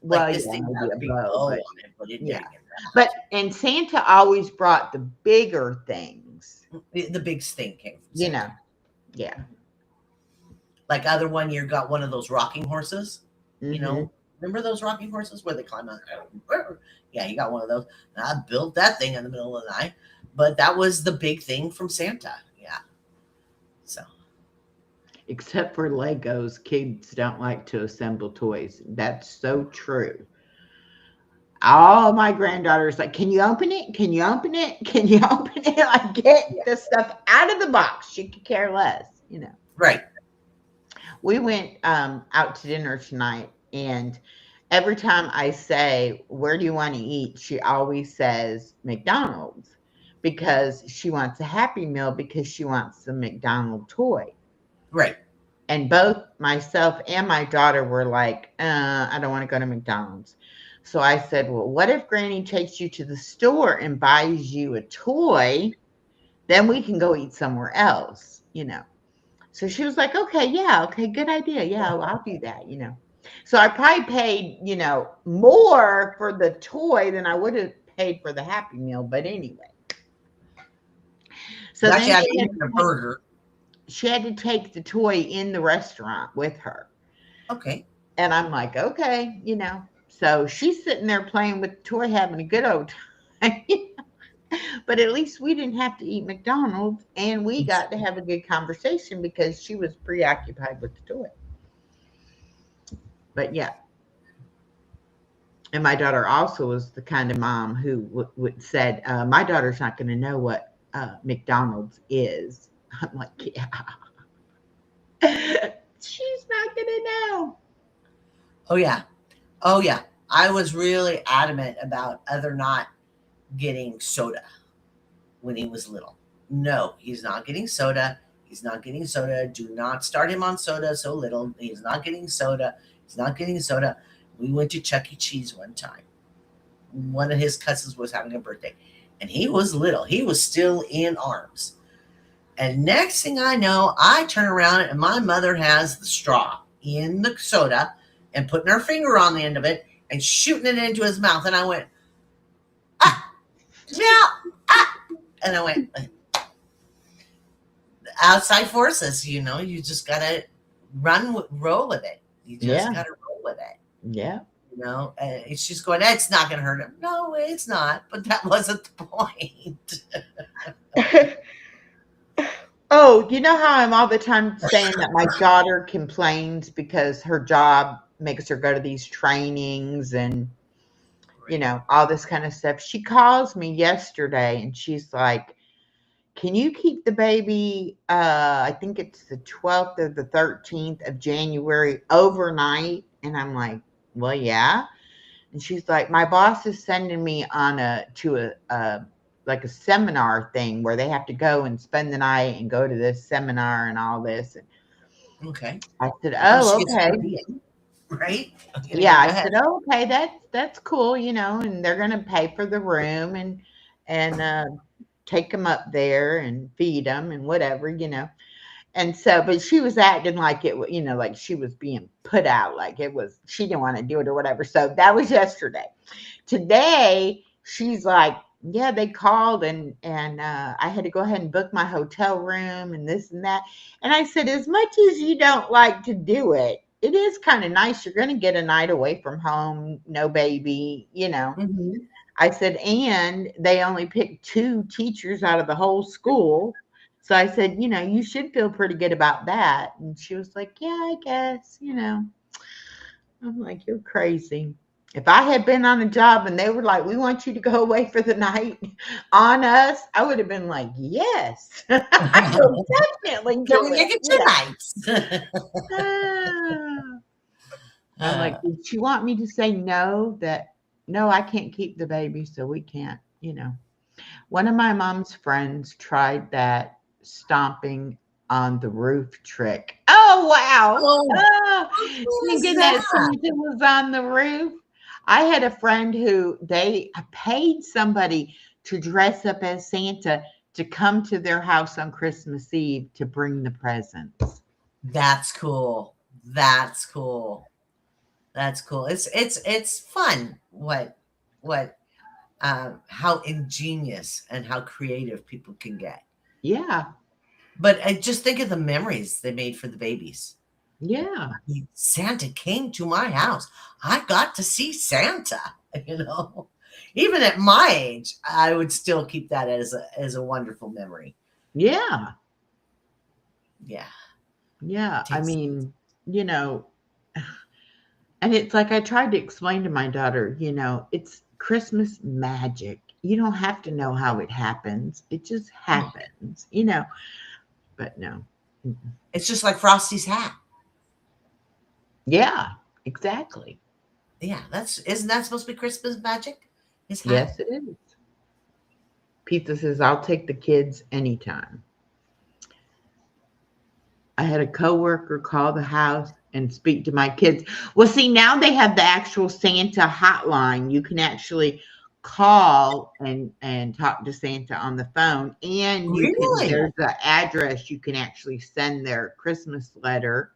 Speaker 3: Like
Speaker 2: Well,
Speaker 3: this
Speaker 2: yeah,
Speaker 3: thing
Speaker 2: maybe
Speaker 3: had
Speaker 2: a
Speaker 3: a big
Speaker 2: bow,
Speaker 3: bow
Speaker 2: but
Speaker 3: on it, but it
Speaker 2: yeah.
Speaker 3: didn't get
Speaker 2: But,
Speaker 3: wrapped.
Speaker 2: and Santa always brought the bigger things,
Speaker 3: The big thing came from
Speaker 2: you know.
Speaker 3: Santa.
Speaker 2: Yeah.
Speaker 3: Like other one year got one of those rocking horses. You
Speaker 2: Hmm.
Speaker 3: know, remember those rocking horses where they climb out? Yeah, he got one of those. And I built that thing in the middle of the night. But that was the big thing from Santa. Yeah. So
Speaker 2: Except for Legos, kids don't like to assemble toys. That's so true. All my granddaughters like, can you open it? Can you open it? Can you open it? Like, get
Speaker 3: yeah,
Speaker 2: the stuff out of the box. She could care less.
Speaker 3: right.
Speaker 2: We went out to dinner tonight, and every time I say, where do you want to eat? She always says McDonald's because she wants a Happy Meal because she wants the McDonald toy.
Speaker 3: Right.
Speaker 2: And both myself and my daughter were like, I don't want to go to McDonald's. So I said, well, what if Granny takes you to the store and buys you a toy? Then we can go eat somewhere else. So she was like, okay, yeah, okay, good idea. Yeah, well, I'll do that. So I probably paid, more for the toy than I would have paid for the Happy Meal. But anyway, so
Speaker 3: Got you
Speaker 2: then
Speaker 3: out of eating a burger.
Speaker 2: she had to take the toy in the restaurant with her.
Speaker 3: Okay.
Speaker 2: And I'm like, okay. So she's sitting there playing with the toy, having a good old time. But at least we didn't have to eat McDonald's and we got to have a good conversation because she was preoccupied with the toy. But yeah. And my daughter also was the kind of mom who said, my daughter's not going to know what McDonald's is. I'm like, yeah. She's not going to know.
Speaker 3: Oh yeah. Oh yeah. I was really adamant about other not getting soda when he was little. No, he's not getting soda. He's not getting soda. Do not start him on soda so little. He's not getting soda. He's not getting soda. We went to Chuck E. Cheese one time. One of his cousins was having a birthday, and he was little. He was still in arms. And next thing I know, I turn around and my mother has the straw in the soda and putting her finger on the end of it and shooting it into his mouth. And I went, ah, yeah, ah. And I went, outside forces, you just got to roll with it. You just got to roll with it.
Speaker 2: Yeah.
Speaker 3: And she's going, it's not going to hurt him. No, it's not. But that wasn't the point.
Speaker 2: Oh, you know how I'm all the time saying that my daughter complains because her job makes her go to these trainings and, all this kind of stuff. She calls me yesterday and she's like, can you keep the baby, I think it's the 12th or the 13th of January overnight? And I'm like, well, yeah. And she's like, my boss is sending me on to a like a seminar thing where they have to go and spend the night and go to this seminar and all this. And
Speaker 3: Okay.
Speaker 2: I said,
Speaker 3: Well,
Speaker 2: oh,
Speaker 3: she gets
Speaker 2: okay.
Speaker 3: per diem, right?
Speaker 2: Yeah,
Speaker 3: Go
Speaker 2: I
Speaker 3: ahead.
Speaker 2: said, oh, okay, that's cool, and they're gonna pay for the room and take them up there and feed them and whatever. And so, but she was acting like like she was being put out, like she didn't want to do it or whatever. So that was yesterday. Today, she's like, yeah, they called and I had to go ahead and book my hotel room and this and that. And I said, as much as you don't like to do it, it is kind of nice. You're going to get a night away from home, no baby.
Speaker 3: Mm-hmm.
Speaker 2: I said, and they only picked 2 teachers out of the whole school. So I said, you should feel pretty good about that. And she was like, yeah, I guess. I'm like, you're crazy. If I had been on a job and they were like, we want you to go away for the night on us, I would have been like, yes, I will definitely
Speaker 3: Can
Speaker 2: do
Speaker 3: we make
Speaker 2: it.
Speaker 3: it 2 nights?
Speaker 2: I'm like, did she want me to say no, that no, I can't keep the baby, so we can't. One of my mom's friends tried that stomping on the roof trick. Oh, wow.
Speaker 3: Oh,
Speaker 2: Oh,
Speaker 3: what was
Speaker 2: thinking that
Speaker 3: that?
Speaker 2: Susan was on the roof. I had a friend who they paid somebody to dress up as Santa to come to their house on Christmas Eve to bring the presents.
Speaker 3: That's cool. That's cool. That's cool. It's fun what how ingenious and how creative people can get.
Speaker 2: Yeah.
Speaker 3: But I just think of the memories they made for the babies.
Speaker 2: Yeah.
Speaker 3: Santa came to my house. I got to see Santa, you know. Even at my age, I would still keep that as a wonderful memory.
Speaker 2: Yeah.
Speaker 3: Yeah.
Speaker 2: Yeah. I
Speaker 3: Takes
Speaker 2: mean, you know, and it's like I tried to explain to my daughter, it's Christmas magic. You don't have to know how it happens. It just happens. But no. Mm-mm.
Speaker 3: it's just like Frosty's hat.
Speaker 2: Yeah, exactly.
Speaker 3: Yeah, that's isn't that supposed to be Christmas magic? His hat.
Speaker 2: Yes, it is. Pizza says, I'll take the kids anytime. I had a coworker call the house and speak to my kids. Well, see, now they have the actual Santa hotline. You can actually call and talk to Santa on the phone, and
Speaker 3: Really?
Speaker 2: there's an address you can actually send their Christmas letter.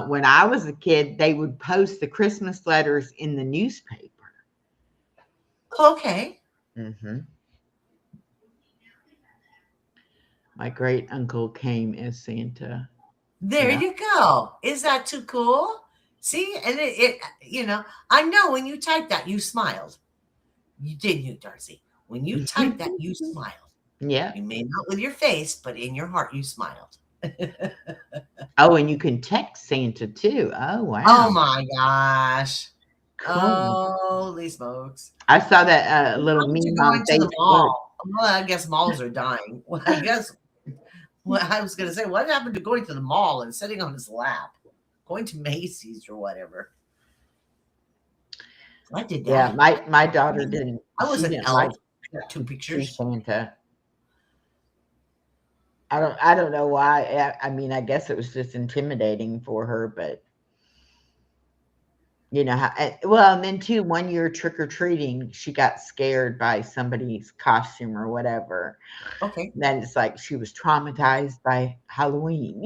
Speaker 2: When I was a kid, they would post the Christmas letters in the newspaper.
Speaker 3: Okay.
Speaker 2: Hmm. My great uncle came as Santa.
Speaker 3: There
Speaker 2: Yeah.
Speaker 3: you go. Is that too cool? See, and I know when you typed that, you smiled. You didn't, you, Darcy. When you typed that, you smiled.
Speaker 2: Yeah.
Speaker 3: You may not with your face, but in your heart, you smiled.
Speaker 2: Oh, and you can text Santa too. Oh,
Speaker 3: Oh
Speaker 2: wow.
Speaker 3: my gosh.
Speaker 2: Cool.
Speaker 3: Holy smokes.
Speaker 2: I saw that
Speaker 3: What
Speaker 2: little
Speaker 3: happened to
Speaker 2: meme on
Speaker 3: going to the
Speaker 2: Facebook.
Speaker 3: mall? Well, I guess malls are dying. Well, I guess what I was going to say, what happened to going to the mall and sitting on his lap? Going to Macy's or whatever. I did
Speaker 2: Yeah,
Speaker 3: that.
Speaker 2: my daughter didn't.
Speaker 3: I was
Speaker 2: She
Speaker 3: an
Speaker 2: didn't like
Speaker 3: elf. I got two
Speaker 2: see
Speaker 3: pictures.
Speaker 2: Santa. I don't know why. I mean, I guess it was just intimidating for her, but well, and then too, one year trick or treating, she got scared by somebody's costume or whatever.
Speaker 3: Okay.
Speaker 2: Then it's like she was traumatized by Halloween.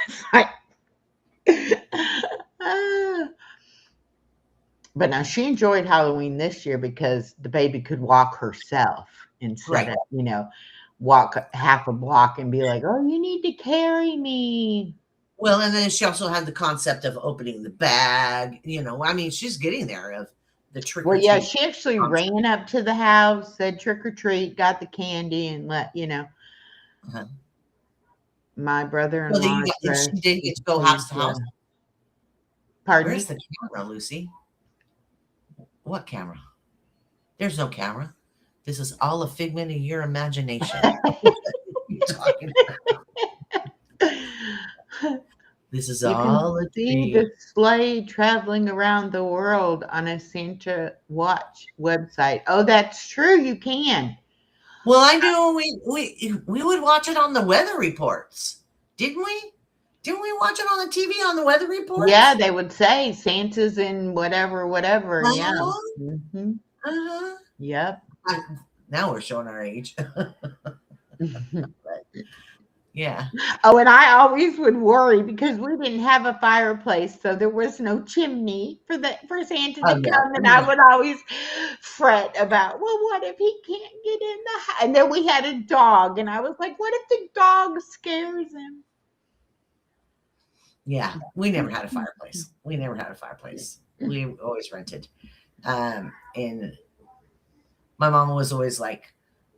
Speaker 2: It's like, ah. But now she enjoyed Halloween this year because the baby could walk herself instead
Speaker 3: Right.
Speaker 2: of, walk half a block and be like, oh, you need to carry me.
Speaker 3: Well, and then she also had the concept of opening the bag. I mean, she's getting there of the trick
Speaker 2: Well,
Speaker 3: or
Speaker 2: yeah,
Speaker 3: treat
Speaker 2: she actually
Speaker 3: concept.
Speaker 2: ran up to the house, said trick or treat, got the candy, and
Speaker 3: Uh-huh.
Speaker 2: my
Speaker 3: So that
Speaker 2: brother-in-law
Speaker 3: she
Speaker 2: dressed
Speaker 3: did
Speaker 2: as
Speaker 3: get to go house to house.
Speaker 2: Santa. Pardon
Speaker 3: Where's
Speaker 2: me?
Speaker 3: the camera, Lucy? What camera? There's no camera. This is all a figment of your imagination. What are you talking about? This is
Speaker 2: You can
Speaker 3: all a
Speaker 2: see
Speaker 3: dream.
Speaker 2: the sleigh traveling around the world on a Santa Watch website. Oh, that's true. You can.
Speaker 3: Well, I knew we would watch it on the weather reports, didn't we? Didn't we watch it on the TV on the weather
Speaker 2: Yeah,
Speaker 3: reports?
Speaker 2: they would say Santa's in whatever, whatever. Yeah.
Speaker 3: Uh-huh.
Speaker 2: Hmm.
Speaker 3: Uh-huh.
Speaker 2: Yep.
Speaker 3: I- Now we're showing our age. But yeah.
Speaker 2: Oh, and I always would worry because we didn't have a fireplace, so there was no chimney for Santa
Speaker 3: Oh
Speaker 2: to
Speaker 3: yeah.
Speaker 2: come, and I would always fret about, well, what if he can't get in the house? And then we had a dog, and I was like, what if the dog scares him?
Speaker 3: Yeah. We never had a fireplace. We never had a fireplace. We always rented. And my mama was always like,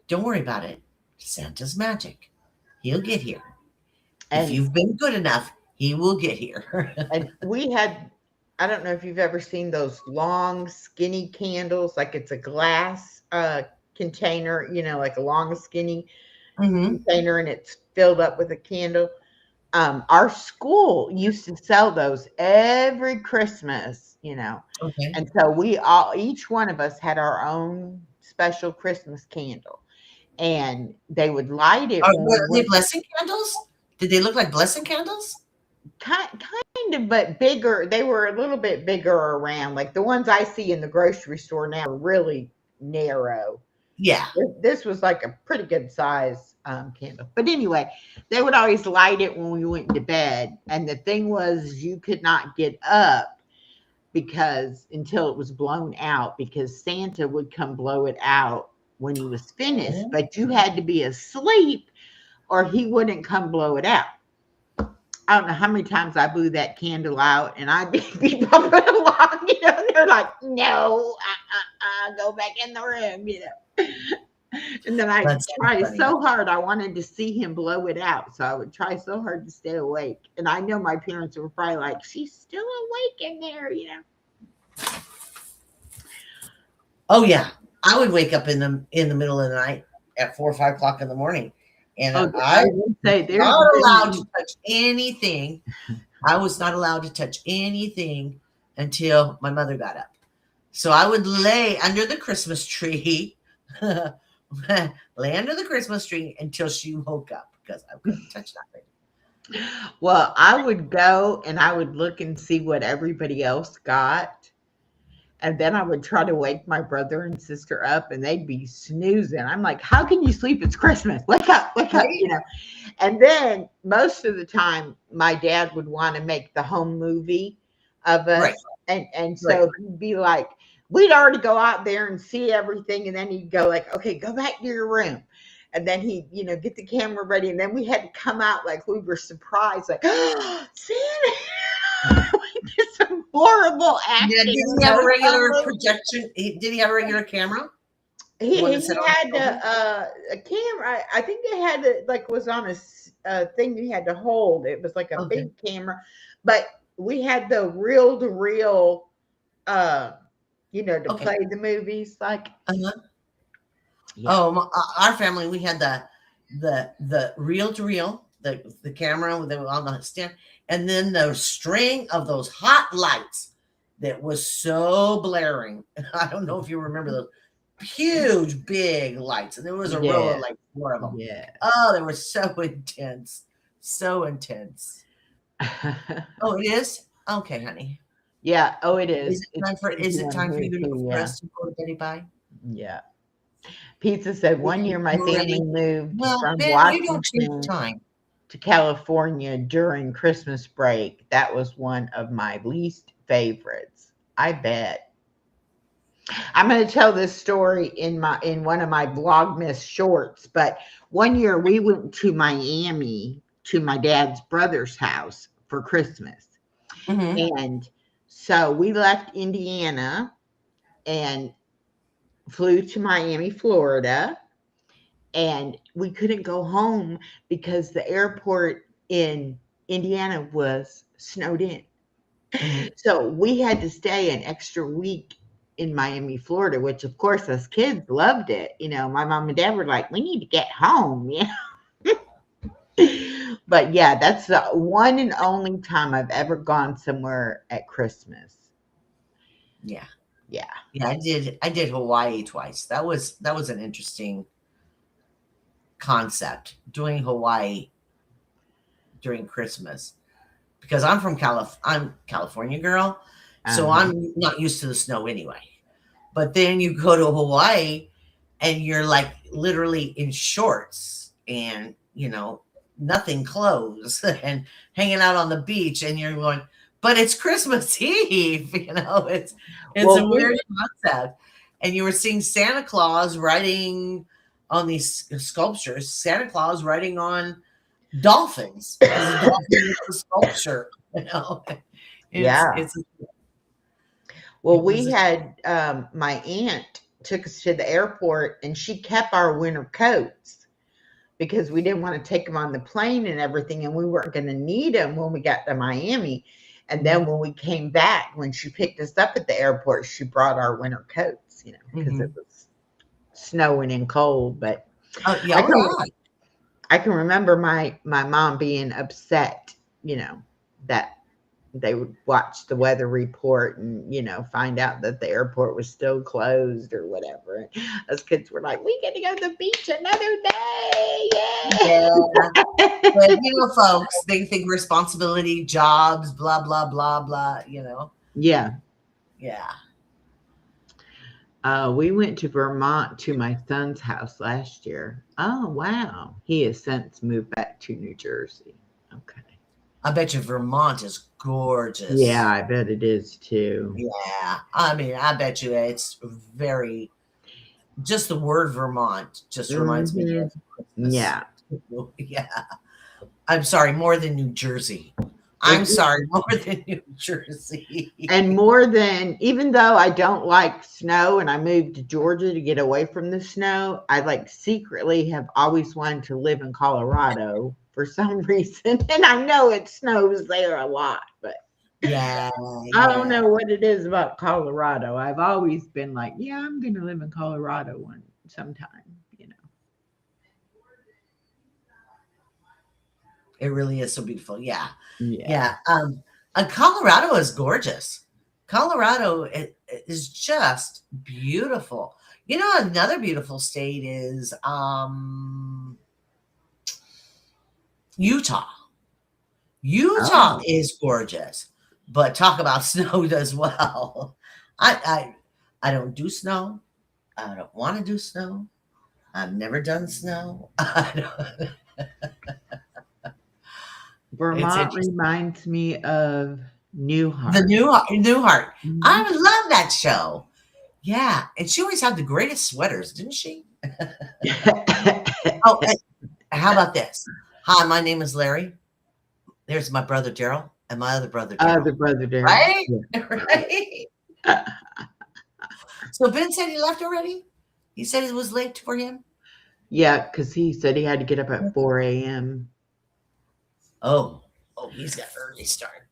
Speaker 3: don't worry about it. Santa's magic. He'll get here. If
Speaker 2: And
Speaker 3: you've been good enough, he will get here.
Speaker 2: and we had, I don't know if you've ever seen those long, skinny candles, like it's a glass container, like a long, skinny
Speaker 3: Hmm.
Speaker 2: container, and it's filled up with a candle. Our school used to sell those every Christmas.
Speaker 3: Okay.
Speaker 2: And so each one of us had our own special Christmas candle, and they would light it when we
Speaker 3: Were they
Speaker 2: went
Speaker 3: blessing candles? Did they look like blessing candles?
Speaker 2: kind of, but bigger. They were a little bit bigger around. Like the ones I see in the grocery store now are really narrow.
Speaker 3: Yeah.
Speaker 2: This was like a pretty good size candle. But anyway, they would always light it when we went to bed. And the thing was, you could not get up because until it was blown out, because Santa would come blow it out when he was finished.
Speaker 3: Oh.
Speaker 2: But you had to be asleep or he wouldn't come blow it out. I don't know how many times I blew that candle out and I'd be bumping along, and they're like, no, go back in the room. And then I
Speaker 3: That's so
Speaker 2: tried
Speaker 3: funny.
Speaker 2: so hard. I wanted to see him blow it out. So I would try so hard to stay awake. And I know my parents were probably like, she's still awake in there.
Speaker 3: Oh yeah, I would wake up in the middle of the night at 4 or 5 o'clock in the morning, and I
Speaker 2: would say
Speaker 3: was not allowed to touch anything. I was not allowed to touch anything until my mother got up. So I would lay under the Christmas tree, lay under the Christmas tree until she woke up because I couldn't touch nothing.
Speaker 2: Well, I would go and I would look and see what everybody else got. And then I would try to wake my brother and sister up and they'd be snoozing. I'm like, how can you sleep? It's Christmas. Wake up,
Speaker 3: Right?
Speaker 2: And then most of the time, my dad would want to make the home movie of us.
Speaker 3: Right.
Speaker 2: And so he'd be like, we'd already go out there and see everything. And then he'd go like, okay, go back to your room. And then he'd, get the camera ready. And then we had to come out like we were surprised, like, oh, Santa. We did some horrible acting.
Speaker 3: Yeah, did he have a regular projection? Did he have a regular camera?
Speaker 2: He had a camera. I think they had it like was on a thing you had to hold. It was like a big camera, but we had the reel to reel, to play the movies. Like,
Speaker 3: our family, we had the reel to reel, the camera that was on the stand, and then the string of those hot lights that was so blaring. I don't know if you remember those huge big lights, and there was a row of like 4 of them.
Speaker 2: Yeah.
Speaker 3: Oh, they were so intense. Oh, it is? Okay, honey.
Speaker 2: Yeah. Oh, it is.
Speaker 3: Is it time for you to for us to go to Betty Bye?
Speaker 2: Yeah. Pizza said one year my family moved from Washington to California during Christmas break. That was one of my least favorites. I bet. I'm going to tell this story in one of my Vlogmas shorts, but one year we went to Miami to my dad's brother's house for Christmas.
Speaker 3: Mm-hmm.
Speaker 2: And so we left Indiana and flew to Miami, Florida, and we couldn't go home because the airport in Indiana was snowed in.
Speaker 3: Mm-hmm.
Speaker 2: So we had to stay an extra week in Miami, Florida, which of course us kids loved it. My mom and dad were like, we need to get home. But yeah, that's the one and only time I've ever gone somewhere at Christmas.
Speaker 3: Yeah.
Speaker 2: Yeah.
Speaker 3: Yeah, I did Hawaii twice. That was an interesting concept, doing Hawaii during Christmas, because I'm from I'm California girl, so I'm not used to the snow anyway. But then you go to Hawaii and you're like literally in shorts and nothing clothes and hanging out on the beach, and you're going, but it's Christmas Eve, it's a weird concept. And you were seeing Santa Claus riding on these sculptures, Santa Claus riding on dolphins. Because a dolphin is a sculpture,
Speaker 2: we had my aunt took us to the airport and she kept our winter coats because we didn't want to take them on the plane and everything, and we weren't going to need them when we got to Miami. And then when we came back, when she picked us up at the airport, she brought our winter coats, because it was snowing and cold. But I can remember my mom being upset, that they would watch the weather report and, find out that the airport was still closed or whatever. And us kids were like, we get to go to the beach another day.
Speaker 3: Yeah.
Speaker 2: Yay.
Speaker 3: But folks, they think responsibility, jobs, blah, blah, blah, blah,
Speaker 2: Yeah.
Speaker 3: Yeah.
Speaker 2: We went to Vermont to my son's house last year. Oh, wow. He has since moved back to New Jersey. Okay.
Speaker 3: I bet you Vermont is gorgeous.
Speaker 2: Yeah, I bet it is too.
Speaker 3: Yeah. I mean, I bet you it's very, just the word Vermont just reminds me of Christmas.
Speaker 2: Yeah.
Speaker 3: Yeah. I'm sorry, more than New Jersey. I'm sorry, more than New Jersey.
Speaker 2: And more than, even though I don't like snow and I moved to Georgia to get away from the snow, I like secretly have always wanted to live in Colorado for some reason. And I know it snows there a lot, but
Speaker 3: Yeah.
Speaker 2: I don't know what it is about Colorado. I've always been like, yeah, I'm going to live in Colorado sometime.
Speaker 3: It really is so beautiful. Yeah.
Speaker 2: Yeah.
Speaker 3: Colorado is gorgeous. Colorado is just beautiful. Another beautiful state is Utah. Utah is gorgeous, but talk about snow as well. I don't do snow. I don't want to do snow. I've never done snow.
Speaker 2: Vermont reminds me of Newhart.
Speaker 3: The Newhart.
Speaker 2: Mhm.
Speaker 3: I would love that show. Yeah. And she always had the greatest sweaters, didn't she? Oh, how about this? Hi, my name is Larry. There's my brother Daryl and my other brother Daryl.
Speaker 2: The brother Daryl.
Speaker 3: Right?
Speaker 2: Yeah.
Speaker 3: Right? So Ben said he left already? He said it was late for him?
Speaker 2: Yeah, because he said he had to get up at 4 a.m.
Speaker 3: Oh, he's got an early start.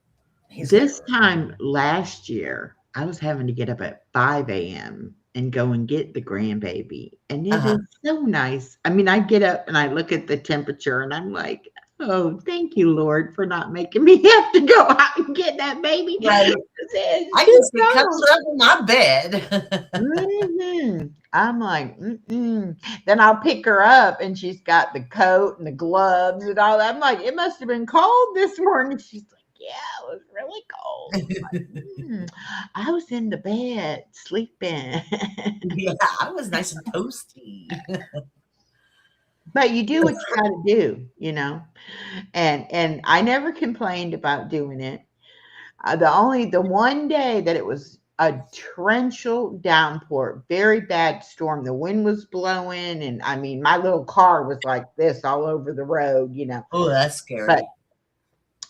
Speaker 2: This time last year, I was having to get up at 5 a.m. and go and get the grandbaby. And it is so nice. I mean, I get up and I look at the temperature and I'm like, oh, thank you, Lord, for not making me have to go out and get that baby.
Speaker 3: Right. I can stay cuddled up in my bed.
Speaker 2: Mm-hmm. I'm like, mm-mm. Then I'll pick her up and she's got the coat and the gloves and all that. I'm like, it must have been cold this morning. She's like, yeah, it was really cold. Like, I was in the bed sleeping.
Speaker 3: Yeah, I was nice and toasty.
Speaker 2: But you do what you got to do, and I never complained about doing it. The one day that it was a torrential downpour, very bad storm. The wind was blowing, and I mean, my little car was like this all over the road,
Speaker 3: Oh, that's scary.
Speaker 2: But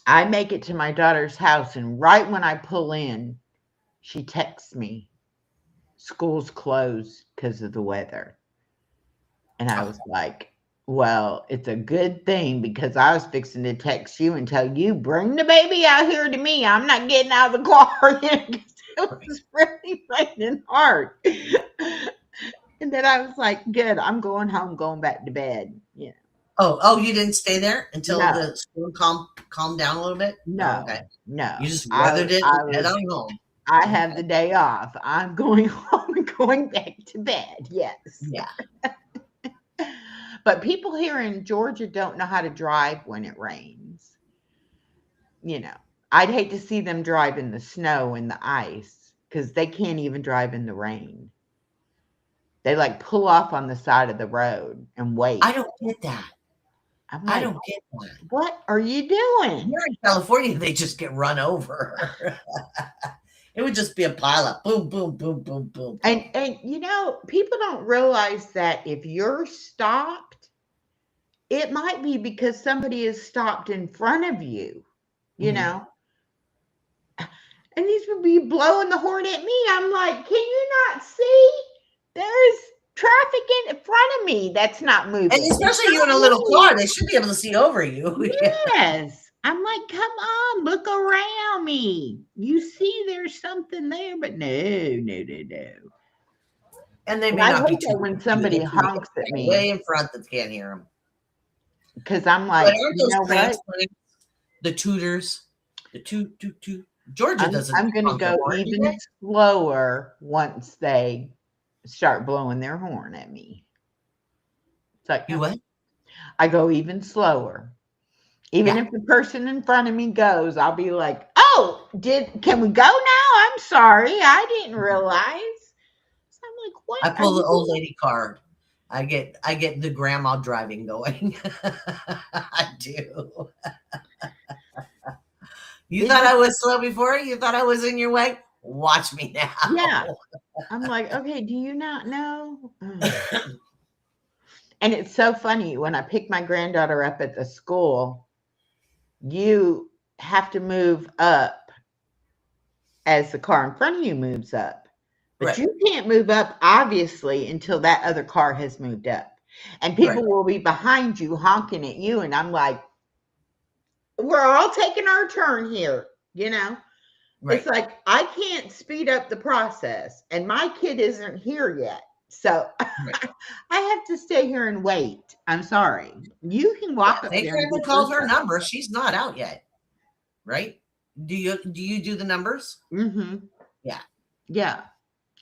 Speaker 2: I make it to my daughter's house, and right when I pull in, she texts me, school's closed because of the weather. And I was like, well, it's a good thing because I was fixing to text you and tell you, bring the baby out here to me. I'm not getting out of the car. It was really raining hard. And then I was like, good, I'm going home, going back to bed. Yeah.
Speaker 3: Oh, you didn't stay there until the storm calmed down a little bit?
Speaker 2: No,
Speaker 3: okay.
Speaker 2: No.
Speaker 3: You just weathered it and head on home.
Speaker 2: I have the day off. I'm going home and going back to bed. Yes.
Speaker 3: Yeah.
Speaker 2: But people here in Georgia don't know how to drive when it rains. I'd hate to see them drive in the snow and the ice because they can't even drive in the rain. They like pull off on the side of the road and wait.
Speaker 3: I don't get that. I don't get that.
Speaker 2: What are you doing?
Speaker 3: Here in California, they just get run over. It would just be a pile of boom, boom, boom, boom, boom.
Speaker 2: And people don't realize that if you're stopped, it might be because somebody is stopped in front of you, And these would be blowing the horn at me. I'm like, can you not see? There's traffic in front of me that's not moving.
Speaker 3: And especially you in a little car, they should be able to see over you.
Speaker 2: Yes. I'm like, come on, look around me. You see there's something there, but no.
Speaker 3: And they may not be
Speaker 2: too when somebody honks at me.
Speaker 3: Way in front that can't hear them.
Speaker 2: Because I'm like,
Speaker 3: you know what? The tutors. The toot toot toot. Georgia
Speaker 2: I'm
Speaker 3: doesn't
Speaker 2: I'm gonna
Speaker 3: honk their
Speaker 2: go
Speaker 3: horn, do
Speaker 2: even
Speaker 3: they?
Speaker 2: slower once they start blowing their horn at me. It's like,
Speaker 3: You what?
Speaker 2: I go even slower. Even
Speaker 3: Yeah.
Speaker 2: if the person in front of me goes, I'll be like, "Oh, can we go now? I'm sorry, I didn't realize." So I'm like, "What
Speaker 3: I
Speaker 2: are
Speaker 3: pull the
Speaker 2: you
Speaker 3: old
Speaker 2: doing?"
Speaker 3: lady card. I get the grandma driving going. I do. You
Speaker 2: It
Speaker 3: thought I
Speaker 2: just,
Speaker 3: was slow before? You thought I was in your way? Watch me
Speaker 2: yeah.
Speaker 3: now.
Speaker 2: I'm like, "Okay, do you not know?" And it's so funny when I pick my granddaughter up at the school, you have to move up as the car in front of you moves up. But
Speaker 3: Right,
Speaker 2: you can't move up, obviously, until that other car has moved up. And
Speaker 3: right,
Speaker 2: people will be behind you honking at you. And I'm like, we're all taking our turn here. You know, it's
Speaker 3: right,
Speaker 2: like I can't speed up the process, and my kid isn't here yet. So
Speaker 3: right.
Speaker 2: I have to stay here and wait. I'm sorry. You can
Speaker 3: Yeah,
Speaker 2: walk up
Speaker 3: they
Speaker 2: there and
Speaker 3: finally
Speaker 2: get your
Speaker 3: called her
Speaker 2: stuff.
Speaker 3: number. She's not out yet, right? Do you do the numbers?
Speaker 2: Mm-hmm.
Speaker 3: Yeah,
Speaker 2: Yeah.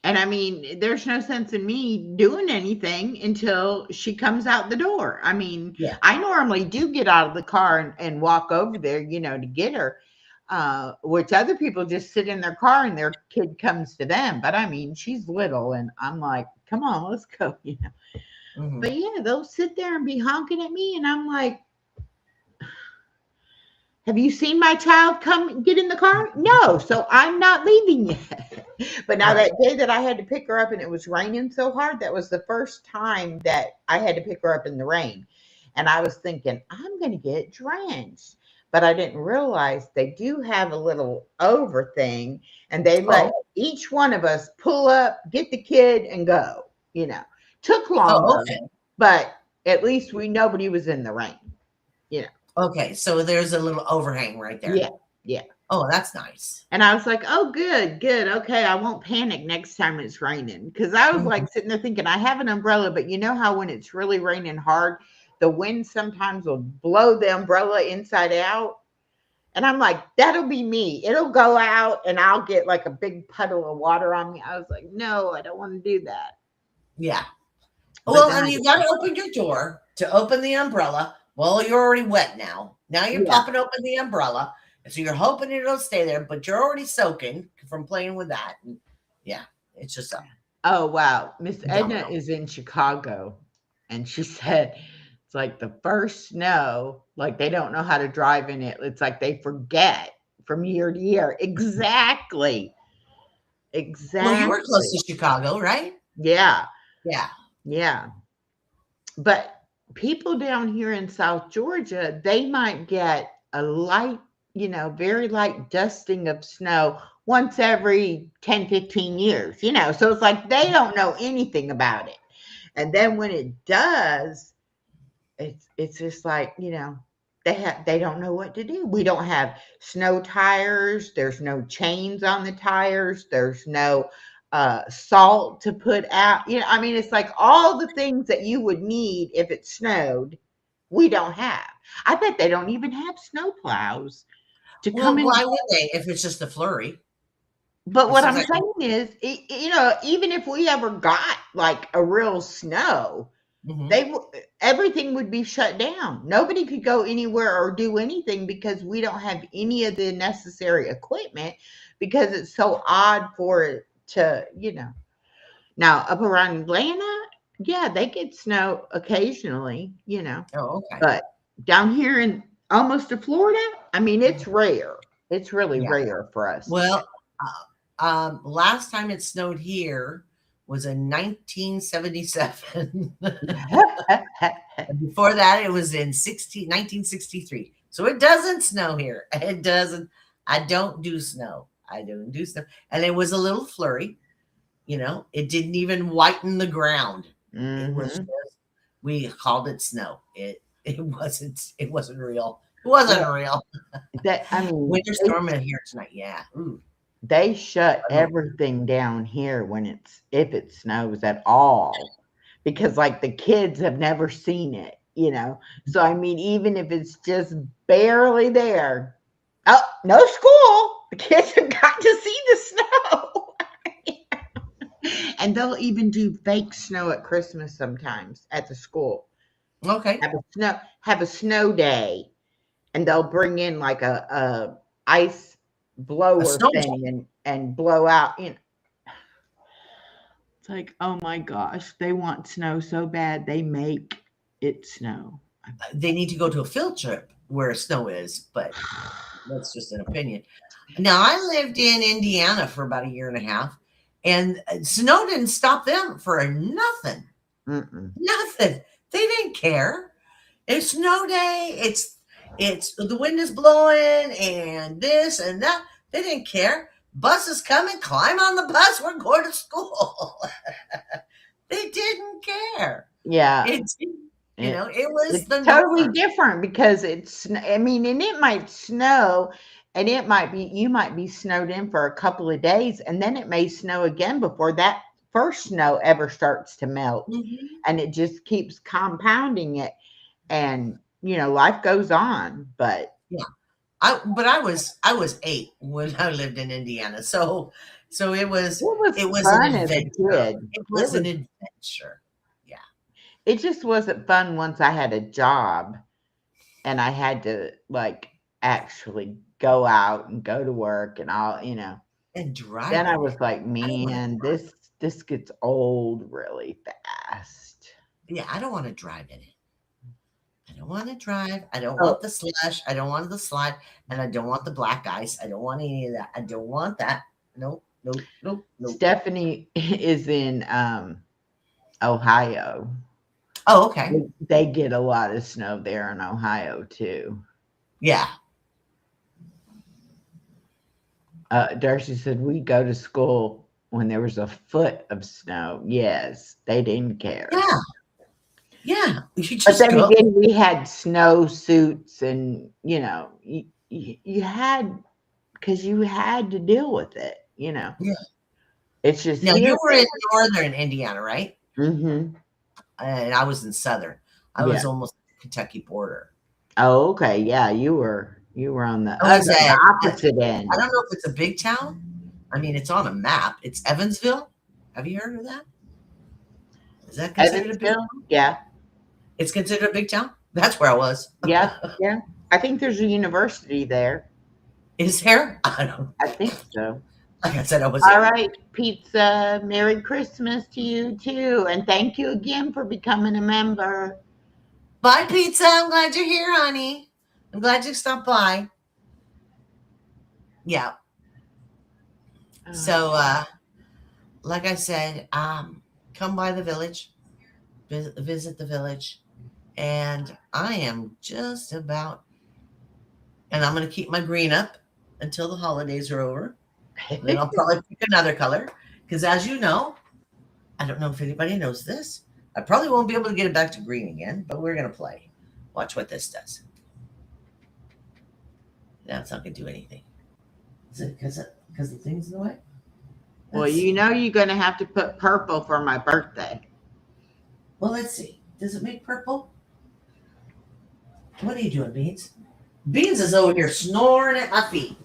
Speaker 2: And I mean, there's no sense in me doing anything until she comes out the door. I mean,
Speaker 3: yeah.
Speaker 2: I normally do get out of the car and walk over there, to get her, which other people just sit in their car and their kid comes to them. But I mean, she's little, and I'm like, come on, let's go.
Speaker 3: Hmm.
Speaker 2: But yeah, they'll sit there and be honking at me, and I'm like, have you seen my child come get in the car? No, so I'm not leaving yet. But now
Speaker 3: Right.
Speaker 2: that day that I had to pick her up and it was raining so hard, that was the first time that I had to pick her up in the rain. And I was thinking, I'm going to get drenched. But I didn't realize they do have a little over thing and they let
Speaker 3: Oh,
Speaker 2: each one of us pull up, get the kid, and go. You know, took
Speaker 3: oh,
Speaker 2: longer,
Speaker 3: okay.
Speaker 2: but at least nobody was in the rain. You know,
Speaker 3: Okay, so there's a little overhang right there.
Speaker 2: yeah, yeah.
Speaker 3: Oh, that's nice.
Speaker 2: And I was like, "Oh, good, good. Okay, I won't panic next time it's raining." Because I was
Speaker 3: Mhm.
Speaker 2: like sitting there thinking, I have an umbrella, but you know how when it's really raining hard, the wind sometimes will blow the umbrella inside out. And I'm like, that'll be me. It'll go out and I'll get like a big puddle of water on me. I was like, no, I don't want to do that.
Speaker 3: Yeah.
Speaker 2: But
Speaker 3: Well,
Speaker 2: then
Speaker 3: and
Speaker 2: I
Speaker 3: you
Speaker 2: did.
Speaker 3: got to open your door to open the umbrella. Well, you're already wet now. Now you're
Speaker 2: Yeah.
Speaker 3: popping open the umbrella. And so you're hoping it'll stay there, but you're already soaking from playing with that. And yeah, it's just a
Speaker 2: Oh, wow. Miss Edna
Speaker 3: domino.
Speaker 2: is in Chicago, and she said it's like the first snow, like they don't know how to drive in it. It's like they forget from year to year. Exactly.
Speaker 3: Well, you were close
Speaker 2: Exactly.
Speaker 3: to Chicago, right?
Speaker 2: Yeah.
Speaker 3: Yeah.
Speaker 2: Yeah. But people down here in South Georgia, they might get a light, very light dusting of snow once every 10, 15 years, So it's like they don't know anything about it. And then when it does, it's just like, they don't know what to do. We don't have snow tires, there's no chains on the tires, there's no salt to put out. I mean, it's like all the things that you would need if it snowed, we don't have. I bet they don't even have snow plows to come
Speaker 3: Well,
Speaker 2: in.
Speaker 3: why would they if it's just a flurry?
Speaker 2: But
Speaker 3: It
Speaker 2: what
Speaker 3: seems
Speaker 2: I'm
Speaker 3: like
Speaker 2: saying is, even if we ever got like a real snow,
Speaker 3: Mhm.
Speaker 2: they everything would be shut down. Nobody could go anywhere or do anything because we don't have any of the necessary equipment because it's so odd for it to, Now up around Atlanta, yeah, they get snow occasionally.
Speaker 3: Oh, okay.
Speaker 2: But down here in almost to Florida, I mean, it's rare. It's really
Speaker 3: Yeah.
Speaker 2: rare for us to
Speaker 3: Well, last time it snowed here was in 1977.
Speaker 2: get.
Speaker 3: And before that, it was in 1963. So it doesn't snow here. It doesn't. I don't do snow. I don't do snow. And it was a little flurry. It didn't even whiten the ground. It was
Speaker 2: Hmm.
Speaker 3: just, we called it snow. It wasn't real. It wasn't
Speaker 2: Well,
Speaker 3: real.
Speaker 2: that I mean,
Speaker 3: Winter storm in here tonight. Yeah. Ooh.
Speaker 2: they shut
Speaker 3: I don't-
Speaker 2: everything down here when if it snows at all, because like the kids have never seen it. So I mean, even if it's just barely there, Oh, no school. The kids have got to see the snow. And they'll even do fake snow at Christmas sometimes at the school.
Speaker 3: Okay.
Speaker 2: Have a snow day, and they'll bring in like a ice
Speaker 3: A
Speaker 2: blower
Speaker 3: snowball.
Speaker 2: thing and blow out. It's like, oh my gosh, they want snow so bad they make it snow.
Speaker 3: They need to go to a field trip where snow is, but that's just an opinion. Now, I lived in Indiana for about a year and a half, and snow didn't stop them for nothing.
Speaker 2: Mm-mm.
Speaker 3: Nothing. They didn't care. It's snow day. It's the wind is blowing and this and that. They didn't care. Bus is coming. Climb on the bus. We're going to school. They didn't care.
Speaker 2: Yeah,
Speaker 3: It's
Speaker 2: it,
Speaker 3: it was
Speaker 2: it's
Speaker 3: the
Speaker 2: totally
Speaker 3: norm.
Speaker 2: different because I mean, and it might snow, and you might be snowed in for a couple of days, and then it may snow again before that first snow ever starts to melt,
Speaker 3: Mhm.
Speaker 2: and it just keeps compounding it, and life goes on. But
Speaker 3: Yeah. I was 8 when I lived in Indiana. So it
Speaker 2: it
Speaker 3: was
Speaker 2: was
Speaker 3: it was an
Speaker 2: fun as a
Speaker 3: adventure.
Speaker 2: kid.
Speaker 3: It
Speaker 2: It
Speaker 3: was
Speaker 2: was
Speaker 3: an adventure. Yeah.
Speaker 2: it just wasn't fun once I had a job and I had to like actually go out and go to work and all.
Speaker 3: And drive
Speaker 2: Then I
Speaker 3: in it.
Speaker 2: was like,
Speaker 3: I don't want to
Speaker 2: man, this gets old really fast.
Speaker 3: Yeah, I don't want to drive in it. I don't want to drive. I don't
Speaker 2: Oh,
Speaker 3: want the slush. I don't want the slide. And I don't want the black ice. I don't want any of that. I don't want that. Nope, nope, nope, nope.
Speaker 2: Stephanie is in Ohio.
Speaker 3: Oh, okay.
Speaker 2: They get a lot of snow there in Ohio too.
Speaker 3: Yeah.
Speaker 2: Darcy said we go to school when there was a foot of snow. Yes, they didn't care.
Speaker 3: Yeah. Yeah. You
Speaker 2: But
Speaker 3: just
Speaker 2: then
Speaker 3: go.
Speaker 2: again, we had snow suits, and you had because you had to deal with it.
Speaker 3: Yeah.
Speaker 2: It's just
Speaker 3: Now
Speaker 2: here.
Speaker 3: you were in northern Indiana, right?
Speaker 2: Mm-hmm.
Speaker 3: And I was in southern. I
Speaker 2: Yeah.
Speaker 3: was almost at the Kentucky border.
Speaker 2: Oh, okay. Yeah, you were on the
Speaker 3: I was
Speaker 2: the
Speaker 3: at
Speaker 2: opposite
Speaker 3: I
Speaker 2: end.
Speaker 3: don't know if it's a big town. I mean, it's on a map. It's Evansville. Have you heard of that? Is that considered a big
Speaker 2: Evansville.
Speaker 3: town?
Speaker 2: Yeah.
Speaker 3: It's considered a big town? That's where I was.
Speaker 2: Yeah. Yeah. I think there's a university there.
Speaker 3: Is there? I don't
Speaker 2: I think so.
Speaker 3: like I said, I was
Speaker 2: All
Speaker 3: 8.
Speaker 2: right, Pizza. Merry Christmas to you too, and thank you again for becoming a member.
Speaker 3: Bye, pizza. I'm glad you're here, honey. I'm glad you stopped by. Yeah.
Speaker 2: Uh,
Speaker 3: So like I said, come by the village, visit the village, and I am just about and I'm going to keep my green up until the holidays are over. Then I'll probably pick another color because, as you know, I don't know if anybody knows this. I probably won't be able to get it back to green again, but we're going to play. Watch what this does. Now it's not going to do anything. Is it because the thing's in the way?
Speaker 2: well,
Speaker 3: Let's see.
Speaker 2: you're going to have to put purple for my birthday.
Speaker 3: Well, let's see. Does it make purple? What are you doing, Beans? Beans is over here snoring at my feet.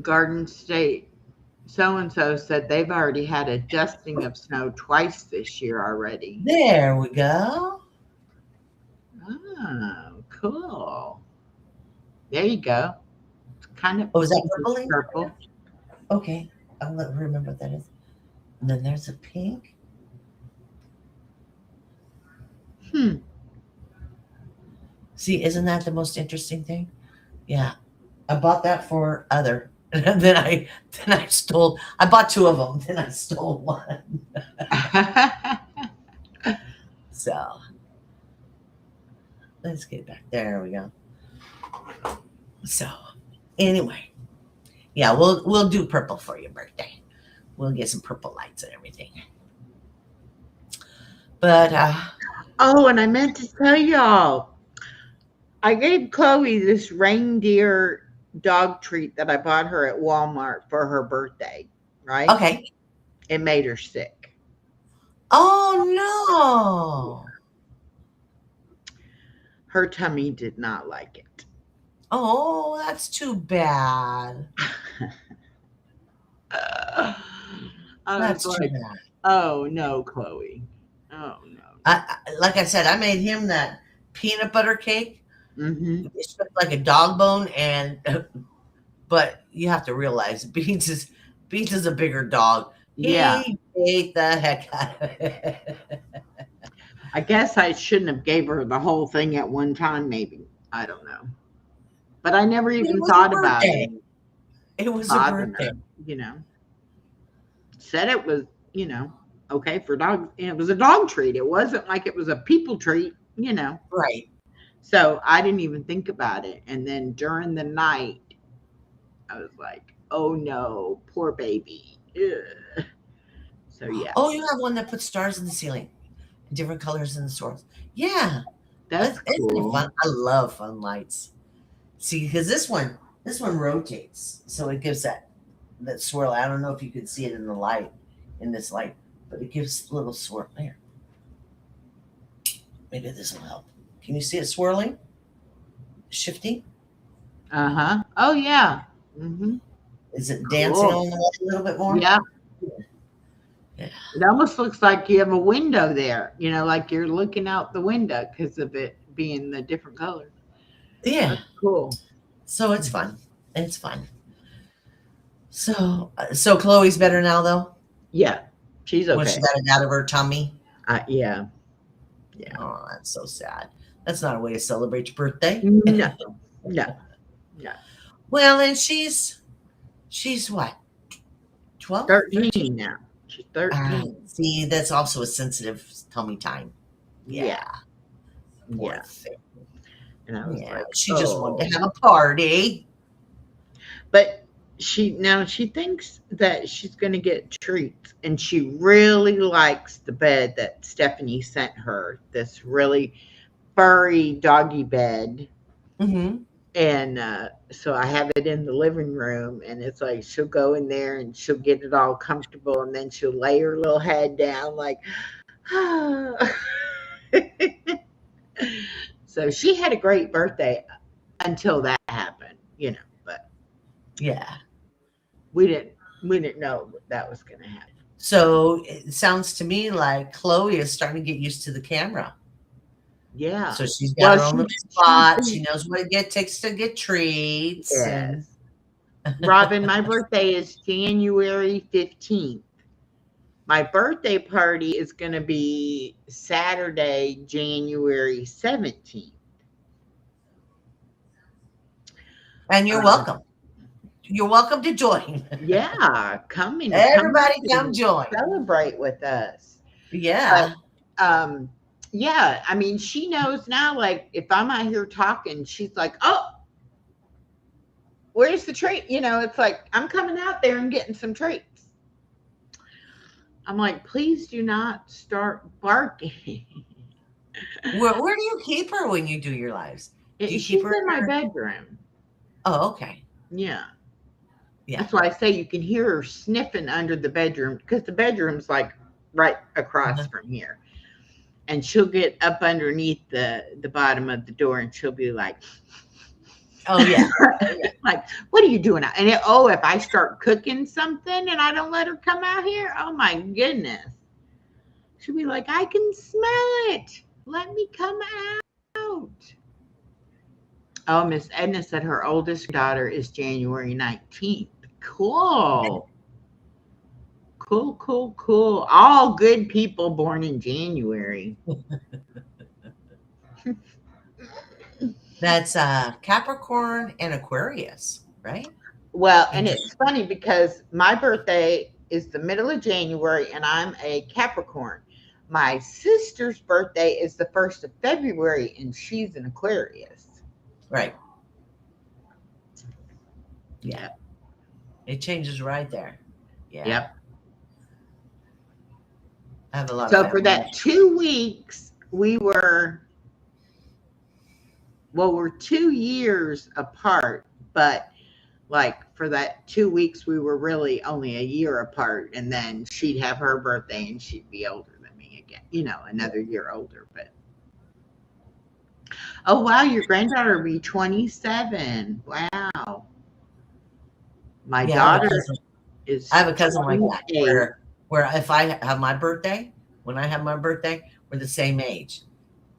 Speaker 2: Garden State so and so said they've already had a dusting of snow twice this year already.
Speaker 3: There we go.
Speaker 2: Oh, cool. There you go. It's kind of
Speaker 3: Oh, is that purple?
Speaker 2: purple.
Speaker 3: Okay. I'll remember what that is. And then there's a pink.
Speaker 2: Hmm.
Speaker 3: See, isn't that the most interesting thing? Yeah. I bought that for other. And then I stole I bought 2 of them, then I stole 1. So let's get back. There we go. So anyway. Yeah, we'll do purple for your birthday. We'll get some purple lights and everything. But
Speaker 2: Oh, and I meant to tell y'all, I gave Chloe this reindeer dog treat that I bought her at Walmart for her birthday, right?
Speaker 3: okay.
Speaker 2: It made her sick.
Speaker 3: Oh no.
Speaker 2: her tummy did not like it.
Speaker 3: Oh, that's too bad.
Speaker 2: I was
Speaker 3: That's too
Speaker 2: like,
Speaker 3: bad.
Speaker 2: oh no, Chloe. Oh
Speaker 3: Like I said, I made him that peanut butter cake.
Speaker 2: no. Mm-hmm.
Speaker 3: It's shaped like a dog bone, and but you have to realize Beans is a bigger dog.
Speaker 2: Yeah.
Speaker 3: He ate the heck out of it.
Speaker 2: I guess I shouldn't have gave her the whole thing at one time, maybe. I don't know. But I never
Speaker 3: It
Speaker 2: even
Speaker 3: was a
Speaker 2: thought about
Speaker 3: birthday.
Speaker 2: it
Speaker 3: It was a
Speaker 2: bothering
Speaker 3: birthday.
Speaker 2: her, you know. Said it was, okay for dogs. It was a dog treat. It wasn't like it was a people treat.
Speaker 3: Right.
Speaker 2: So I didn't even think about it. And then during the night, I was like, oh no, poor baby. Ugh. So yeah,
Speaker 3: Oh, you have one that puts stars in the ceiling, different colors in the stores. Yeah,
Speaker 2: that's
Speaker 3: isn't it fun?
Speaker 2: cool.
Speaker 3: I love fun lights. See, because this one rotates, so it gives that swirl. I don't know if you can see it in the light, in this light, but it gives a little swirl there. Maybe this will help. Can you see it swirling, shifting?
Speaker 2: Uh-huh. Oh yeah. Mm-hmm.
Speaker 3: Is it dancing
Speaker 2: Cool.
Speaker 3: on the light a little bit more?
Speaker 2: Yeah.
Speaker 3: Yeah.
Speaker 2: It almost looks like you have a window there, like you're looking out the window because of it being the different colors.
Speaker 3: Yeah.
Speaker 2: That's cool.
Speaker 3: So it's fun. It's fun. So Chloe's better now, though.
Speaker 2: Yeah. She's
Speaker 3: When she
Speaker 2: okay.
Speaker 3: got it out of her tummy.
Speaker 2: Yeah. Yeah.
Speaker 3: Oh, that's so sad. That's not a way to celebrate your birthday.
Speaker 2: No. No. No.
Speaker 3: Well, and she's what? 12? 13?
Speaker 2: 13 now. She's 13.
Speaker 3: See, that's also a sensitive tummy time.
Speaker 2: Yeah.
Speaker 3: Poor
Speaker 2: Yeah.
Speaker 3: thing.
Speaker 2: And I was
Speaker 3: Yeah.
Speaker 2: like,
Speaker 3: She just wanted to
Speaker 2: oh.
Speaker 3: have a party.
Speaker 2: But she thinks that she's going to get treats, and she really likes the bed that Stephanie sent her, this really furry doggy bed.
Speaker 3: Mm-hmm.
Speaker 2: And so I have it in the living room, and it's like she'll go in there and she'll get it all comfortable, and then she'll lay her little head down like, ah. So she had a great birthday until that happened. But
Speaker 3: Yeah.
Speaker 2: we didn't know that was going to happen.
Speaker 3: So it sounds to me like Chloe is starting to get used to the camera.
Speaker 2: Yeah.
Speaker 3: So she's got her own little spot.
Speaker 2: she-
Speaker 3: She knows what it takes to get treats. And
Speaker 2: Yes. Robin, my birthday is January 15th. My birthday party is going to be Saturday, January 17th.
Speaker 3: you're welcome. You're welcome to join.
Speaker 2: Yeah, come and
Speaker 3: Everybody come join.
Speaker 2: celebrate with us.
Speaker 3: Yeah.
Speaker 2: But, yeah, I mean, she knows now, like, if I'm out here talking, she's like, oh, where's the treat? It's like, I'm coming out there and getting some treats. I'm like, please do not start barking.
Speaker 3: Where do you keep her when you do your lives? Do you
Speaker 2: She's
Speaker 3: keep her
Speaker 2: in my bedroom.
Speaker 3: Oh, okay.
Speaker 2: Yeah.
Speaker 3: Yeah.
Speaker 2: That's why I say you can hear her sniffing under the bedroom, because the bedroom's like right across from here. And she'll get up underneath the bottom of the door, and she'll be like,
Speaker 3: oh yeah.
Speaker 2: like, what are you doing out? And if I start cooking something and I don't let her come out here, oh my goodness. She'll be like, I can smell it. Let me come out. Oh, Miss Edna said her oldest daughter is January 19th. Cool. Cool. All good people born in January.
Speaker 3: That's Capricorn and Aquarius, right?
Speaker 2: Well, and it's funny because my birthday is the middle of January, and I'm a Capricorn. My sister's birthday is the 1st of February, and she's an Aquarius.
Speaker 3: Right. Yeah. It changes right there. Yeah.
Speaker 2: Yep.
Speaker 3: I have a lot
Speaker 2: So
Speaker 3: of
Speaker 2: for that 2 weeks, we're 2 years apart, but like for that 2 weeks, we were really only a year apart, and then she'd have her birthday and she'd be older than me again, another year older. But Oh wow, your granddaughter will be 27. Wow. My
Speaker 3: Yeah, I have a
Speaker 2: daughter
Speaker 3: cousin. I
Speaker 2: is
Speaker 3: have a cousin like that
Speaker 2: 28.
Speaker 3: where if I have my birthday, when I have my birthday, we're the same age.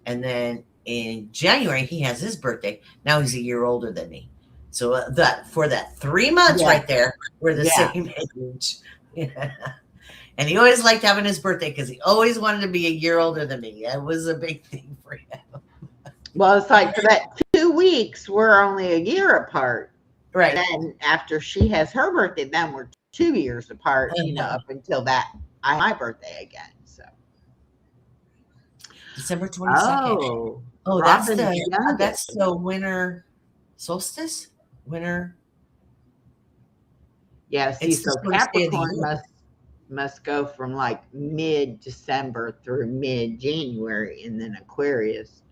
Speaker 3: And then in January he has his birthday. Now he's a year older than me. So that for that 3 months
Speaker 2: Yeah,
Speaker 3: right there, we're the
Speaker 2: yeah.
Speaker 3: same age. Yeah. And he always liked having his birthday because he always wanted to be a year older than me. That was a big thing for him.
Speaker 2: Well, it's like for that 2 weeks, we're only a year apart. And
Speaker 3: Right.
Speaker 2: then after she has her birthday, then we're 2 years apart, up until that I my birthday again. So
Speaker 3: December 22nd.
Speaker 2: oh,
Speaker 3: Oh,
Speaker 2: Robin's youngest.
Speaker 3: that's the winter solstice? Winter.
Speaker 2: Yeah, see,
Speaker 3: It's the
Speaker 2: so
Speaker 3: shortest day of the
Speaker 2: Capricorn
Speaker 3: year.
Speaker 2: must go from like mid December through mid January, and then Aquarius.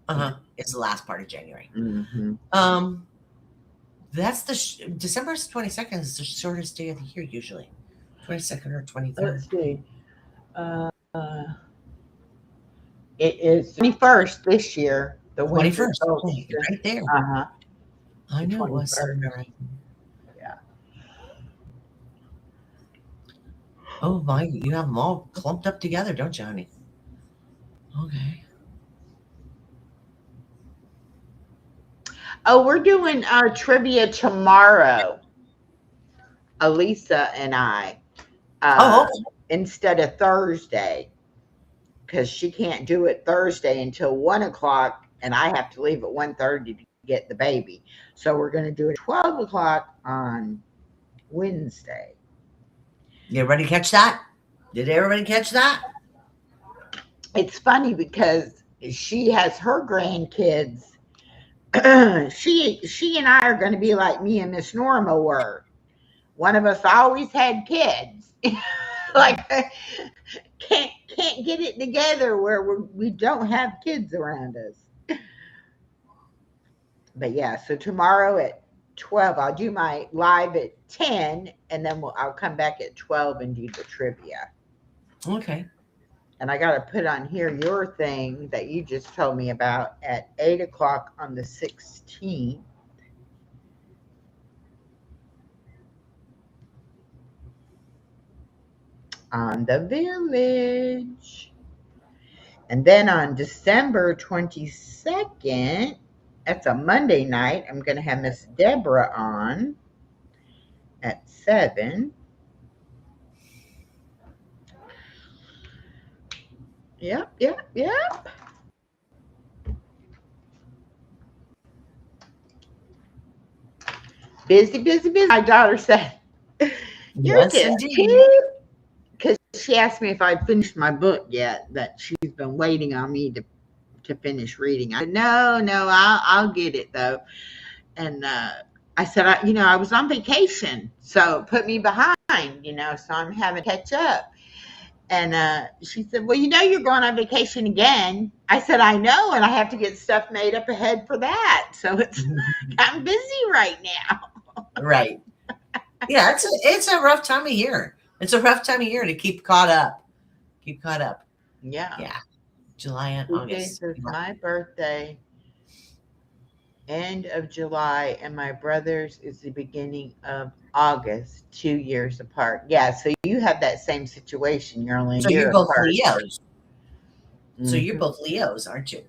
Speaker 3: Uh-huh. It's the last part of January.
Speaker 2: Mm-hmm.
Speaker 3: That's December 22nd is the shortest day of the year usually. 22nd or 23rd.
Speaker 2: Let's see. Uh, it is 21st this year. The winter
Speaker 3: 21st. Okay,
Speaker 2: solstice.
Speaker 3: right there.
Speaker 2: Uh huh.
Speaker 3: I
Speaker 2: The
Speaker 3: knew it was
Speaker 2: 21st.
Speaker 3: somewhere.
Speaker 2: Yeah.
Speaker 3: Oh my, you have them all clumped up together, don't you, honey? Okay.
Speaker 2: Oh, we're doing trivia tomorrow. Elisa and I,
Speaker 3: Oh,
Speaker 2: uh,
Speaker 3: okay.
Speaker 2: instead of Thursday, because she can't do it Thursday until 1 o'clock, and I have to leave at 1:30 to get the baby. So we're going to do it at 12 o'clock on Wednesday.
Speaker 3: You everybody catch that? Did everybody catch that?
Speaker 2: It's funny because she has her grandkids. she and I are going to be like me and Miss Norma were. One of us always had kids. Like can't get it together where we don't have kids around us. But yeah, so tomorrow at 12, I'll do my live at 10, and then I'll come back at 12 and do the trivia.
Speaker 3: Okay.
Speaker 2: And I got to put on here your thing that you just told me about at 8 o'clock on the 16th. On the Village. And then on December 22nd, that's a Monday night, I'm going to have Miss Deborah on at 7. Yep. Busy. My daughter said, "You're
Speaker 3: Yes,
Speaker 2: just
Speaker 3: indeed.
Speaker 2: cute." Because she asked me if I'd finished my book yet, that she's been waiting on me to finish reading. I said, no, I'll get it though. And I said, I was on vacation, so put me behind, so I'm having to catch up. And she said, well, you're going on vacation again. I said, I know, and I have to get stuff made up ahead for that. So I'm busy right now.
Speaker 3: Right. Yeah, it's a rough time of year. It's a rough time of year to keep caught up. Keep caught up.
Speaker 2: Yeah.
Speaker 3: Yeah. July and
Speaker 2: 2
Speaker 3: August.
Speaker 2: days is my birthday. End of July, and my brother's is the beginning of August, 2 years apart. Yeah, so you have that same situation. You're only a
Speaker 3: So
Speaker 2: year
Speaker 3: you're both
Speaker 2: apart.
Speaker 3: Leos. So
Speaker 2: Mhm.
Speaker 3: you're both Leos, aren't you?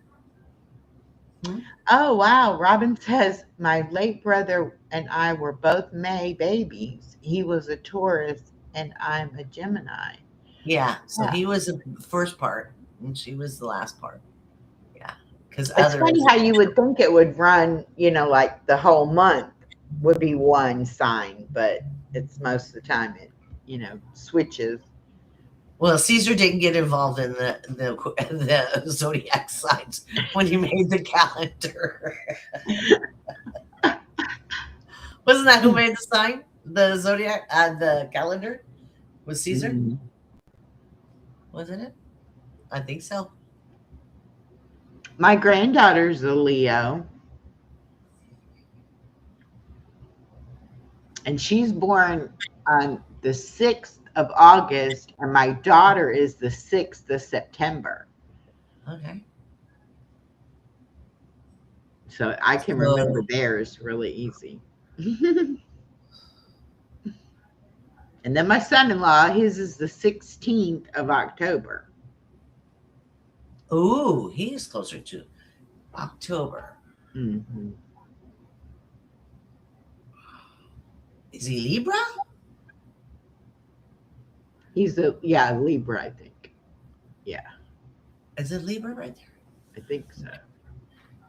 Speaker 2: Oh, wow. Robin says, my late brother and I were both May babies. He was a Taurus, and I'm a Gemini.
Speaker 3: Yeah. So
Speaker 2: Yeah.
Speaker 3: he was the first part, and she was the last part. Yeah. Because
Speaker 2: It's funny how you would think it would run, like the whole month would be one sign, but it's most of the time it, switches.
Speaker 3: Well, Caesar didn't get involved in the zodiac signs when he made the calendar. Wasn't that who made the sign? The zodiac, the calendar was Caesar,
Speaker 2: Mhm.
Speaker 3: wasn't it? I think so.
Speaker 2: My granddaughter's a Leo, and she's born on the 6th of August, and my daughter is the 6th of September.
Speaker 3: Okay.
Speaker 2: So I can remember
Speaker 3: So,
Speaker 2: theirs really easy. And then my son-in-law, his is the 16th of October.
Speaker 3: ooh, he's closer to October.
Speaker 2: Hmm.
Speaker 3: Is he Libra?
Speaker 2: He's a, yeah, Libra, I think. Yeah,
Speaker 3: Is it Libra right there?
Speaker 2: I think so.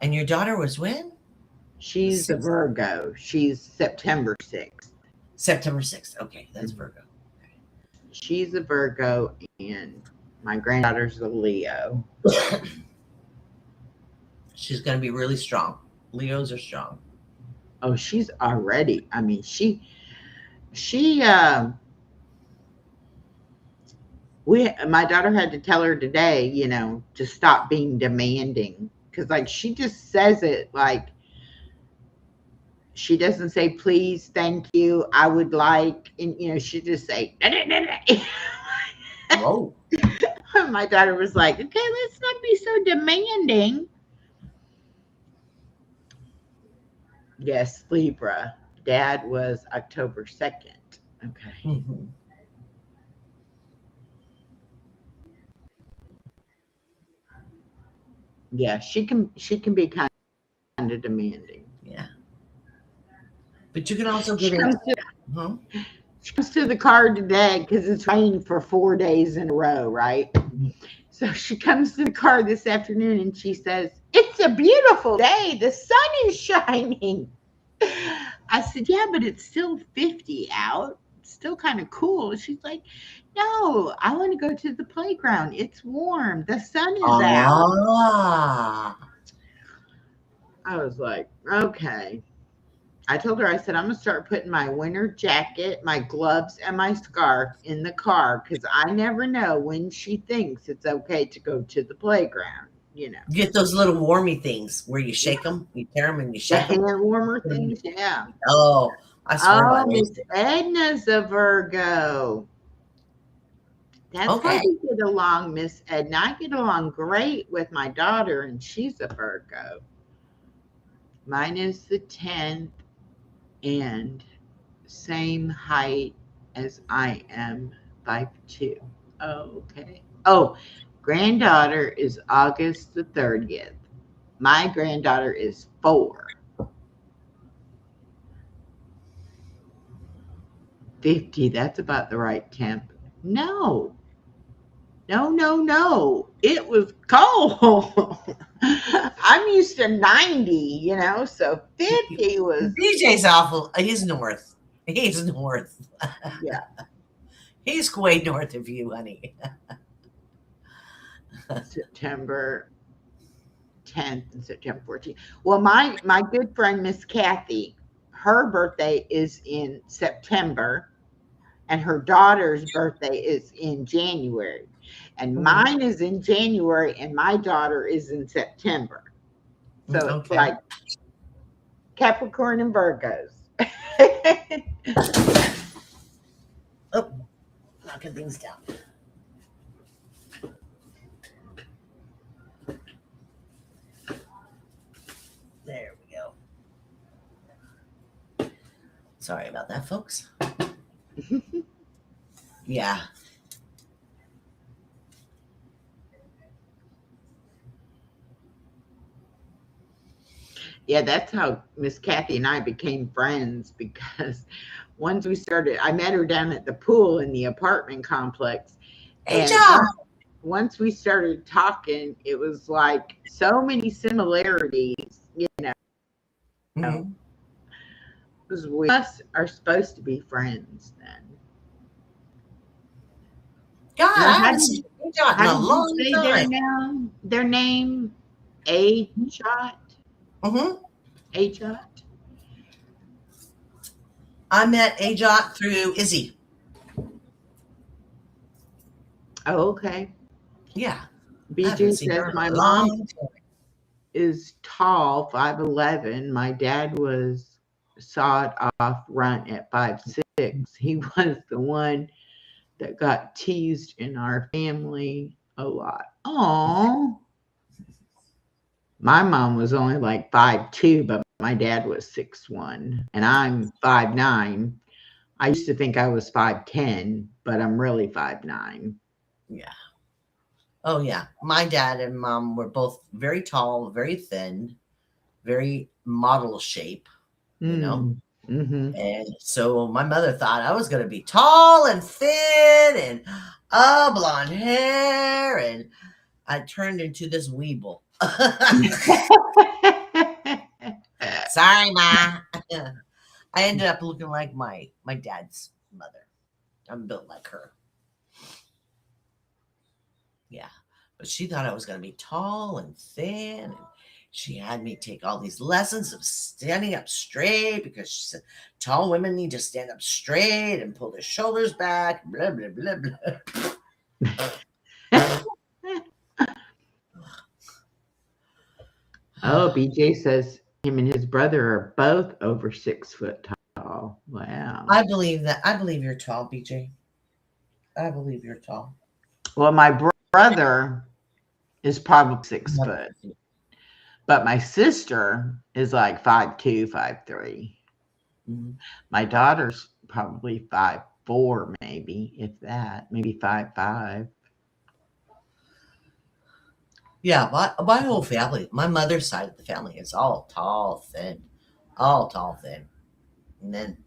Speaker 3: And your daughter was when? The
Speaker 2: She's a
Speaker 3: 6th,
Speaker 2: Virgo. She's September 6th.
Speaker 3: September 6th. Okay, that's
Speaker 2: Mhm.
Speaker 3: Virgo.
Speaker 2: She's a Virgo, and my granddaughter's a Leo.
Speaker 3: She's going to be really strong. Leos are strong.
Speaker 2: Oh, she's already. I mean, she we my daughter had to tell her today, to stop being demanding, because like she just says it like she doesn't say please, thank you, I would like, and she just say
Speaker 3: Whoa.
Speaker 2: my daughter was like, okay, let's not be so demanding. Yes, Libra. Dad was October 2nd. Okay.
Speaker 3: Hmm.
Speaker 2: Yeah, she can be kind of demanding.
Speaker 3: Yeah. But you can also
Speaker 2: She
Speaker 3: get in.
Speaker 2: comes to
Speaker 3: Huh?
Speaker 2: she comes to the car today because it's rained for 4 days in a row, right?
Speaker 3: Mhm.
Speaker 2: So she comes to the car this afternoon and she says, "It's a beautiful day. The sun is shining." I said, "Yeah, but it's still 50 out. It's still kind of cool." She's like, "No, I want to go to the playground. It's warm. The sun is out."
Speaker 3: Ah.
Speaker 2: I was like, "Okay." I told her, I said, "I'm going to start putting my winter jacket, my gloves, and my scarf in the car because I never know when she thinks it's okay to go to the playground, you know."
Speaker 3: Get those little warmy things where you shake them, you tear them and you
Speaker 2: The
Speaker 3: shake them.
Speaker 2: hand warmer things, yeah.
Speaker 3: Oh, I swear by
Speaker 2: Oh,
Speaker 3: those
Speaker 2: Miss
Speaker 3: things.
Speaker 2: Edna's a Virgo. That's how
Speaker 3: Okay.
Speaker 2: we get along, Miss Edna. I get along great with my daughter, and she's a Virgo. Mine is the 10th and same height as I am, 5'2". Okay. Oh, granddaughter is August the 30th. My granddaughter is 4. 50, that's about the right temp. No, no, no, no. It was cold. I'm used to 90, so 50 was,
Speaker 3: DJ's awful. He's north. He's north.
Speaker 2: yeah,
Speaker 3: He's way north of you, honey.
Speaker 2: September 10th and September 14th. Well, my good friend Miss Kathy, her birthday is in September, and her daughter's birthday is in January. And
Speaker 3: Mhm.
Speaker 2: mine is in January, and my daughter is in September. So it's
Speaker 3: Okay.
Speaker 2: like Capricorn and Virgos.
Speaker 3: Oh, knocking things down. There we go. Sorry about that, folks. Yeah.
Speaker 2: Yeah, that's how Miss Kathy and I became friends, because once we started, I met her down at the pool in the apartment complex.
Speaker 3: Hey,
Speaker 2: And
Speaker 3: John.
Speaker 2: once we started talking, it was like so many similarities,
Speaker 3: Mhm.
Speaker 2: because we us are supposed to be friends then.
Speaker 3: God,
Speaker 2: Now,
Speaker 3: I haven't seen Hey John in
Speaker 2: how
Speaker 3: a
Speaker 2: did you
Speaker 3: long
Speaker 2: say
Speaker 3: time.
Speaker 2: their name? A shot?
Speaker 3: Hmm.
Speaker 2: A shot?
Speaker 3: I met Ajot through Izzy.
Speaker 2: Oh, okay.
Speaker 3: Yeah. I haven't
Speaker 2: BJ
Speaker 3: seen her
Speaker 2: says
Speaker 3: in
Speaker 2: my
Speaker 3: a
Speaker 2: mom
Speaker 3: long time.
Speaker 2: is tall, 5'11". My dad was sawed off runt at 5'6". He was the one that got teased in our family a lot. Oh, My mom was only like 5'2", but my dad was 6'1", and I'm 5'9". I used to think I was 5'10", but I'm really 5'9".
Speaker 3: Yeah. Oh yeah. My dad and mom were both very tall, very thin, very model shape, you know.
Speaker 2: Mm. Mm-hmm.
Speaker 3: And so my mother thought I was going to be tall and thin and blonde hair, and I turned into this weeble. Sorry, ma. I ended up looking like my dad's mother. I'm built like her. Yeah. But she thought I was going to be tall and thin. And she had me take all these lessons of standing up straight because she said tall women need to stand up straight and pull their shoulders back, blah, blah, blah,
Speaker 2: Oh,
Speaker 3: blah.
Speaker 2: BJ says him and his brother are both over 6 foot tall. Wow.
Speaker 3: I believe that. I believe you're tall, BJ. I believe you're tall.
Speaker 2: Well, my brother is probably 6 foot, but my sister is like 5'2", 5'3".
Speaker 3: Mhm.
Speaker 2: My daughter's probably 5'4", maybe, if that, maybe 5'5".
Speaker 3: Yeah, my whole family, my mother's side of the family is all tall, thin, all tall, thin, and then,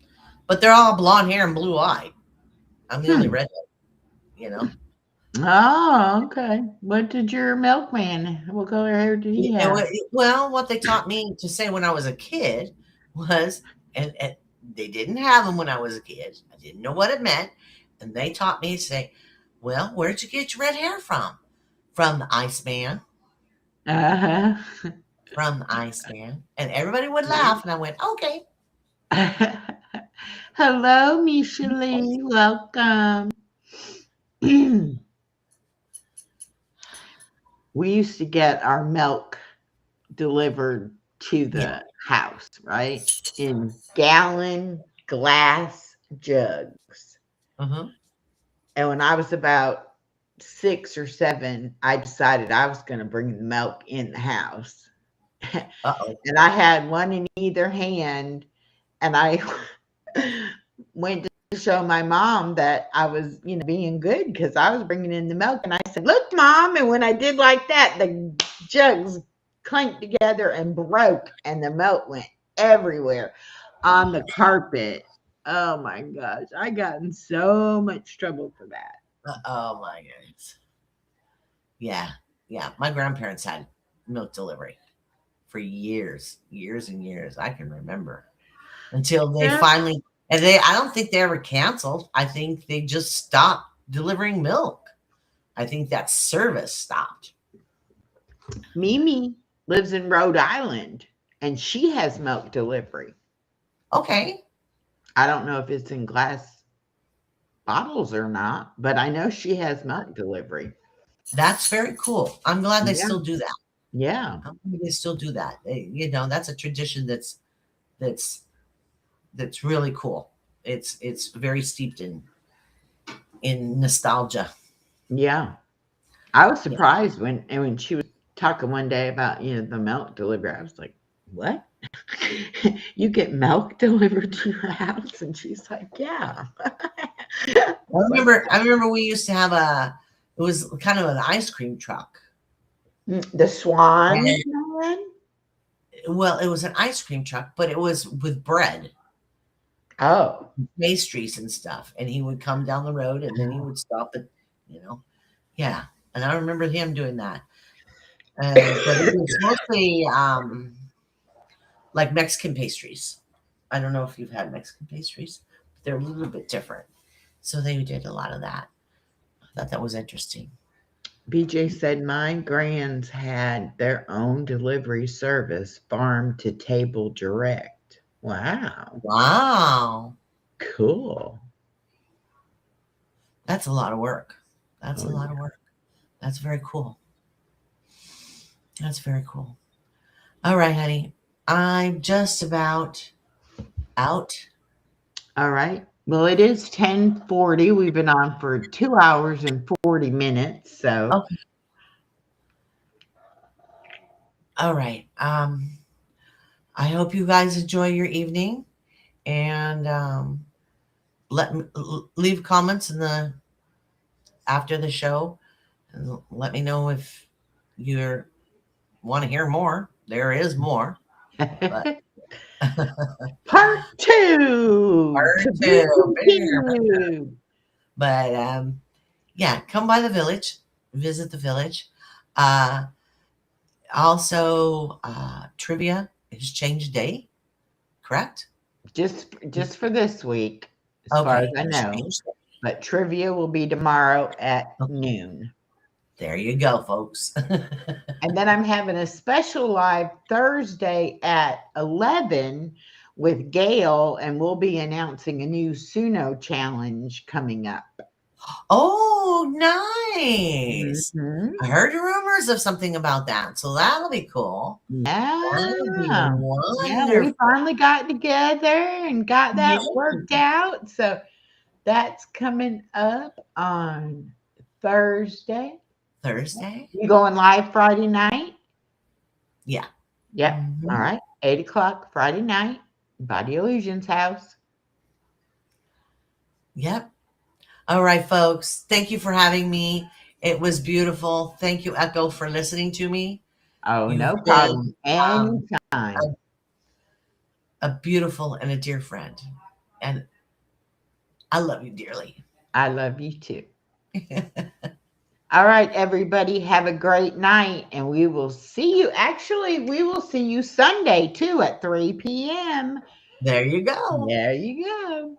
Speaker 3: but they're all blonde hair and blue eyed. I'm the only
Speaker 2: Hmm.
Speaker 3: redhead, you know.
Speaker 2: Oh, okay. What did your milkman, what color hair did he have?
Speaker 3: Well, what they taught me to say when I was a kid was, and they didn't have them when I was a kid. I didn't know what it meant, and they taught me to say, "Well, where'd you get your red hair from? From the Iceman."
Speaker 2: Uh-huh.
Speaker 3: From the Iceman, and everybody would laugh, and I went, "Okay."
Speaker 2: Hello, Micheline. Welcome. We used to get our milk delivered to
Speaker 3: Yeah.
Speaker 2: the house, right? In gallon glass jugs.
Speaker 3: Uh-huh.
Speaker 2: And when I was about 6 or 7, I decided I was going to bring the milk in the house.
Speaker 3: Uh-oh.
Speaker 2: And I had one in either hand. And I went to show my mom that I was, being good because I was bringing in the milk. And I said, "Look, Mom." And when I did like that, the jugs clanked together and broke, and the milk went everywhere on the carpet. Oh my gosh. I got in so much trouble for that.
Speaker 3: Oh my goodness. Yeah. Yeah. My grandparents had milk delivery for years, years and years. I can remember until they
Speaker 2: Yeah.
Speaker 3: finally, and I don't think they ever canceled. I think they just stopped delivering milk. I think that service stopped.
Speaker 2: Mimi lives in Rhode Island and she has milk delivery.
Speaker 3: Okay.
Speaker 2: I don't know if it's in glass bottles or not, but I know she has milk delivery.
Speaker 3: That's very cool. I'm glad they
Speaker 2: Yeah.
Speaker 3: still do that.
Speaker 2: Yeah.
Speaker 3: I'm glad they still do that. That's a tradition that's that's really cool. It's very steeped in nostalgia.
Speaker 2: Yeah. I was
Speaker 3: Yeah.
Speaker 2: surprised when she was talking one day about, the milk delivery. I was like, "What? You get milk delivered to your house?" And she's like, "Yeah." I
Speaker 3: I
Speaker 2: was like,
Speaker 3: remember I remember we used to have it was kind of an ice cream truck.
Speaker 2: The Swan
Speaker 3: And
Speaker 2: one?
Speaker 3: well, it was an ice cream truck, but it was with bread,
Speaker 2: Oh.
Speaker 3: pastries and stuff. And he would come down the road and then he would stop at, you know, yeah. And I remember him doing that. But it was mostly like Mexican pastries. I don't know if you've had Mexican pastries, but they're a little bit different. So they did a lot of that. I thought that was interesting.
Speaker 2: BJ said my grands had their own delivery service, farm to table direct. Wow.
Speaker 3: Wow.
Speaker 2: Cool.
Speaker 3: That's a lot of work. That's a
Speaker 2: Oh,
Speaker 3: lot
Speaker 2: yeah.
Speaker 3: of work. That's very cool. That's very cool. All right, honey. I'm just about out.
Speaker 2: All right. Well, it is 10:40. We've been on for 2 hours and 40 minutes. So,
Speaker 3: Okay. All right. I hope you guys enjoy your evening, and leave comments in the after the show, and let me know if you want to hear more. There is more, but
Speaker 2: Part two
Speaker 3: part
Speaker 2: to be
Speaker 3: two.
Speaker 2: continued.
Speaker 3: But yeah, come by the village, visit the village. Uh, Also, trivia has changed day, correct?
Speaker 2: Just for this week, as far as
Speaker 3: Okay,
Speaker 2: I
Speaker 3: it's
Speaker 2: know.
Speaker 3: changed.
Speaker 2: But trivia will be tomorrow at noon.
Speaker 3: There you go, folks.
Speaker 2: And then I'm having a special live Thursday at 11 with Gail, and we'll be announcing a new Suno challenge coming up.
Speaker 3: Oh, nice.
Speaker 2: Mhm.
Speaker 3: I heard rumors of something about that, so that'll be cool. That'll be
Speaker 2: Yeah. Yeah, we
Speaker 3: wonderful.
Speaker 2: finally got together and got
Speaker 3: Yeah,
Speaker 2: that worked out. So that's coming up on Thursday.
Speaker 3: Thursday.
Speaker 2: You going live Friday night?
Speaker 3: Yeah.
Speaker 2: Yep. All
Speaker 3: Mhm.
Speaker 2: right. 8 o'clock Friday night, Body Illusions house.
Speaker 3: Yep. All right, folks. Thank you for having me. It was beautiful. Thank you, Echo, for listening to me.
Speaker 2: Oh,
Speaker 3: You've
Speaker 2: no
Speaker 3: been
Speaker 2: problem.
Speaker 3: a,
Speaker 2: Anytime.
Speaker 3: a beautiful and a dear friend, and I love you dearly.
Speaker 2: I love you too. All right, everybody, have a great night, and we will see you. Actually, we will see you Sunday too at 3 p.m.
Speaker 3: There you go.
Speaker 2: There you go.